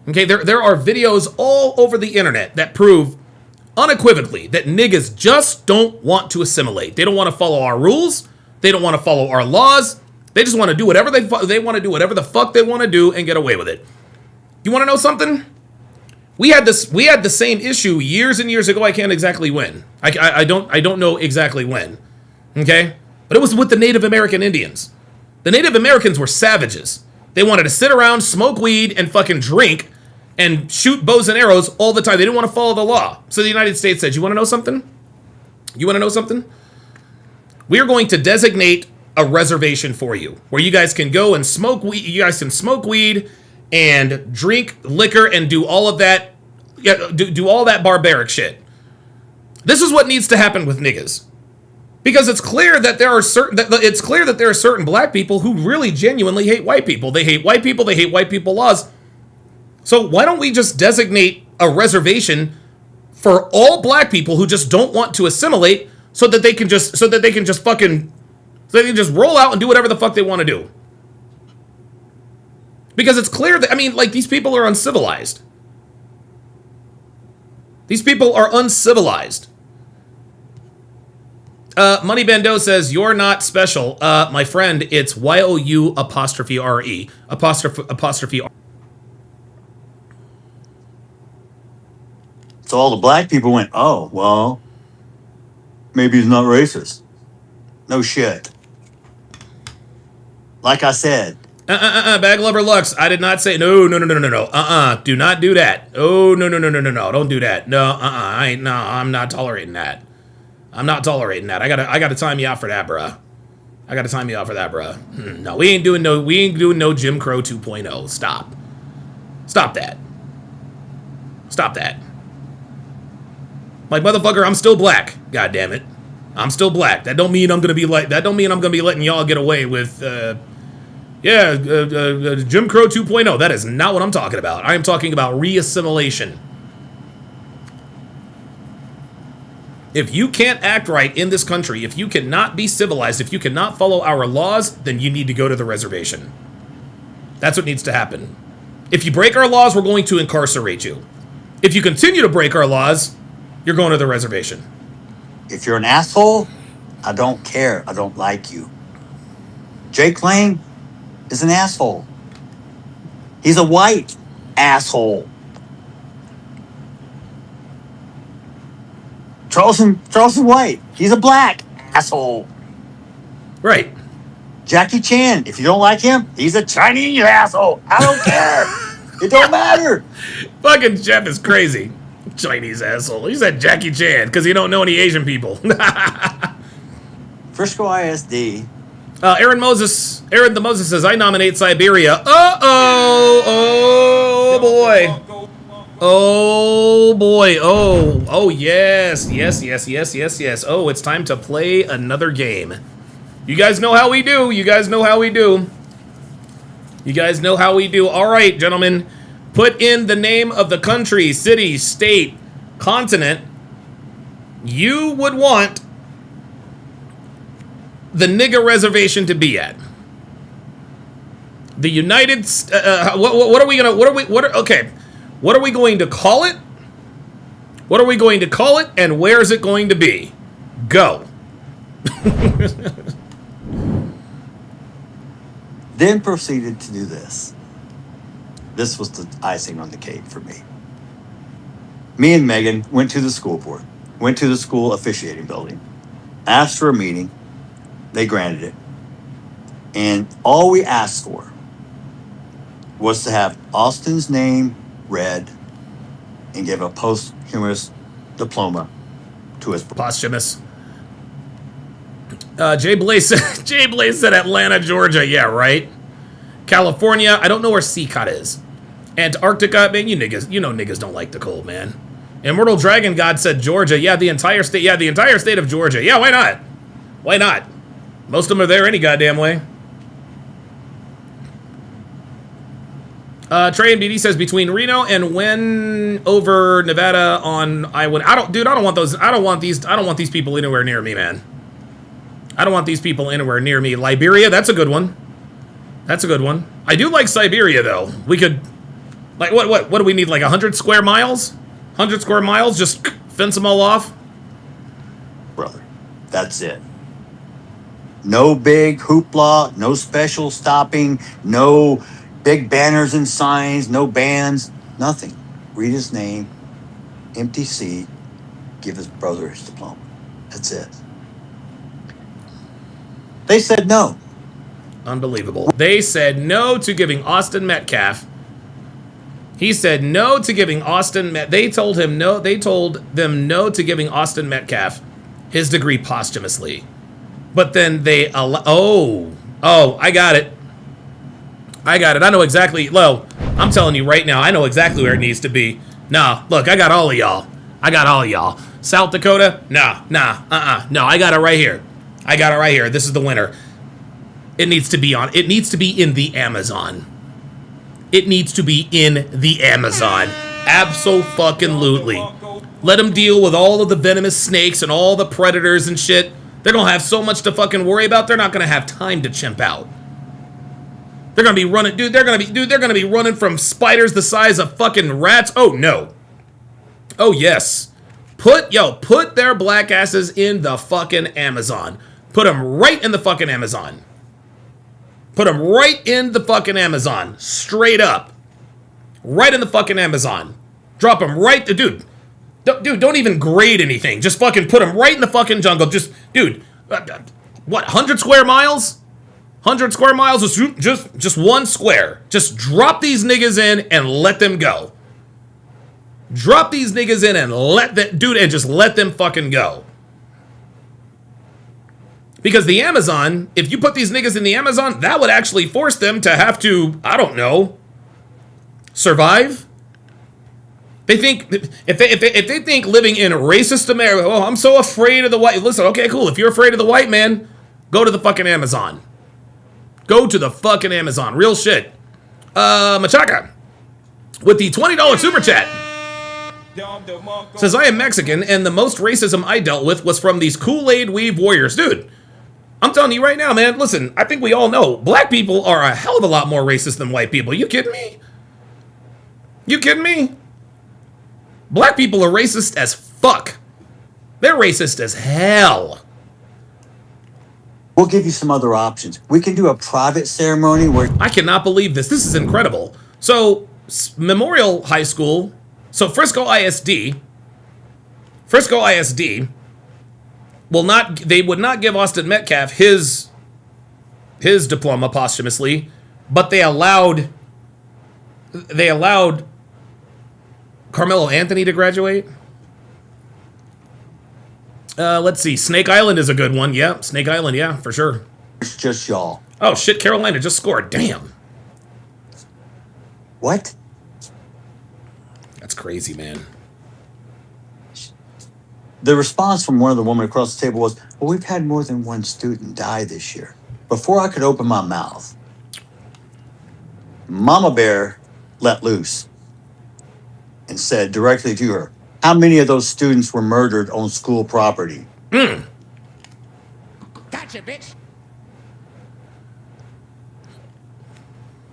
Okay, there are videos all over the internet that prove unequivocally that niggas just don't want to assimilate. They don't want to follow our rules. They don't want to follow our laws. They just want to do whatever they want to do, whatever the fuck they want to do, and get away with it. You want to know something? We had the same issue years and years ago. I can't exactly when. I don't know exactly when. Okay, but it was with the Native American Indians. The Native Americans were savages. They wanted to sit around, smoke weed, and fucking drink, and shoot bows and arrows all the time. They didn't want to follow the law. So the United States said, you want to know something? You want to know something? We are going to designate a reservation for you where you guys can go and smoke weed. You guys can smoke weed and drink liquor and do all of that. Do all that barbaric shit. This is what needs to happen with niggas. Because it's clear that there are certain black people who really genuinely hate white people. They hate white people. They hate white people laws. So why don't we just designate a reservation for all black people who just don't want to assimilate, so that they can just roll out and do whatever the fuck they want to do? Because it's clear that, these people are uncivilized. These people are uncivilized. Money Bando says, you're not special. My friend, it's YOU''RE. Apostrophe R. So all the black people went, oh, well, maybe he's not racist. No shit. Like I said. Bag Lover Lux, I did not say, no. Do not do that. Oh, no. Don't do that. No, I'm not tolerating that. I'm not tolerating that. I gotta time you out for that, bruh. No, we ain't doing no Jim Crow 2.0. Stop that. Like, motherfucker, I'm still black. God damn it. I'm still black. That don't mean I'm gonna be letting y'all get away with Jim Crow 2.0. That is not what I'm talking about. I am talking about re-assimilation. If you can't act right in this country, if you cannot be civilized, if you cannot follow our laws, then you need to go to the reservation. That's what needs to happen. If you break our laws, we're going to incarcerate you. If you continue to break our laws, you're going to the reservation. If you're an asshole, I don't care. I don't like you. Jake Lane is an asshole. He's a white asshole. Charleston White, he's a black asshole. Right. Jackie Chan, if you don't like him, he's a Chinese asshole. I don't care. It don't matter. Fucking Jeff is crazy. Chinese asshole. He said Jackie Chan because he don't know any Asian people. Frisco ISD. Aaron the Moses says, I nominate Siberia. Oh boy. Oh boy. Oh yes. Oh, it's time to play another game. You guys know how we do. All right, gentlemen. Put in the name of the country, city, state, continent you would want the nigger reservation to be at. The United what are we going to call it? What are we going to call it, and where is it going to be? Go. Then proceeded to do this. This was the icing on the cake for me. Me and Megan went to the school board, went to the school officiating building, asked for a meeting. They granted it. And all we asked for was to have Austin's name read and give a posthumous diploma to his posthumous. Jay Blaze said Atlanta, Georgia. Yeah, right. California, I don't know where CCOT is. Antarctica, man, you know niggas don't like the cold, man. Immortal Dragon God said Georgia. Yeah, the entire state. Yeah, the entire state of Georgia. Yeah, why not? Why not? Most of them are there any goddamn way. Trey and BD says between Reno and Wynn over Nevada on I-1. I don't want those. I don't want these people anywhere near me, man. I don't want these people anywhere near me. Liberia, that's a good one. That's a good one. I do like Siberia though. We could, like, what do we need? Like 100 square miles? 100 square miles? Just fence them all off? Brother, that's it. No big hoopla, no special stopping, no big banners and signs, no bands, nothing. Read his name, empty seat, give his brother his diploma. That's it. They said no. Unbelievable. They said no to giving Austin Metcalf. He said no to giving Austin They told him no. They told them no to giving Austin Metcalf his degree posthumously. But then they I got it. I know exactly. Well, I'm telling you right now, I know exactly where it needs to be. Nah, look, I got all of y'all. South Dakota? No, I got it right here. This is the winner. It needs to be in the Amazon. Abso-fucking-lutely. Let them deal with all of the venomous snakes and all the predators and shit. They're gonna have so much to fucking worry about, they're not gonna have time to chimp out. They're gonna be running, they're gonna be running from spiders the size of fucking rats. Oh no. Oh yes. Put their black asses in the fucking Amazon. Put them right in the fucking Amazon. Straight up. Right in the fucking Amazon. Drop them right, dude, don't even grade anything. Just fucking put them right in the fucking jungle. Just, dude, what, 100 square miles? 100 square miles, just one square. Just drop these niggas in and let them go. Drop these niggas in and just let them fucking go. Because the Amazon, if you put these niggas in the Amazon, that would actually force them to have to, I don't know, survive. They think, if they think living in racist America, oh, I'm so afraid of the white. Listen, okay, cool. If you're afraid of the white man, go to the fucking Amazon. Go to the fucking Amazon. Real shit. Machaca, with the $20 super chat, says, I am Mexican, and the most racism I dealt with was from these Kool-Aid weave warriors. Dude, I'm telling you right now, man, listen, I think we all know black people are a hell of a lot more racist than white people. You kidding me? Black people are racist as fuck. They're racist as hell. We'll give you some other options. We can do a private ceremony where... I cannot believe this. This is incredible. So, Memorial High School, so Frisco ISD they would not give Austin Metcalf his diploma posthumously, but they allowed Karmelo Anthony to graduate. Let's see. Snake Island is a good one. Yeah, Snake Island, yeah, for sure. It's just y'all. Oh, shit, Carolina just scored. Damn. What? That's crazy, man. The response from one of the women across the table was, well, we've had more than one student die this year. Before I could open my mouth, Mama Bear let loose and said directly to her, how many of those students were murdered on school property? Gotcha, bitch.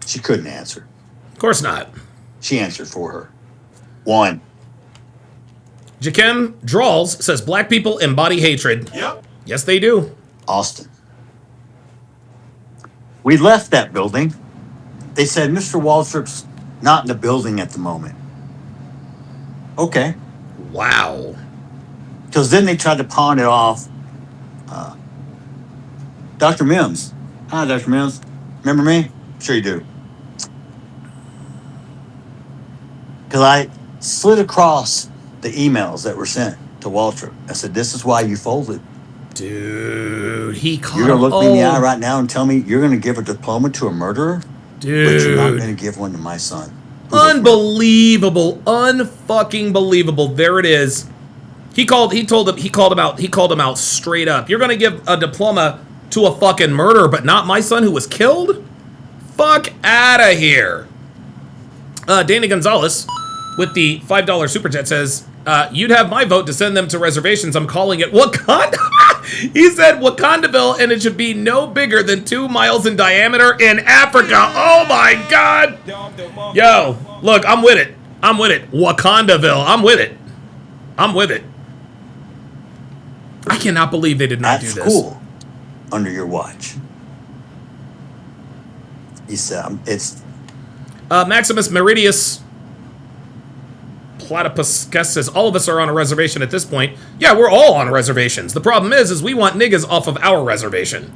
She couldn't answer. Of course not. She answered for her. 1. Jakem Drawls says black people embody hatred. Yep. Yes, they do. Austin. We left that building. They said Mr. Waltrip's not in the building at the moment. Okay. Wow. Because then they tried to pawn it off. Dr. Mims. Hi, Dr. Mims. Remember me? Sure you do. Because I slid across the emails that were sent to Waltrip. I said, this is why you folded. Dude, he caught You're going to look me in the eye right now and tell me you're going to give a diploma to a murderer? Dude. But you're not going to give one to my son. Unbelievable. Unfucking believable. There it is. He called him out straight up. You're gonna give a diploma to a fucking murderer, but not my son who was killed? Fuck outta here. Danny Gonzalez with the $5 super chat says, you'd have my vote to send them to reservations. I'm calling it Wakanda. He said Wakandaville, and it should be no bigger than 2 miles in diameter in Africa. Oh my God. Yo, look, I'm with it. I'm with it. Wakandaville. I'm with it. I'm with it. I cannot believe they did not do this. At school, under your watch. He said, it's... Maximus Meridius Platypus says, all of us are on a reservation at this point. Yeah, we're all on reservations. The problem is we want niggas off of our reservation.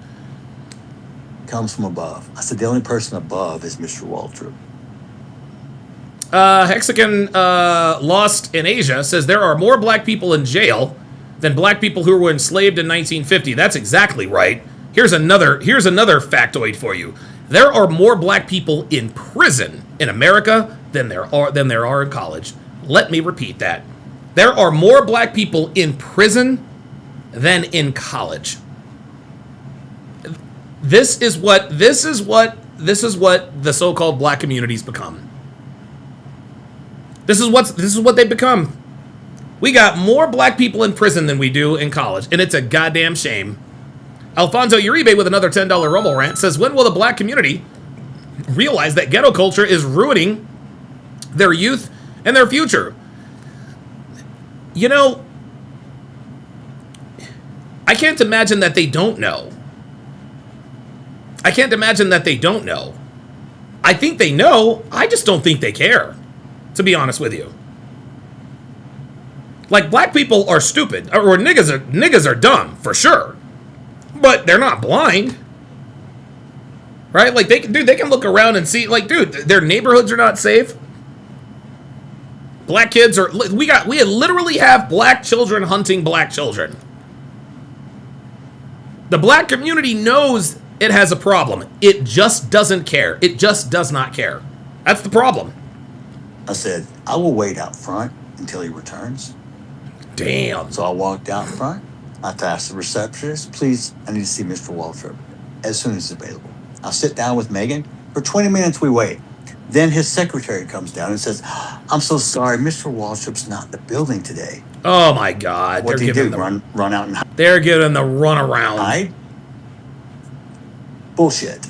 Comes from above. I said the only person above is Mr. Waltrip. Hexagon Lost in Asia says there are more black people in jail than black people who were enslaved in 1950. That's exactly right. Here's another factoid for you. There are more black people in prison in America than there are in college. Let me repeat that. There are more black people in prison than in college. This is what the so-called black communities become. This is what they've become. We got more black people in prison than we do in college, and it's a goddamn shame. Alfonso Uribe with another $10 Romo rant says, when will the black community realize that ghetto culture is ruining their youth and their future? You know, I can't imagine that they don't know. I can't imagine that they don't know. I think they know. I just don't think they care, to be honest with you. Like, black people are stupid, or niggas are dumb, for sure. But they're not blind. Right? Like, they can look around and see, like, dude, their neighborhoods are not safe. Black kids are, we literally have black children hunting black children. The black community knows it has a problem. It just doesn't care. It just does not care. That's the problem. I said, I will wait out front until he returns. Damn. So I walked out front. I asked the receptionist, please, I need to see Mr. Waltrip as soon as it's available. I'll sit down with Megan. For 20 minutes, we wait. Then his secretary comes down and says, I'm so sorry, Mr. Waltrip's not in the building today. Oh, my God. What did he do? Run out and hide? They're giving the runaround. Hide? Bullshit.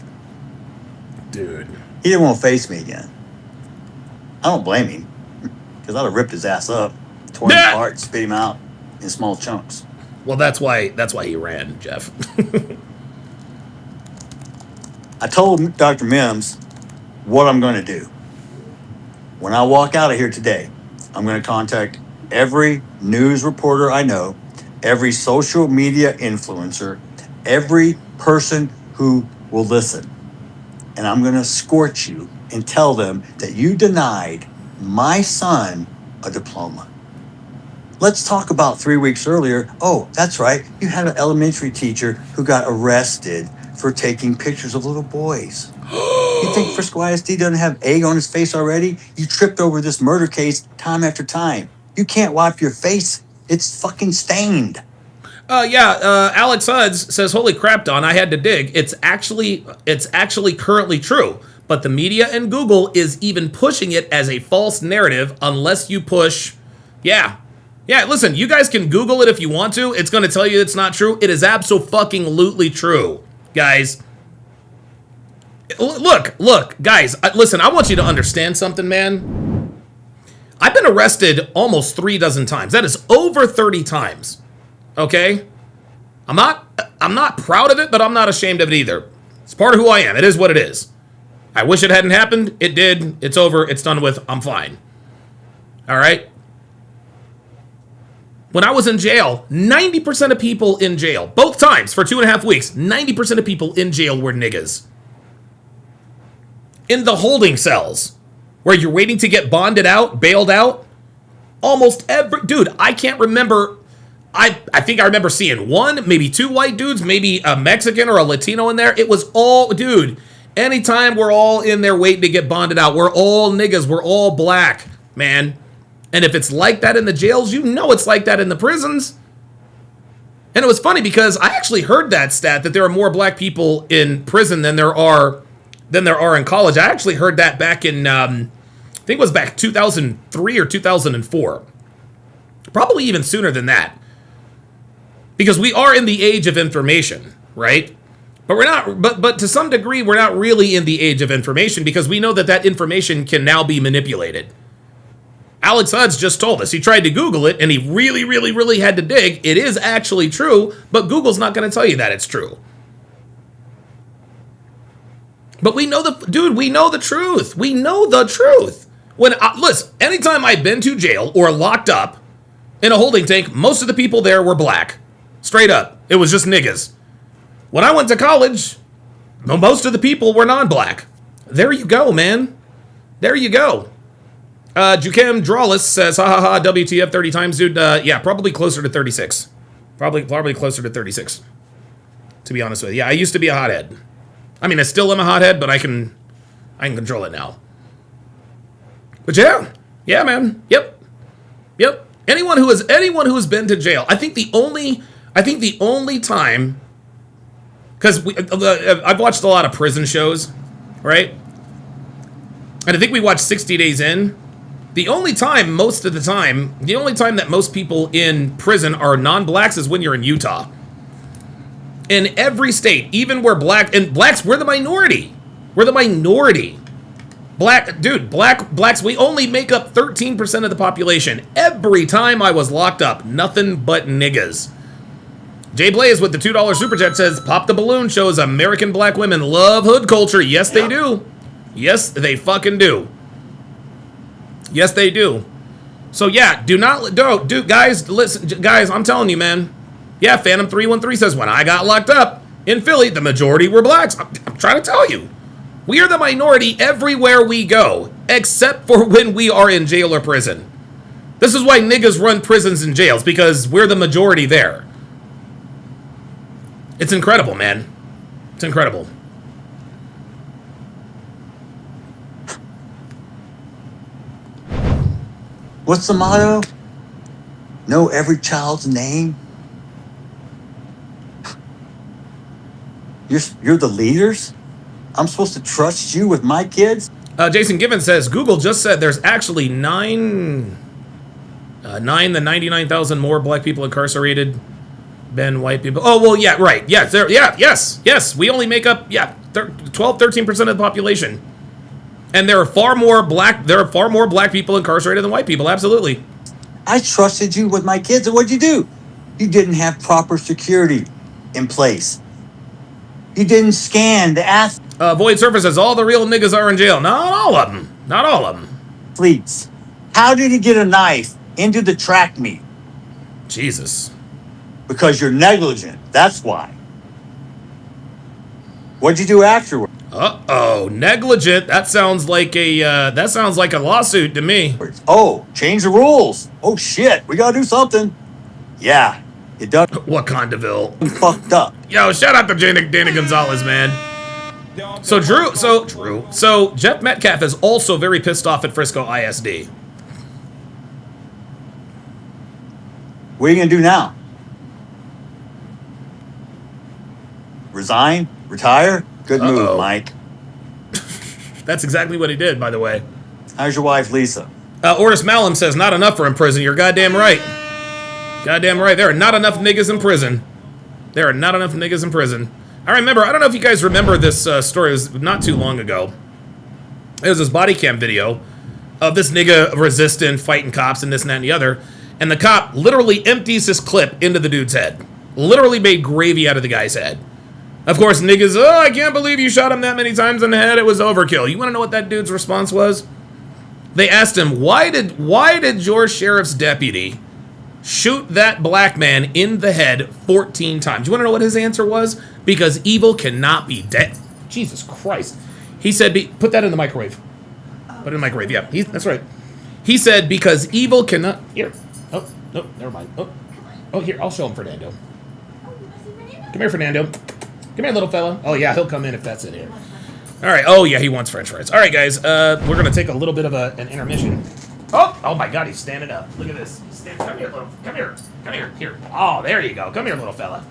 Dude. He didn't want to face me again. I don't blame him, because I'd have ripped his ass up, torn him apart, spit him out in small chunks. Well, that's why he ran, Jeff. I told Dr. Mims what I'm going to do. When I walk out of here today, I'm going to contact every news reporter I know, every social media influencer, every person who will listen. And I'm going to scorch you and tell them that you denied my son a diploma. Let's talk about 3 weeks earlier. Oh, that's right. You had an elementary teacher who got arrested for taking pictures of little boys. You think Frisco ISD doesn't have egg on his face already? You tripped over this murder case time after time. You can't wipe your face. It's fucking stained. Alex Huds says, holy crap, Don, I had to dig. It's actually currently true. But the media and Google is even pushing it as a false narrative unless you push, Yeah, listen, you guys can Google it if you want to. It's going to tell you it's not true. It is abso-fucking-lutely true, guys. Look, guys, listen, I want you to understand something, man. I've been arrested almost 36 times. That is over 30 times, okay? I'm not proud of it, but I'm not ashamed of it either. It's part of who I am. It is what it is. I wish it hadn't happened. It did. It's over. It's done with. I'm fine. All right? When I was in jail, 90% of people in jail, both times for 2.5 weeks, 90% of people in jail were niggas. In the holding cells, where you're waiting to get bonded out, bailed out, almost every... Dude, I can't remember... I think I remember seeing one, maybe two white dudes, maybe a Mexican or a Latino in there. It was all... Dude, Anytime we're all in there waiting to get bonded out, we're all niggas, we're all black, man. And if it's like that in the jails, you know it's like that in the prisons. And it was funny because I actually heard that stat that there are more black people in prison than there are in college. I actually heard that back in I think it was back 2003 or 2004. Probably even sooner than that. Because we are in the age of information, right? But we're not but to some degree we're not really in the age of information because we know that information can now be manipulated. Alex Hudds just told us. He tried to Google it, and he really, really, really had to dig. It is actually true, but Google's not going to tell you that it's true. But we know we know the truth. We know the truth. Listen, anytime I've been to jail or locked up in a holding tank, most of the people there were black. Straight up. It was just niggas. When I went to college, most of the people were non-black. There you go, man. There you go. Jukem Drawless says, ha ha ha, WTF 30 times, dude. Yeah, probably closer to 36. Probably closer to 36. To be honest with you. Yeah, I used to be a hothead. I mean, I still am a hothead, but I can control it now. But yeah, man. Yep. Anyone who has been to jail, I think the only time, because I've watched a lot of prison shows, right? And I think we watched 60 Days In. The only time that most people in prison are non-blacks is when you're in Utah. In every state, even where blacks, we're the minority. We're the minority. Blacks, we only make up 13% of the population. Every time I was locked up, nothing but niggas. Jay Blaze with the $2 super chat says, Pop the Balloon shows American black women love hood culture. Yes, they do. Yes, they fucking do. Yes, they do. So yeah, guys, listen, guys, I'm telling you, man. Yeah, Phantom 313 says, when I got locked up in Philly, the majority were blacks. I'm trying to tell you. We are the minority everywhere we go, except for when we are in jail or prison. This is why niggas run prisons and jails, because we're the majority there. It's incredible, man. It's incredible. What's the motto? Know every child's name? You're the leaders? I'm supposed to trust you with my kids? Jason Gibbons says, Google just said there's actually 9 to 99,000 more black people incarcerated than white people. Oh, well, yeah, right. Yes, yes. We only make up, 13% of the population. And there are far more black people incarcerated than white people, absolutely. I trusted you with my kids, and what'd you do? You didn't have proper security in place. You didn't scan the ass. Void Surfer says all the real niggas are in jail. Not all of them. Not all of them. Fleets. How did he get a knife into the track meet? Jesus. Because you're negligent. That's why. What'd you do afterward? Uh-oh, negligent. That sounds like a lawsuit to me. Oh, change the rules. Oh shit, we gotta do something. Yeah, it does. Wakandaville. Fucked up. Yo, shout out to Danny Gonzalez, man. So Jeff Metcalf is also very pissed off at Frisco ISD. What are you gonna do now? Resign? Retire? Good move, Mike. That's exactly what he did, by the way. How's your wife, Lisa? Ortis Malum says, not enough for in prison. You're goddamn right. Goddamn right. There are not enough niggas in prison. There are not enough niggas in prison. I don't know if you guys remember this story. It was not too long ago. It was this body cam video of this nigga resisting, fighting cops and this and that and the other. And the cop literally empties his clip into the dude's head. Literally made gravy out of the guy's head. Of course, niggas, I can't believe you shot him that many times in the head. It was overkill. You want to know what that dude's response was? They asked him, why did your sheriff's deputy shoot that black man in the head 14 times? You want to know what his answer was? Because evil cannot be dead. Jesus Christ. He said, put that in the microwave. Put it in the microwave, yeah. That's right. He said, because evil cannot... Here. Oh, no, never mind. Oh, here, I'll show him Fernando. Come here, Fernando. Come here, little fella. Oh, yeah, he'll come in if that's in here. All right. Oh, yeah, he wants french fries. All right, guys. We're going to take a little bit of an intermission. Oh, my God, he's standing up. Look at this. Come here, little. Come here. Come here. Here. Oh, there you go. Come here, little fella.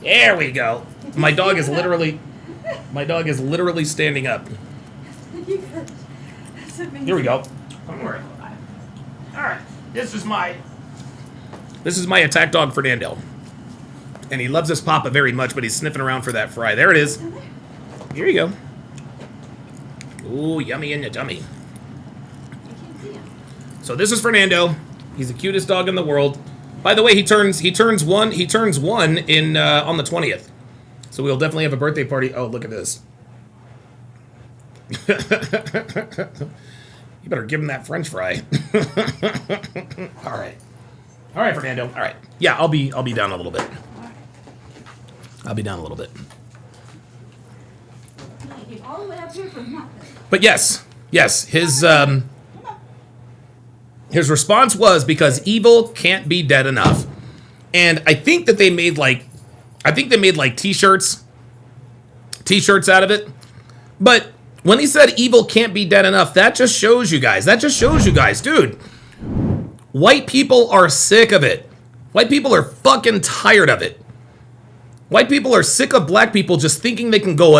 There we go. My dog is literally standing up. Here we go. Don't worry. All right. This is my attack dog, Fernando. And he loves his papa very much, but he's sniffing around for that fry. There it is. Here you go. Ooh, yummy in your tummy. So this is Fernando. He's the cutest dog in the world. By the way, he turns one in on the 20th. So we'll definitely have a birthday party. Oh, look at this. You better give him that French fry. All right. All right, Fernando. All right. Yeah, I'll be down a little bit. I'll be down a little bit. But yes, his response was because evil can't be dead enough. And I think that they made like t-shirts out of it. But when he said evil can't be dead enough, that just shows you guys, dude, white people are sick of it. White people are fucking tired of it. White people are sick of black people just thinking they can go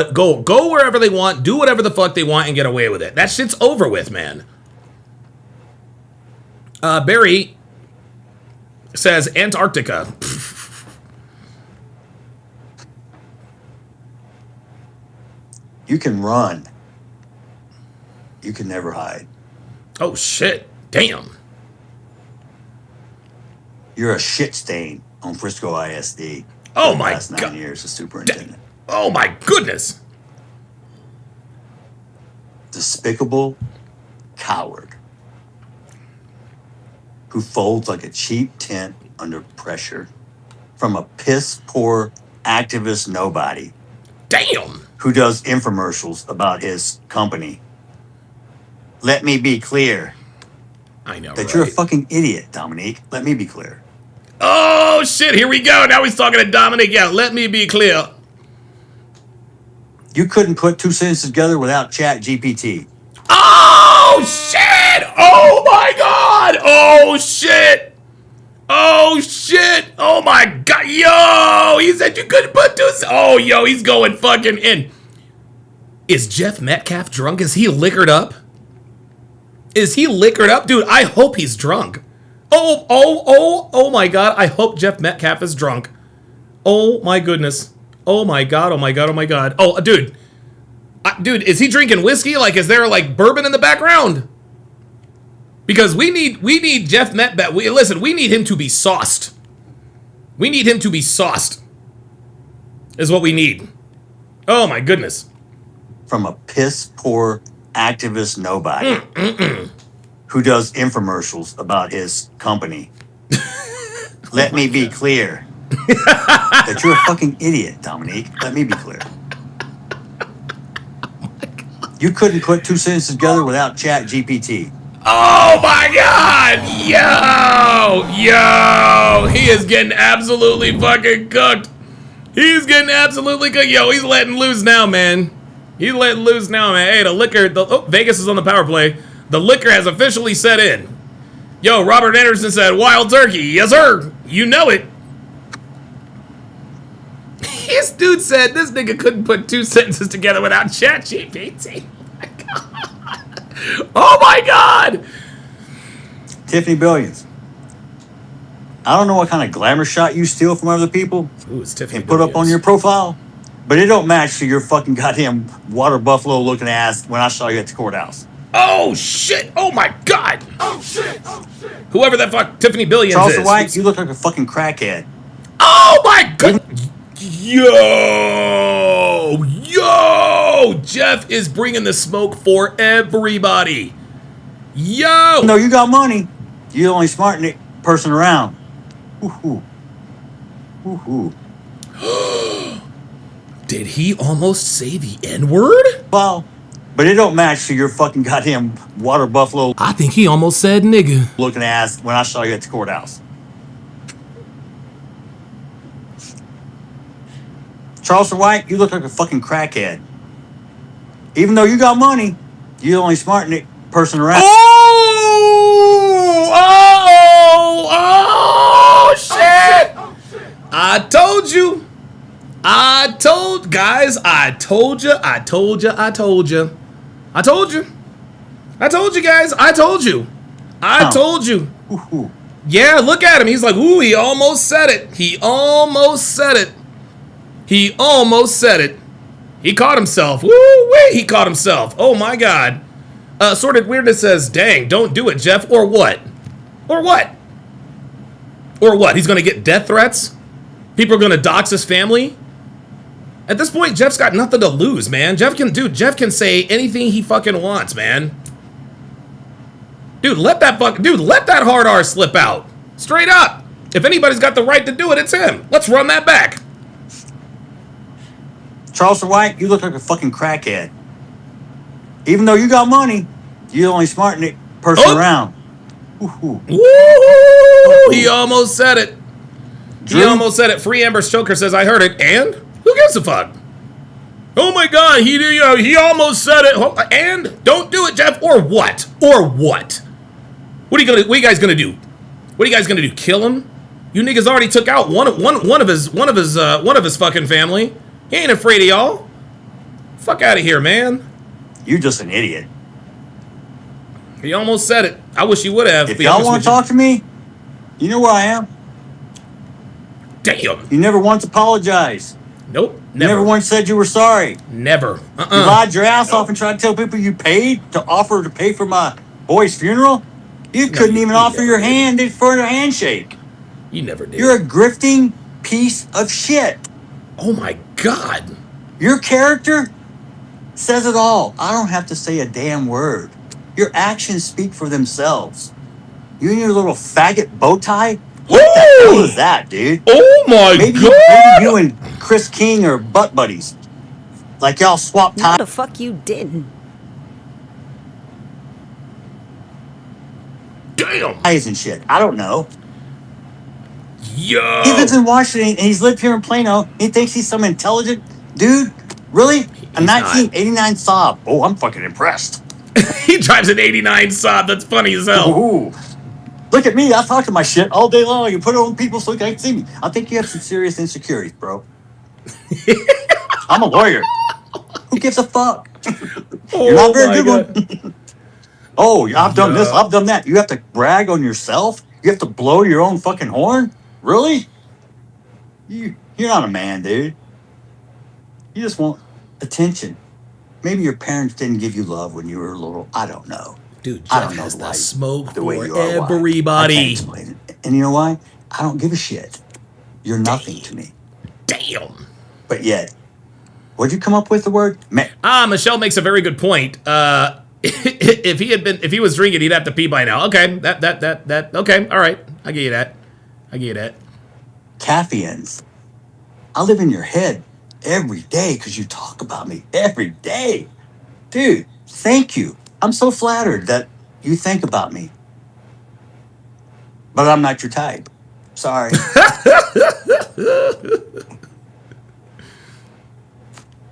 wherever they want, do whatever the fuck they want, and get away with it. That shit's over with, man. Barry says Antarctica. You can run. You can never hide. Oh, shit. Damn. You're a shit stain on Frisco ISD. Oh, my God. 9 years as superintendent. Oh, my goodness. Despicable coward who folds like a cheap tent under pressure from a piss-poor activist nobody. Damn. Who does infomercials about his company. Let me be clear. I know, that you're a fucking idiot, Dominique. Let me be clear. Oh, shit. Here we go. Now he's talking to Dominic. Yeah, let me be clear. You couldn't put two sentences together without Chat GPT. Oh, shit. Oh, my God. Oh, shit. Oh, shit. Oh, my God. Yo, he said you couldn't put two. Oh, yo, he's going fucking in. Is Jeff Metcalf drunk? Is he liquored up? Is he liquored up? Dude, I hope he's drunk. Oh my God. I hope Jeff Metcalf is drunk. Oh my goodness. Oh my God. Oh my God. Oh my God. Oh, dude. Dude, is he drinking whiskey? Like, is there like bourbon in the background? Because we need Jeff Metcalf. Listen, we need him to be sauced. We need him to be sauced. Is what we need. Oh my goodness. From a piss poor activist nobody. Who does infomercials about his company. Let me be clear. That you're a fucking idiot, Dominique. Let me be clear. You couldn't put two sentences together without Chat GPT. Oh my God! Yo! He is getting absolutely fucking cooked. He's getting absolutely cooked. Yo, he's letting loose now, man. He's letting loose now, man. Hey, the liquor, Vegas is on the power play. The liquor has officially set in. Yo, Robert Anderson said, wild turkey. Yes, sir. You know it. This dude said this nigga couldn't put two sentences together without ChatGPT. Oh my God. Tiffany Billions. I don't know what kind of glamour shot you steal from other people. Ooh, it's Tiffany and put up on your profile, but it don't match to your fucking goddamn water buffalo looking ass when I saw you at the courthouse. Oh shit! Oh my God! Oh shit! Whoever that fuck Tiffany Billions Charles is. White, you look like a fucking crackhead. Oh my God! Yo! Jeff is bringing the smoke for everybody. Yo! No, you got money. You're the only smart person around. Woohoo! Woohoo! Did he almost say the N-word? Well. But it don't match to your fucking goddamn water buffalo. I think he almost said nigga. Looking ass when I saw you at the courthouse. Charleston White, you look like a fucking crackhead. Even though you got money, you're the only smart person around. Oh, shit! I told you. I told you. I told you guys. I told you. Yeah, look at him. He's like, ooh, he almost said it. He caught himself. Woo, wait, he caught himself. Oh my God. Sorted Weirdness says, dang, don't do it, Jeff. Or what? He's gonna get death threats? People are gonna dox his family? At this point, Jeff's got nothing to lose, man. Jeff can say anything he fucking wants, man. Dude, let that hard R slip out. Straight up. If anybody's got the right to do it, it's him. Let's run that back. Charleston White, you look like a fucking crackhead. Even though you got money, you're the only smart person around. Woo! He almost said it. Free Amber Stoker says, I heard it. And? Who gives a fuck? Oh my God, he almost said it. And? Don't do it, Jeff. Or what? What are you guys gonna do? Kill him? You niggas already took out one of his fucking family. He ain't afraid of y'all. Fuck out of here, man. You're just an idiot. He almost said it. I wish he would have. If y'all want to talk to me, you know where I am. Damn. You never once apologized. Nope. You never once said you were sorry. Never. You lied your ass off and tried to tell people you paid to offer to pay for my boy's funeral. You couldn't even offer your hand for a handshake. You never did. You're a grifting piece of shit. Oh my God. Your character says it all. I don't have to say a damn word. Your actions speak for themselves. You and your little faggot bow tie? What the hell is that, dude? Oh my God. Maybe you and Chris King are butt buddies. Like y'all swap ties. No, the fuck you didn't. Damn. Ties and shit. I don't know. Yo. He lives in Washington and he's lived here in Plano. He thinks he's some intelligent dude. Really? A 1989 Saab. Oh, I'm fucking impressed. He drives an 89 Saab. That's funny as hell. Ooh. Look at me. I talk to my shit all day long. You put it on people so they can see me. I think you have some serious insecurities, bro. I'm a lawyer. Who gives a fuck? You're not very good one. Oh, I've done this. I've done that. You have to brag on yourself? You have to blow your own fucking horn? Really? You're not a man, dude. You just want attention. Maybe your parents didn't give you love when you were little. I don't know. Dude, I Jeff don't know has the the smoke way for you are, why. everybody. I can't explain it. And you know why? I don't give a shit. You're nothing to me. Damn. But yet, what'd you come up with the word? Michelle makes a very good point. If he was drinking, he'd have to pee by now. Okay, that. Okay, all right. I get you that. Caffeines. I live in your head every day because you talk about me every day. Dude, thank you. I'm so flattered that you think about me. But I'm not your type. Sorry.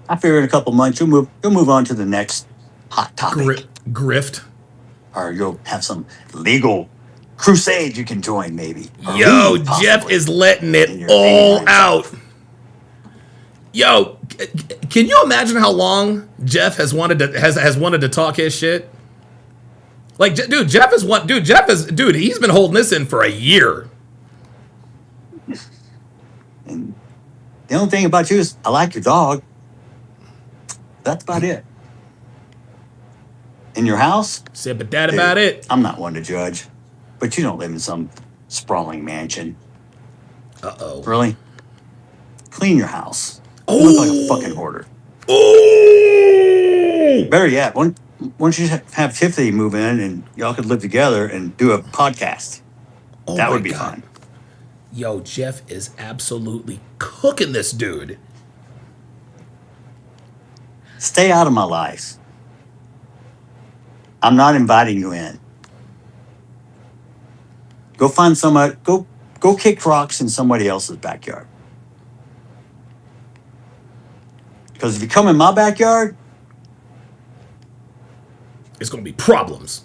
I figure in a couple months you'll move on to the next hot topic. Grift. Or you'll have some legal crusade you can join, maybe. Yo, Jeff is letting it all out. Yo, can you imagine how long Jeff has wanted to talk his shit? Like, dude, he's been holding this in for a year. And the only thing about you is I like your dog. That's about it. In your house? Said, but that about it. I'm not one to judge, but you don't live in some sprawling mansion. Uh-oh. Really? Clean your house. You look like a fucking hoarder. Oh! Better yet, once you have Tiffany move in and y'all could live together and do a podcast. That would be fun. Yo, Jeff is absolutely cooking this dude. Stay out of my life. I'm not inviting you in. Go find somebody. Go kick rocks in somebody else's backyard. Because if you come in my backyard, It's going to be problems.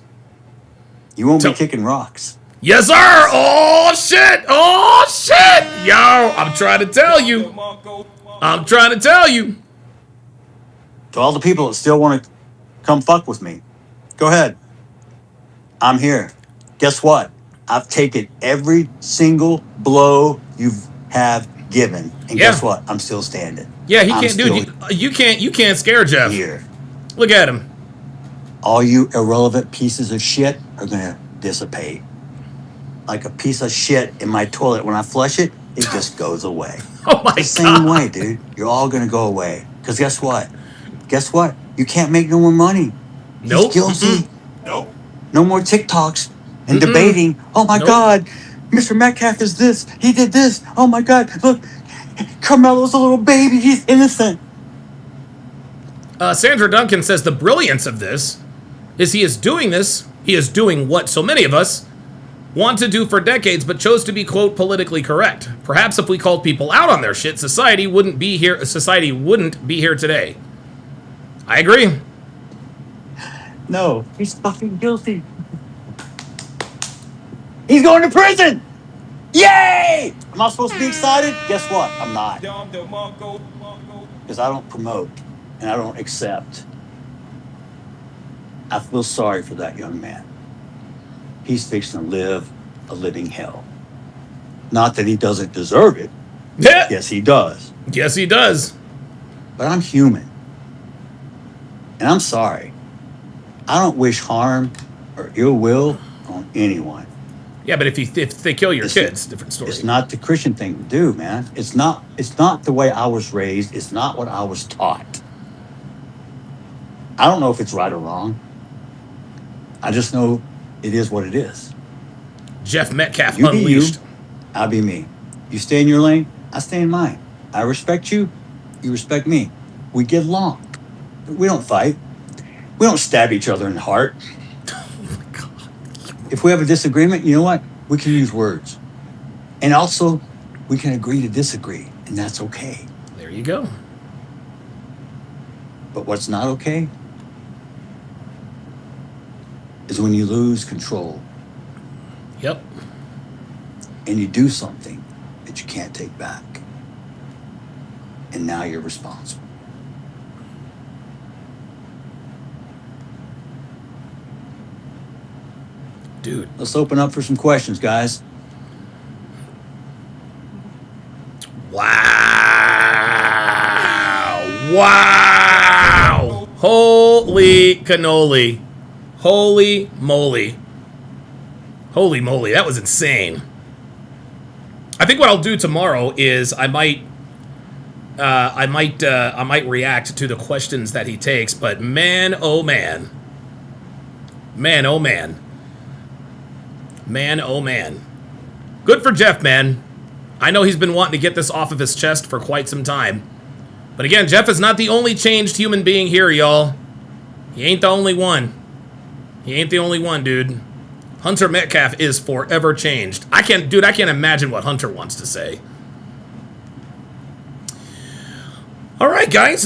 You won't be kicking rocks. Yes, sir. Oh, shit. Oh, shit. Yo, I'm trying to tell you. I'm trying to tell you. To all the people that still want to come fuck with me, go ahead. I'm here. Guess what? I've taken every single blow you have given, and guess what? I'm still standing. Yeah, he can't do it. You can't scare Jeff. Here. Look at him. All you irrelevant pieces of shit are gonna dissipate. Like a piece of shit in my toilet. When I flush it, it just goes away. Oh my God. The same way, dude. You're all gonna go away. Because guess what? Guess what? You can't make no more money. Nope. He's guilty. Nope. No more TikToks and debating. Oh my God, Mr. Metcalf is this. He did this. Oh my God, look, Karmelo's a little baby. He's innocent. Sandra Duncan says the brilliance of this is he is doing this. He is doing what so many of us want to do for decades, but chose to be, quote, politically correct. Perhaps if we called people out on their shit, society wouldn't be here. Society wouldn't be here today. I agree. No, he's fucking guilty. He's going to prison. Yay! Am I supposed to be excited? Guess what? I'm not. Because I don't promote and I don't accept. I feel sorry for that young man. He's fixing to live a living hell. Not that he doesn't deserve it. Yeah. Yes, he does. Yes, he does. But I'm human. And I'm sorry. I don't wish harm or ill will on anyone. Yeah, but if they kill your kids, different story. It's not the Christian thing to do, man. It's not the way I was raised. It's not what I was taught. I don't know if it's right or wrong. I just know it is what it is. Jeff Metcalf You unleashed. be you, I'll be me. You stay in your lane, I stay in mine. I respect you, you respect me. We get along. We don't fight. We don't stab each other in the heart. Oh my God. If we have a disagreement, you know what? We can use words. And also, we can agree to disagree, and that's okay. There you go. But what's not okay is when you lose control. Yep. And you do something that you can't take back. And now you're responsible. Dude. Let's open up for some questions, guys. Wow. Wow. Holy cannoli. Holy moly. Holy moly. That was insane. I think what I'll do tomorrow is I might react to the questions that he takes, but man, oh man. Man, oh man. Man, oh man. Good for Jeff, man. I know he's been wanting to get this off of his chest for quite some time. But again, Jeff is not the only changed human being here, y'all. He ain't the only one. He ain't the only one, dude. Hunter Metcalf is forever changed. I can't imagine what Hunter wants to say. All right, guys.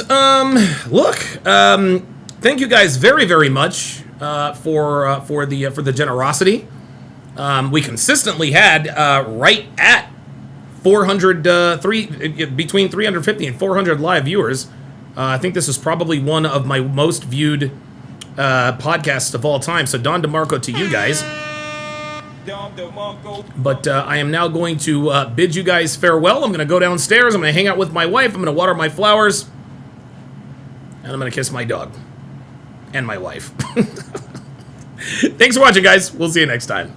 Look, thank you guys very, very much for the generosity. We consistently had right at 400, between 350 and 400 live viewers. I think this is probably one of my most viewed podcasts of all time. So Don DeMarco to you guys. But I am now going to bid you guys farewell. I'm going to go downstairs. I'm going to hang out with my wife. I'm going to water my flowers. And I'm going to kiss my dog. And my wife. Thanks for watching, guys. We'll see you next time.